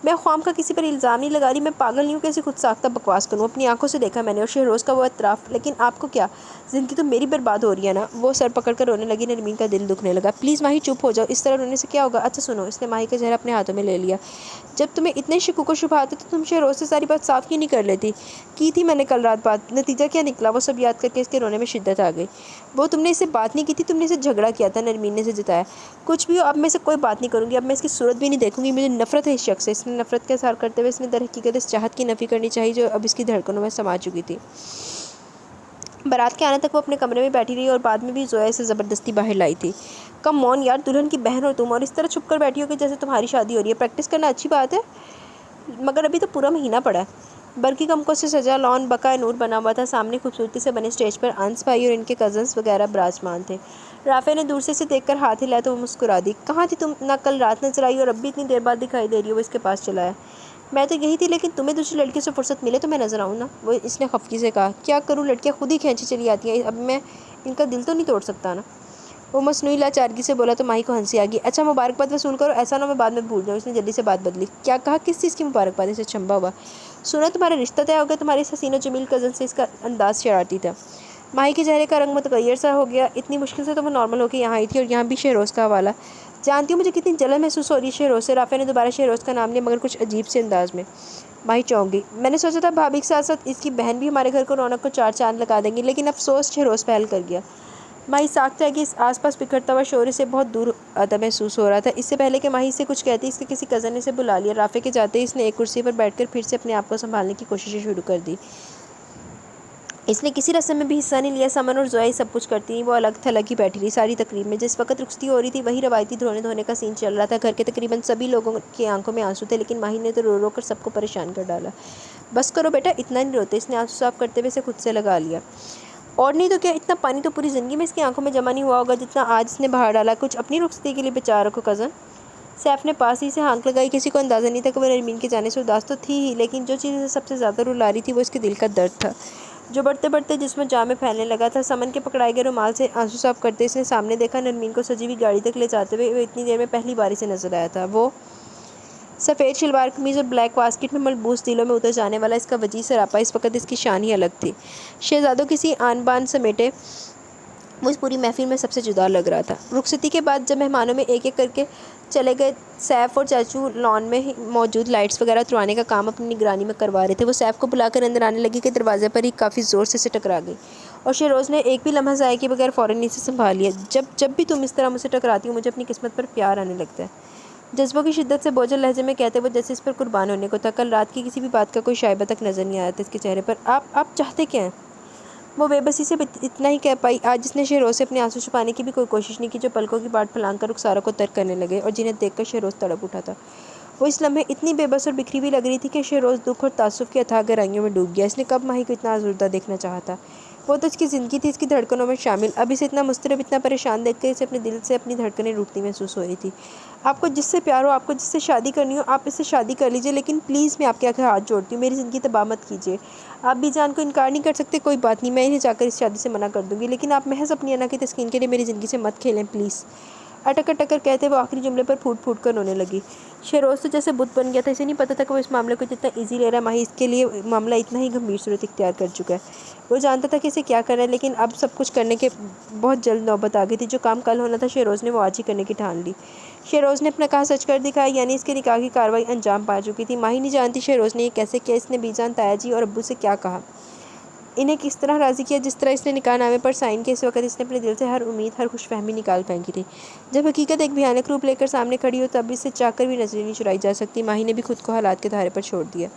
मैं ख्वामखा किसी पर इल्ज़ाम नहीं लगा रही। मैं पागल नहीं हूँ कैसे खुद साख्ता बकवास करूँ। अपनी आंखों से देखा मैंने, और शहरोज़ का वो एतराफ़। लेकिन आपको क्या, ज़िंदगी तो मेरी बर्बाद हो रही है ना। वो सर पकड़ कर रोने लगी। नरमीन का दिल दुखने लगा। प्लीज़ माही चुप हो जाओ, इस तरह रोने से क्या होगा? अच्छा सुनो, इसने माही का चेहरा अपने हाथों में ले लिया। जब तुम्हें इतने शकूक व शुबहात थे तो तुम शहरोज़ से सारी बात साफ़ क्यों नहीं कर लेती? की थी मैंने कल रात बात, नतीजा क्या निकला? वो सब याद करके इसके रोने में शिद्दत आ गई। वो तुमने इससे बात नहीं की थी, तुमने इसे झगड़ा किया था। नरमीन ने इसे जताया। कुछ भी हो, अब मैं इससे कोई बात नहीं करूँगी। अब मैं इसकी सूरत भी नहीं देखूँगी। मुझे नफरत है इस शख्स से। इसने नफरत का इज़हार करते हुए इसने दर हकीकत इस चाहत की नफ़ी करनी चाहिए जो अब इसकी धड़कनों में समा चुकी थी। बारात के आने तक वो अपने कमरे में बैठी रही और बाद में भी जोया इसे ज़बरदस्ती बाहर लाई थी। कम मौन यार, दुल्हन की बहन हो तुम, और इस तरह छुप कर बैठी हो कि जैसे तुम्हारी शादी हो रही है। प्रैक्टिस करना अच्छी बात है, मगर अभी तो पूरा महीना पड़ा है। बरकी कमकों से सजा लॉन बका नूर बना हुआ था। सामने खूबसूरती से बने स्टेज पर अंस भाई और इनके कज़न्स वगैरह विराजमान थे। राफे ने दूर से इसे देखकर हाथ हिलाया तो वो मुस्कुरा दी। कहाँ थी तुम? ना कल रात नजर आई और अब भी इतनी देर बाद दिखाई दे रही हो। वो इसके पास चला है। मैं तो यही थी, लेकिन तुम्हें दूसरी लड़की से फुर्सत मिले तो मैं नजर आऊँ ना। वो इसने खफकी से कहा। क्या करूँ, लड़कियाँ खुद ही खींची चली आती हैं। अब मैं इनका दिल तो नहीं तोड़ सकता ना। वो मसनूई लाचारगी से बोला तो माही को हंसी आ गई। अच्छा मुबारकबाद वसूल करो, ऐसा ना मैं बाद में भूल जाऊँ। इसने जल्दी से बात बदली। क्या कहा? किस चीज़ की मुबारकबाद? इसे चंबा हुआ। सुना तुम्हारा रिश्ता तय हो गया। तुम्हारी इस हसीन जमील कज़न से। इसका अंदाज शरारती था। माही के चेहरे का रंग मुतगैर सा हो गया। इतनी मुश्किल से तो वो नॉर्मल होकर यहाँ आई थी और यहाँ भी शहरोज़ का हवाला। जानती हूँ मुझे कितनी जलन महसूस हो रही है शहरोज़ से। राफिया ने दोबारा शहरोज़ का नाम लिया, मगर कुछ अजीब से अंदाज में। माही चौंक गई। मैंने सोचा था भाभी के साथ साथ इसकी बहन भी हमारे घर को रौनक को चार चांद लगा देंगी, लेकिन अफसोस शहरोज़ पहल कर गया। माही साख्त है कि इस आसपास बिखरता हुआ शोर से बहुत दूर आता महसूस हो रहा था। इससे पहले कि माही से कुछ कहती, इसके किसी कज़न ने इसे बुला लिया। राफे के जाते ही इसने एक कुर्सी पर बैठकर फिर से अपने आप को संभालने की कोशिशें शुरू कर दी। इसने किसी रस्म में भी हिस्सा नहीं लिया। समन और जोया सब कुछ करती थी, वो अलग थलग ही बैठी रही सारी तकरीब में। जिस वक्त रुखसती हो रही थी वही रवायती धोने धोने का सीन चल रहा था। घर के तकरीबन सभी लोगों की आंखों में आंसू थे, लेकिन माही ने तो रो रो कर सबको परेशान कर डाला। बस करो बेटा, इतना नहीं रोते। इसने आंसू साफ करते हुए इसे खुद से लगा लिया। और नहीं तो क्या, इतना पानी तो पूरी ज़िंदगी में इसकी आंखों में जमा नहीं हुआ होगा जितना आज इसने बहा डाला। कुछ अपनी रुखसती के लिए बचा रखो कज़न। सैफ ने पास ही से हाँक लगाई। किसी को अंदाज़ा नहीं था कि वह नरमीन के जाने से उदास तो थी ही, लेकिन जो चीज़ सबसे ज़्यादा रुला रही थी वो इसके दिल का दर्द था, जो बढ़ते बढ़ते जिसमें जाम में फैलने लगा था। समन के पकड़ाए गए रुमाल से आंसू साफ करते इसने सामने देखा। नरमीन को सजी हुई गाड़ी तक ले जाते हुए वो इतनी देर में पहली बारी से नजर आया था। वो सफ़ेद शलवार कमीज़ और ब्लैक वास्केट में मलबूस दिलों में उतर जाने वाला इसका वजी सरापा इस वक्त इसकी शान ही अलग थी। शहजादों किसी आन बान समेटे वो इस पूरी महफिल में सबसे जुदा लग रहा था। रुखसती के बाद जब मेहमानों में एक एक करके चले गए, सैफ और चाचू लॉन में मौजूद लाइट्स वगैरह उतरवाने का काम अपनी निगरानी में करवा रहे थे। वो सैफ को बुलाकर अंदर आने लगी कि दरवाजे पर ही काफ़ी ज़ोर से टकरा गई, और शहरोज़ ने एक भी लम्हा ज़ाया के बगैर फ़ौरन इसे संभाल लिया। जब भी तुम इस तरह मुझसे टकराती हो, मुझे अपनी किस्मत पर प्यार आने लगता है, जज्बों की शिद्दत से बोझल लहजे में कहते वो जैसे इस पर कुर्बान होने को था। कल रात की किसी भी बात का कोई शायबा तक नज़र नहीं आया था इसके चेहरे पर। आप चाहते क्या हैं? वो बेबसी से इतना ही कह पाई। आज जिसने शहरोज़ से अपने आंसू छुपाने की भी कोई कोशिश नहीं की, जो पलकों की बाट फैलांग कर रुखसारों को तर्क करने लगे और जिन्हें देखकर शहरोज़ तड़प उठा था। वो इस लम्हे इतनी बेबस और बिखरी हुई लग रही थी कि शहरोज़ दुख और तासुफ की अथाह गहराइयों में डूब गया। इसने कब माही को इतना आज़ुर्दा देखना चाहा था। वो तो इसकी ज़िंदगी थी, इसकी धड़कनों में शामिल। अब इसे इतना मुस्तरब, इतना परेशान देखकर इसे अपने दिल से अपनी धड़कनें रूठती महसूस हो रही थी। आपको जिससे प्यार हो, आपको जिससे शादी करनी हो, आप इससे शादी कर लीजिए, लेकिन प्लीज़ मैं आपके आगे हाथ जोड़ती हूँ, मेरी ज़िंदगी तबाह मत कीजिए। आप भी जान को इनकार नहीं कर सकते, कोई बात नहीं, मैं इन्हें जाकर इस शादी से मना कर दूँगी, लेकिन आप महज अपनी अना की तस्कीन के लिए मेरी ज़िंदगी से मत खेलें प्लीज़। अटक अटक कर कहते वो आखिरी जुमले पर फूट फूट कर रोने लगी। शहरोज़ तो जैसे बुत बन गया था। इसे नहीं पता था कि वो इस मामले को जितना ईजी ले रहा है, माही इसके लिए मामला इतना ही गंभीर सूरत इख्तियार कर चुका है। वो जानता था कि इसे क्या करना है, लेकिन अब सब कुछ करने के बहुत जल्द नौबत आ गई थी। जो काम कल होना था शहरोज़ ने वो आज ही करने की ठान ली। शहरोज़ ने अपना कहा सच कर दिखाया, यानी इसके निकाह की कार्रवाई अंजाम पा चुकी थी। माही नहीं जानती शहरोज़ ने ये कैसे किया। इसने बीजान ताया जी और अब्बू से क्या कहा, इन्हें किस तरह राज़ी किया। जिस तरह इसने निकाहनामे पर साइन किए, इस वक्त इसने अपने दिल से हर उम्मीद, हर खुशफहमी निकाल फेंकी थी। जब हकीकत एक भयानक रूप लेकर सामने खड़ी हो, तब इससे चाहकर भी नजरें नहीं चुराई जा सकती। माही ने भी खुद को हालात के धारे पर छोड़ दिया।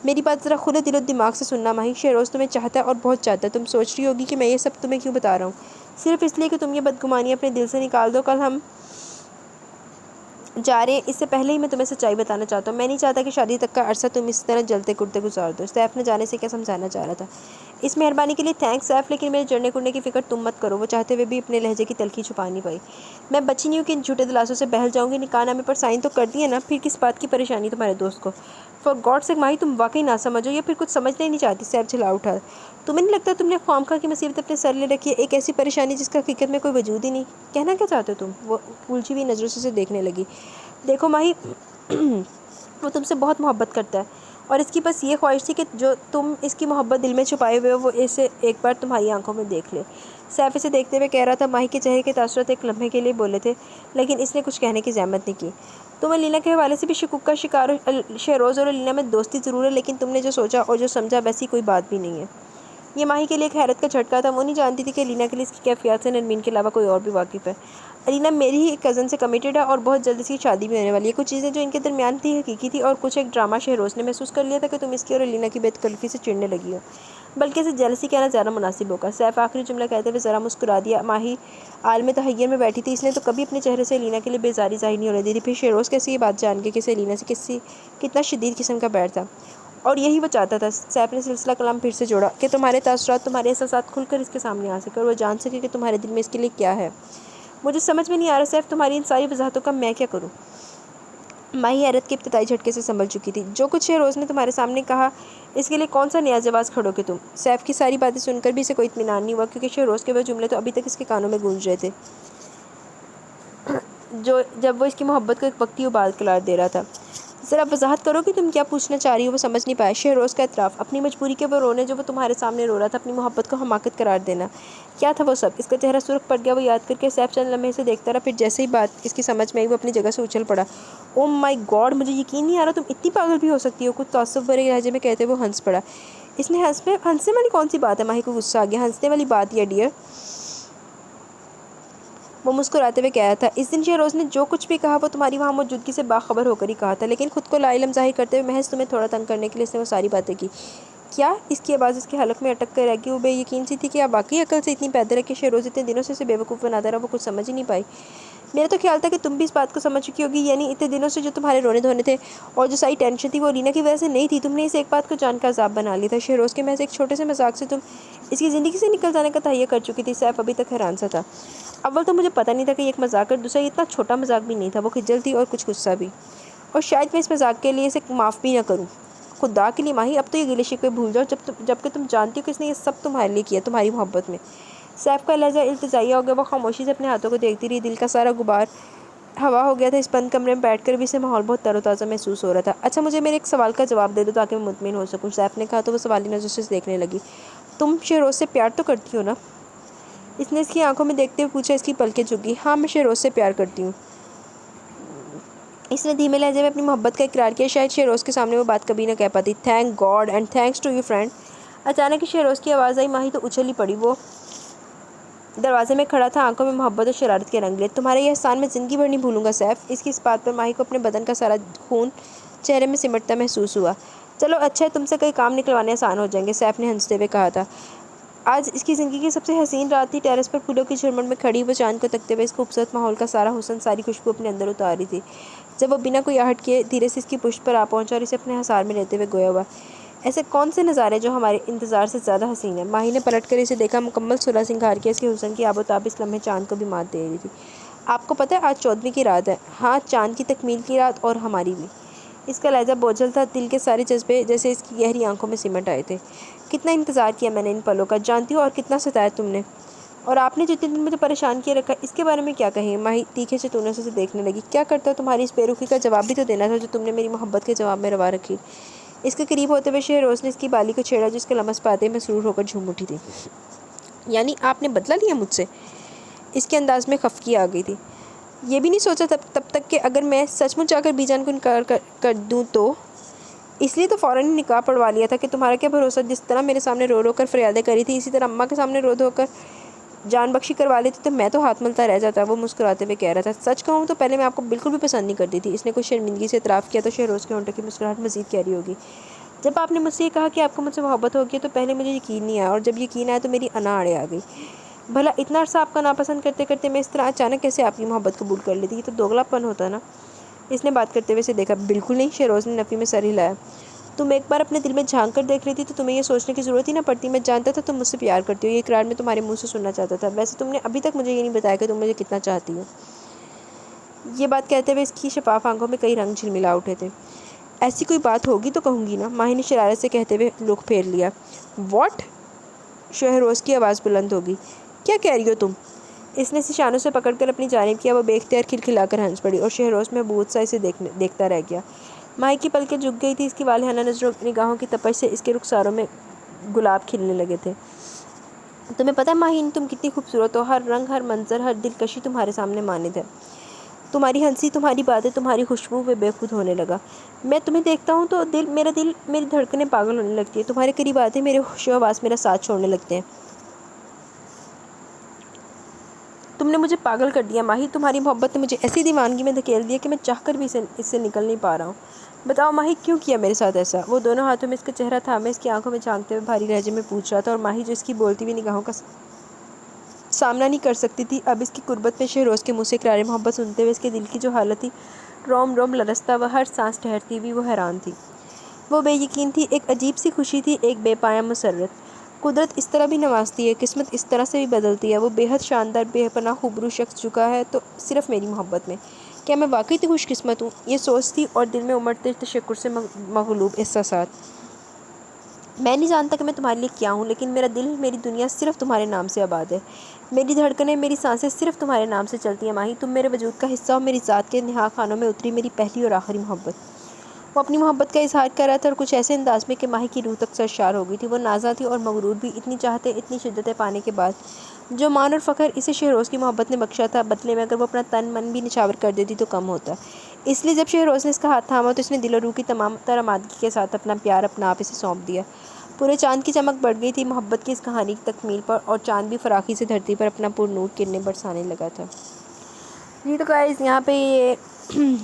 मेरी बात ज़रा खुले दिलो दिमाग से सुनना माही। शहरोज़ तुम्हें चाहता है और बहुत चाहता है। तुम सोच रही होगी कि मैं ये सब तुम्हें क्यों बता रहा हूँ, सिर्फ इसलिए कि तुम ये बदगुमानी अपने दिल से निकाल दो। कल हम जा रहे हैं, इससे पहले ही मैं तुम्हें सच्चाई बताना चाहता हूँ। मैं नहीं चाहता कि शादी तक का अरसा तुम इस तरह जलते कुड़ते गुजार दो। सैफ ने जाने से क्या समझाना चाह रहा था। इस मेहरबानी के लिए थैंक्स सैफ, लेकिन मेरे जड़ने कुड़ने की फ़िक्र तुम मत करो। वो चाहते हुए भी अपने लहजे की तलखी छुपा नहीं पाई। मैं बची नहीं हूँ कि इन झूठे दिलासों से बहल जाऊँगी। निकाहनामे पर साइन तो कर दिए ना, फिर किस बात की परेशानी तुम्हारे दोस्त को। फॉर गॉड से माही, तुम वाकई ना समझो या फिर कुछ समझना ही नहीं चाहती। सैफ झिला उठा। तुम्हें नहीं लगता तुमने खामखा की मुसीबत अपने सर ले रखी है, एक ऐसी परेशानी जिसका हकीकत में कोई वजूद ही नहीं। कहना क्या चाहते हो तुम? वो उलझी हुई नज़रों से उसे देखने लगी। देखो माही, वो तुमसे बहुत मोहब्बत करता है, और इसकी बस ये ख्वाहिश थी कि जो तुम इसकी मोहब्बत दिल में छुपाए हुए हो, वो इसे एक बार तुम्हारी आंखों में देख ले। सैफ इसे देखते हुए कह रहा था। माही के चेहरे के तासुरात एक लम्हे के लिए बोले थे, लेकिन इसने कुछ कहने की ज़हमत नहीं की। तुम अलीना के हवाले से भी शिकूक का शिकार हो। शहरोज़ और अलीना में दोस्ती ज़रूर है, लेकिन तुमने जो सोचा और जो समझा वैसी कोई बात भी नहीं है। ये माही के लिए एक हैरत का झटका था। वो नहीं जानती थी कि अलीना के लिए इसकी कैफियत से नरमीन के अलावा कोई और भी वाकिफ़ है। अलीना मेरी ही एक कज़न से कमिटेड है और बहुत जल्द इसकी शादी भी होने वाली है। कुछ चीज़ें जो इनके दरमियान थी हकीकी थी, और कुछ एक ड्रामा। शहरोज़ ने महसूस कर लिया था कि तुम इसकी और अलीना की बेतकल्फ़ी से चिढ़ने लगी हो, बल्कि इसे जेलसी कहना ज़्यादा मुनासिब होगा। सैफ आखिरी जुमला कहते हुए ज़रा मुस्कुरा दिया। माही आलम तहय्युर में बैठी थी। इसने तो कभी अपने चेहरे से अलीना के लिए बेजारी ज़ाहिर नहीं होने दी थी। फिर शहरोज़ कैसे ये बात जान के कि अलीना से कितना शदीद किस्म का बैर था, और यही वो चाहता था। सैफ ने सिलसिला कलाम फिर से जोड़ा कि तुम्हारे तासुरात, तुम्हारे एहसासात खुलकर इसके सामने आ सके और वो जान सके कि तुम्हारे दिल में इसके लिए क्या है। मुझे समझ में नहीं आ रहा सैफ, तुम्हारी इन सारी वजाहतों का मैं क्या करूँ। माही हैरत के इब्तदाई झटके से संभल चुकी थी। जो कुछ शहरोज़ ने तुम्हारे सामने कहा, इसके लिए कौन सा नया जवाब खड़ोगे तुम। सैफ की सारी बातें सुनकर भी इसे कोई इत्मीनान नहीं हुआ, क्योंकि शहरोज़ के वह जुमले तो अभी तक इसके कानों में गूंज रहे थे, जो जब वो इसकी मोहब्बत को एक वक्ती उबाल करार दे रहा था। ज़रा वजाहत करो कि तुम क्या पूछना चाह रही हो। वो समझ नहीं पाया। शहरोज़ का एतराफ़, अपनी मजबूरी के वो रोने जो वो तुम्हारे सामने रो रहा था, अपनी मोहब्बत को हमाकत करार देना, क्या था वो सब। इसका चेहरा सुर्ख पड़ गया। वो याद करके सैफ चंद लम्हे से देखता रहा। फिर जैसे ही बात इसकी समझ में आई वो अपनी जगह से उछल पड़ा। ओ माई गॉड, मुझे यकीन नहीं आ रहा तुम इतनी पागल भी हो सकती हो, कुछ तअस्सुफ़ भरे लहजे में कहते वो हंस पड़ा। इसने हंसने वाली कौन सी बात है। माही को गुस्सा आ गया। हंसने वाली बात या डियर, वो मुस्कुराते हुए कह रहा था। इस दिन शहरोज़ ने जो कुछ भी कहा वो तुम्हारी वहाँ मौजूदगी से बाखबर होकर ही कहा था, लेकिन खुद को लाइलम ज़ाहिर करते हुए महज तुम्हें थोड़ा तंग करने के लिए इसने वो सारी बातें की। क्या? इसकी आवाज़ इसके हलक में अटक कर रह गई। वो बेयकीन सी थी कि आप वाकई अकल से इतनी पैदल है कि शहरोज़ इतने दिनों से इसे बेवकूफ़ बनाता रहा। वो कुछ समझ ही नहीं पाई। मेरा तो ख्याल था कि तुम भी इस बात को समझ चुकी होगी, यानी इतने दिनों से जो तुम्हारे रोने धोने थे और जो सारी टेंशन थी वो रीना की वजह से नहीं थी। तुमने इस एक बात को जानकर अजाब बना लिया था। शहरोज़ के महज एक छोटे से मजाक से तुम इसकी ज़िंदगी से निकल जाने का तहैया कर चुकी थी। सैफ अभी तक हैरान सा था। अव्वल तो मुझे पता नहीं था कि एक मजाक है, दूसरा इतना छोटा मजाक भी नहीं था। वो खिजल थी और कुछ गुस्सा भी, और शायद मैं इस मजाक के लिए इसे माफ़ भी ना करूँ। खुदा के लिए माही, अब तो ये गिले शिकवे भूल जाओ, जबकि तुम जानती हो कि इसने ये सब तुम्हारे लिए किया, तुम्हारी मोहब्बत में। सैफ का लहजा इल्तिजाइया हो गया। वो खामोशी से अपने हाथों को देखती रही। दिल का सारा गुबार हवा हो गया था। इस बंद कमरे में बैठकर भी इसे माहौल बहुत तरोताज़ा महसूस हो रहा था। अच्छा, मुझे मेरे एक सवाल का जवाब दे दो ताकि मैं मुतमिन हो सकूँ, सैफ ने कहा तो वो सवाली नज़र से देखने लगी। तुम शहरोज़ से प्यार तो करती हो ना? इसने इसकी आंखों में देखते हुए पूछा। इसकी पलकें झुक गई। हाँ, मैं शहरोज़ से प्यार करती हूँ। इसने धीमे लहजे में अपनी मोहब्बत का इकरार किया। शायद शहरोज़ के सामने वो बात कभी ना कह पाती। Thank God and thanks to you friend. अचानक ही शहरोज़ की आवाज़ आई। माही तो उछल ही पड़ी। वो दरवाजे में खड़ा था, आंखों में मोहब्बत और शरारत के रंग लिए। तुम्हारे यह एहसान मैं ज़िंदगी भर नहीं भूलूंगा सैफ। इसकी इस बात पर माही को अपने बदन का सारा खून चेहरे में सिमटता महसूस हुआ। चलो अच्छा है, तुमसे कई काम निकलवाने आसान हो जाएंगे, सैफ ने हंसते हुए कहा था। आज इसकी ज़िंदगी की सबसे हसीन रात थी। टेरेस पर फूलों की झुरमुट में खड़ी वो चांद को तकते हुए इस खूबसूरत माहौल का सारा हुस्न, सारी खुशबू अपने अंदर उतार रही थी। जब वो बिना कोई आहट किए धीरे से इसकी पुष्ट पर आ पहुंचा और इसे अपने हसार में लेते हुए गोया हुआ। ऐसे कौन से नज़ारे जो हमारे इंतज़ार से ज़्यादा हसीन है। माही ने पलट कर इसे देखा। मुकम्मल सुलह सिंगार किया। इसके हुस्न की आबोताब इस लम्हे चांद को भी मात दे रही थी। आपको पता है आज 14वीं की रात है। हाँ, चांद की तकमील की रात, और हमारी भी। इसका लहजा बोझल था। दिल के सारे जज्बे जैसे इसकी गहरी आंखों में सिमट आए थे। कितना इंतज़ार किया मैंने इन पलों का, जानती हो, और कितना सताया तुमने, और आपने जितने दिन मुझे परेशान किए रखा, इसके बारे में क्या कहें। माही तीखे से तूने से देखने लगी। क्या करता हो तुम्हारी इस बेरुखी का जवाब भी तो देना था जो तुमने मेरी मोहब्बत के जवाब में रवा रखी। इसके करीब होते हुए शहरोज़ ने इसकी बाली को छेड़ा जो इसके लमस पाते मसरूर होकर झूम उठी थी। यानी आपने बदला लिया मुझसे? इसके अंदाज में खफकी आ गई थी। ये भी नहीं सोचा तब तक कि अगर मैं सचमुच जाकर बीजान को इनकार कर दूँ तो? इसलिए तो फ़ौरन ही निकाह पढ़वा लिया था कि तुम्हारा क्या भरोसा, जिस तरह मेरे सामने रो रो कर फरियादें करी थी इसी तरह अम्मा के सामने रो धो कर जान बख्शी करवा लेती तो मैं तो हाथ मलता रह जाता। वो मुस्कुराते हुए कह रहा था। सच कहूँ तो पहले मैं आपको बिल्कुल भी पसंद नहीं करती थी। इसने कुछ शर्मिंदगी से इतराफ़ किया तो शहरोज़ के होंठों की मुस्कुराहट मज़ीद गहरी होगी। जब आपने मुझसे ये कहा कि आपको मुझसे मोहब्बत होगी तो पहले मुझे यकीन नहीं आया, और जब यकीन आया तो मेरी अना आड़े आ गई। भला इतना अर्सा आपका नापसंद करते करते मैं इस तरह अचानक कैसे आपकी मोहब्बत कबूल कर लेती? ये तो दोगलापन होता ना। इसने बात करते हुए इसे देखा। बिल्कुल नहीं, शहरोज़ ने नफ़ी में सर हिलाया। तुम एक बार अपने दिल में झांक कर देख लेती तो तुम्हें ये सोचने की ज़रूरत ही ना पड़ती। मैं जानता था तुम मुझसे प्यार करती हो। ये इकरार मैं तुम्हारे मुंह से सुनना चाहता था। वैसे तुमने अभी तक मुझे ये नहीं बताया कि तुम मुझे कितना चाहती हो। ये बात कहते हुए इसकी शफाफ आंखों में कई रंग झिलमिला उठे थे। ऐसी कोई बात होगी तो कहूँगी ना, माही ने शरारत से कहते हुए रुख फेर लिया। वॉट? शहरोज़ की आवाज़ बुलंद होगी। क्या कह रही हो तुम? इसने इसे शानों से पकड़कर अपनी जानिब किया। वो बेख्तियार खिलखिलाकर हंस पड़ी और शहरोज़ में बूझ सा इसे देखता रह गया। माही की पलकें झुक गई थी। इसकी वालिहाना नज़रों निगाहों की तपश से इसके रुखसारों में गुलाब खिलने लगे थे। तुम्हें पता है माही, तुम कितनी खूबसूरत हो। हर रंग, हर मंजर, हर दिलकशी तुम्हारे सामने मानिद है। तुम्हारी हंसी, तुम्हारी बातें, तुम्हारी खुशबू वे बेखुद होने लगा। मैं तुम्हें देखता हूँ तो मेरी धड़कनें पागल होने लगती है। तुम्हारे करीब आते मेरे होशो हवास मेरा साथ छोड़ने लगते हैं। तुमने मुझे पागल कर दिया माही। तुम्हारी मोहब्बत ने मुझे ऐसी दीवानगी में धकेल दिया कि मैं चाहकर भी इससे निकल नहीं पा रहा हूँ। बताओ माही, क्यों किया मेरे साथ ऐसा? वो दोनों हाथों में इसका चेहरा था। मैं इसकी आंखों में झांकते हुए भारी लहजे में पूछ रहा था, और माही जो इसकी बोलती हुई निगाहों का सामना नहीं कर सकती थी, अब इसकी कुर्बत में शहरोज़ के मुँह से इकरार मोहब्बत सुनते हुए इसके दिल की जो हालत थी, रोम रोम लरसता व हर सांस ठहरती हुई, वो हैरान थी, वो बेयकीन थी। एक अजीब सी खुशी थी, एक बेपाया मुसर्रत। कुदरत इस तरह भी नवाजती है, किस्मत इस तरह से भी बदलती है। वो बेहद शानदार, बेपनाह खूबरू शख्स झुका है तो सिर्फ मेरी मोहब्बत में। क्या मैं वाकई इतनी खुशकिस्मत हूँ? ये सोचती और दिल में उमड़ते तशक्कुर से मगलूब एहसासात। मैं नहीं जानता कि मैं तुम्हारे लिए क्या हूँ, लेकिन मेरा दिल, मेरी दुनिया सिर्फ तुम्हारे नाम से आबाद है। मेरी धड़कनें, मेरी सांसें सिर्फ तुम्हारे नाम से चलती हैं माही। तुम मेरे वजूद का हिस्सा हो, मेरी ज़ात के निहा खानों में उतरी मेरी पहली और आखिरी मोहब्बत। वो अपनी मोहब्बत का इजहार कर रहा था और कुछ ऐसे अंदाज में कि माही की रूह तक सरशार हो गई थी। वो नाज़ा थी और मगरूर भी, इतनी चाहते इतनी शिद्दतें पाने के बाद। जो मान और फ़ख्र इसे शहरोज़ की मोहब्बत ने बख्शा था, बदले में अगर वो अपना तन मन भी निछावर कर देती तो कम होता। इसलिए जब शहरोज़ ने इसका हाथ थामा तो इसने दिल और रूह की तमाम तरह आमादगी के साथ अपना प्यार, अपना आप इसे सौंप दिया। पूरे चाँद की चमक बढ़ गई थी मोहब्बत की इस कहानी की तकमील पर, और चाँद भी फराखी से धरती पर अपना पुरनूर किरणें बरसाने लगा था। जी तो गाइस, यहाँ पे ये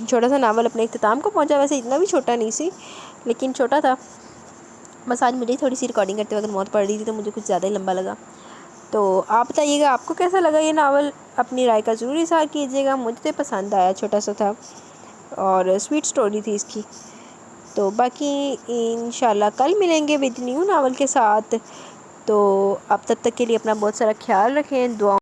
छोटा सा नावल अपने इख्तिताम को पहुँचा। वैसे इतना भी छोटा नहीं सी, लेकिन छोटा था। बस आज मुझे थोड़ी सी रिकॉर्डिंग करते वक्त मौत पड़ रही थी तो मुझे कुछ ज़्यादा ही लंबा लगा। तो आप बताइएगा आपको कैसा लगा ये नावल, अपनी राय का ज़रूर इज़हार कीजिएगा। मुझे तो पसंद आया, छोटा सा था और स्वीट स्टोरी थी इसकी। तो बाकी इंशाल्लाह कल मिलेंगे विद न्यू नावल के साथ। तो आप तब तक के लिए अपना बहुत सारा ख्याल रखें, दुआ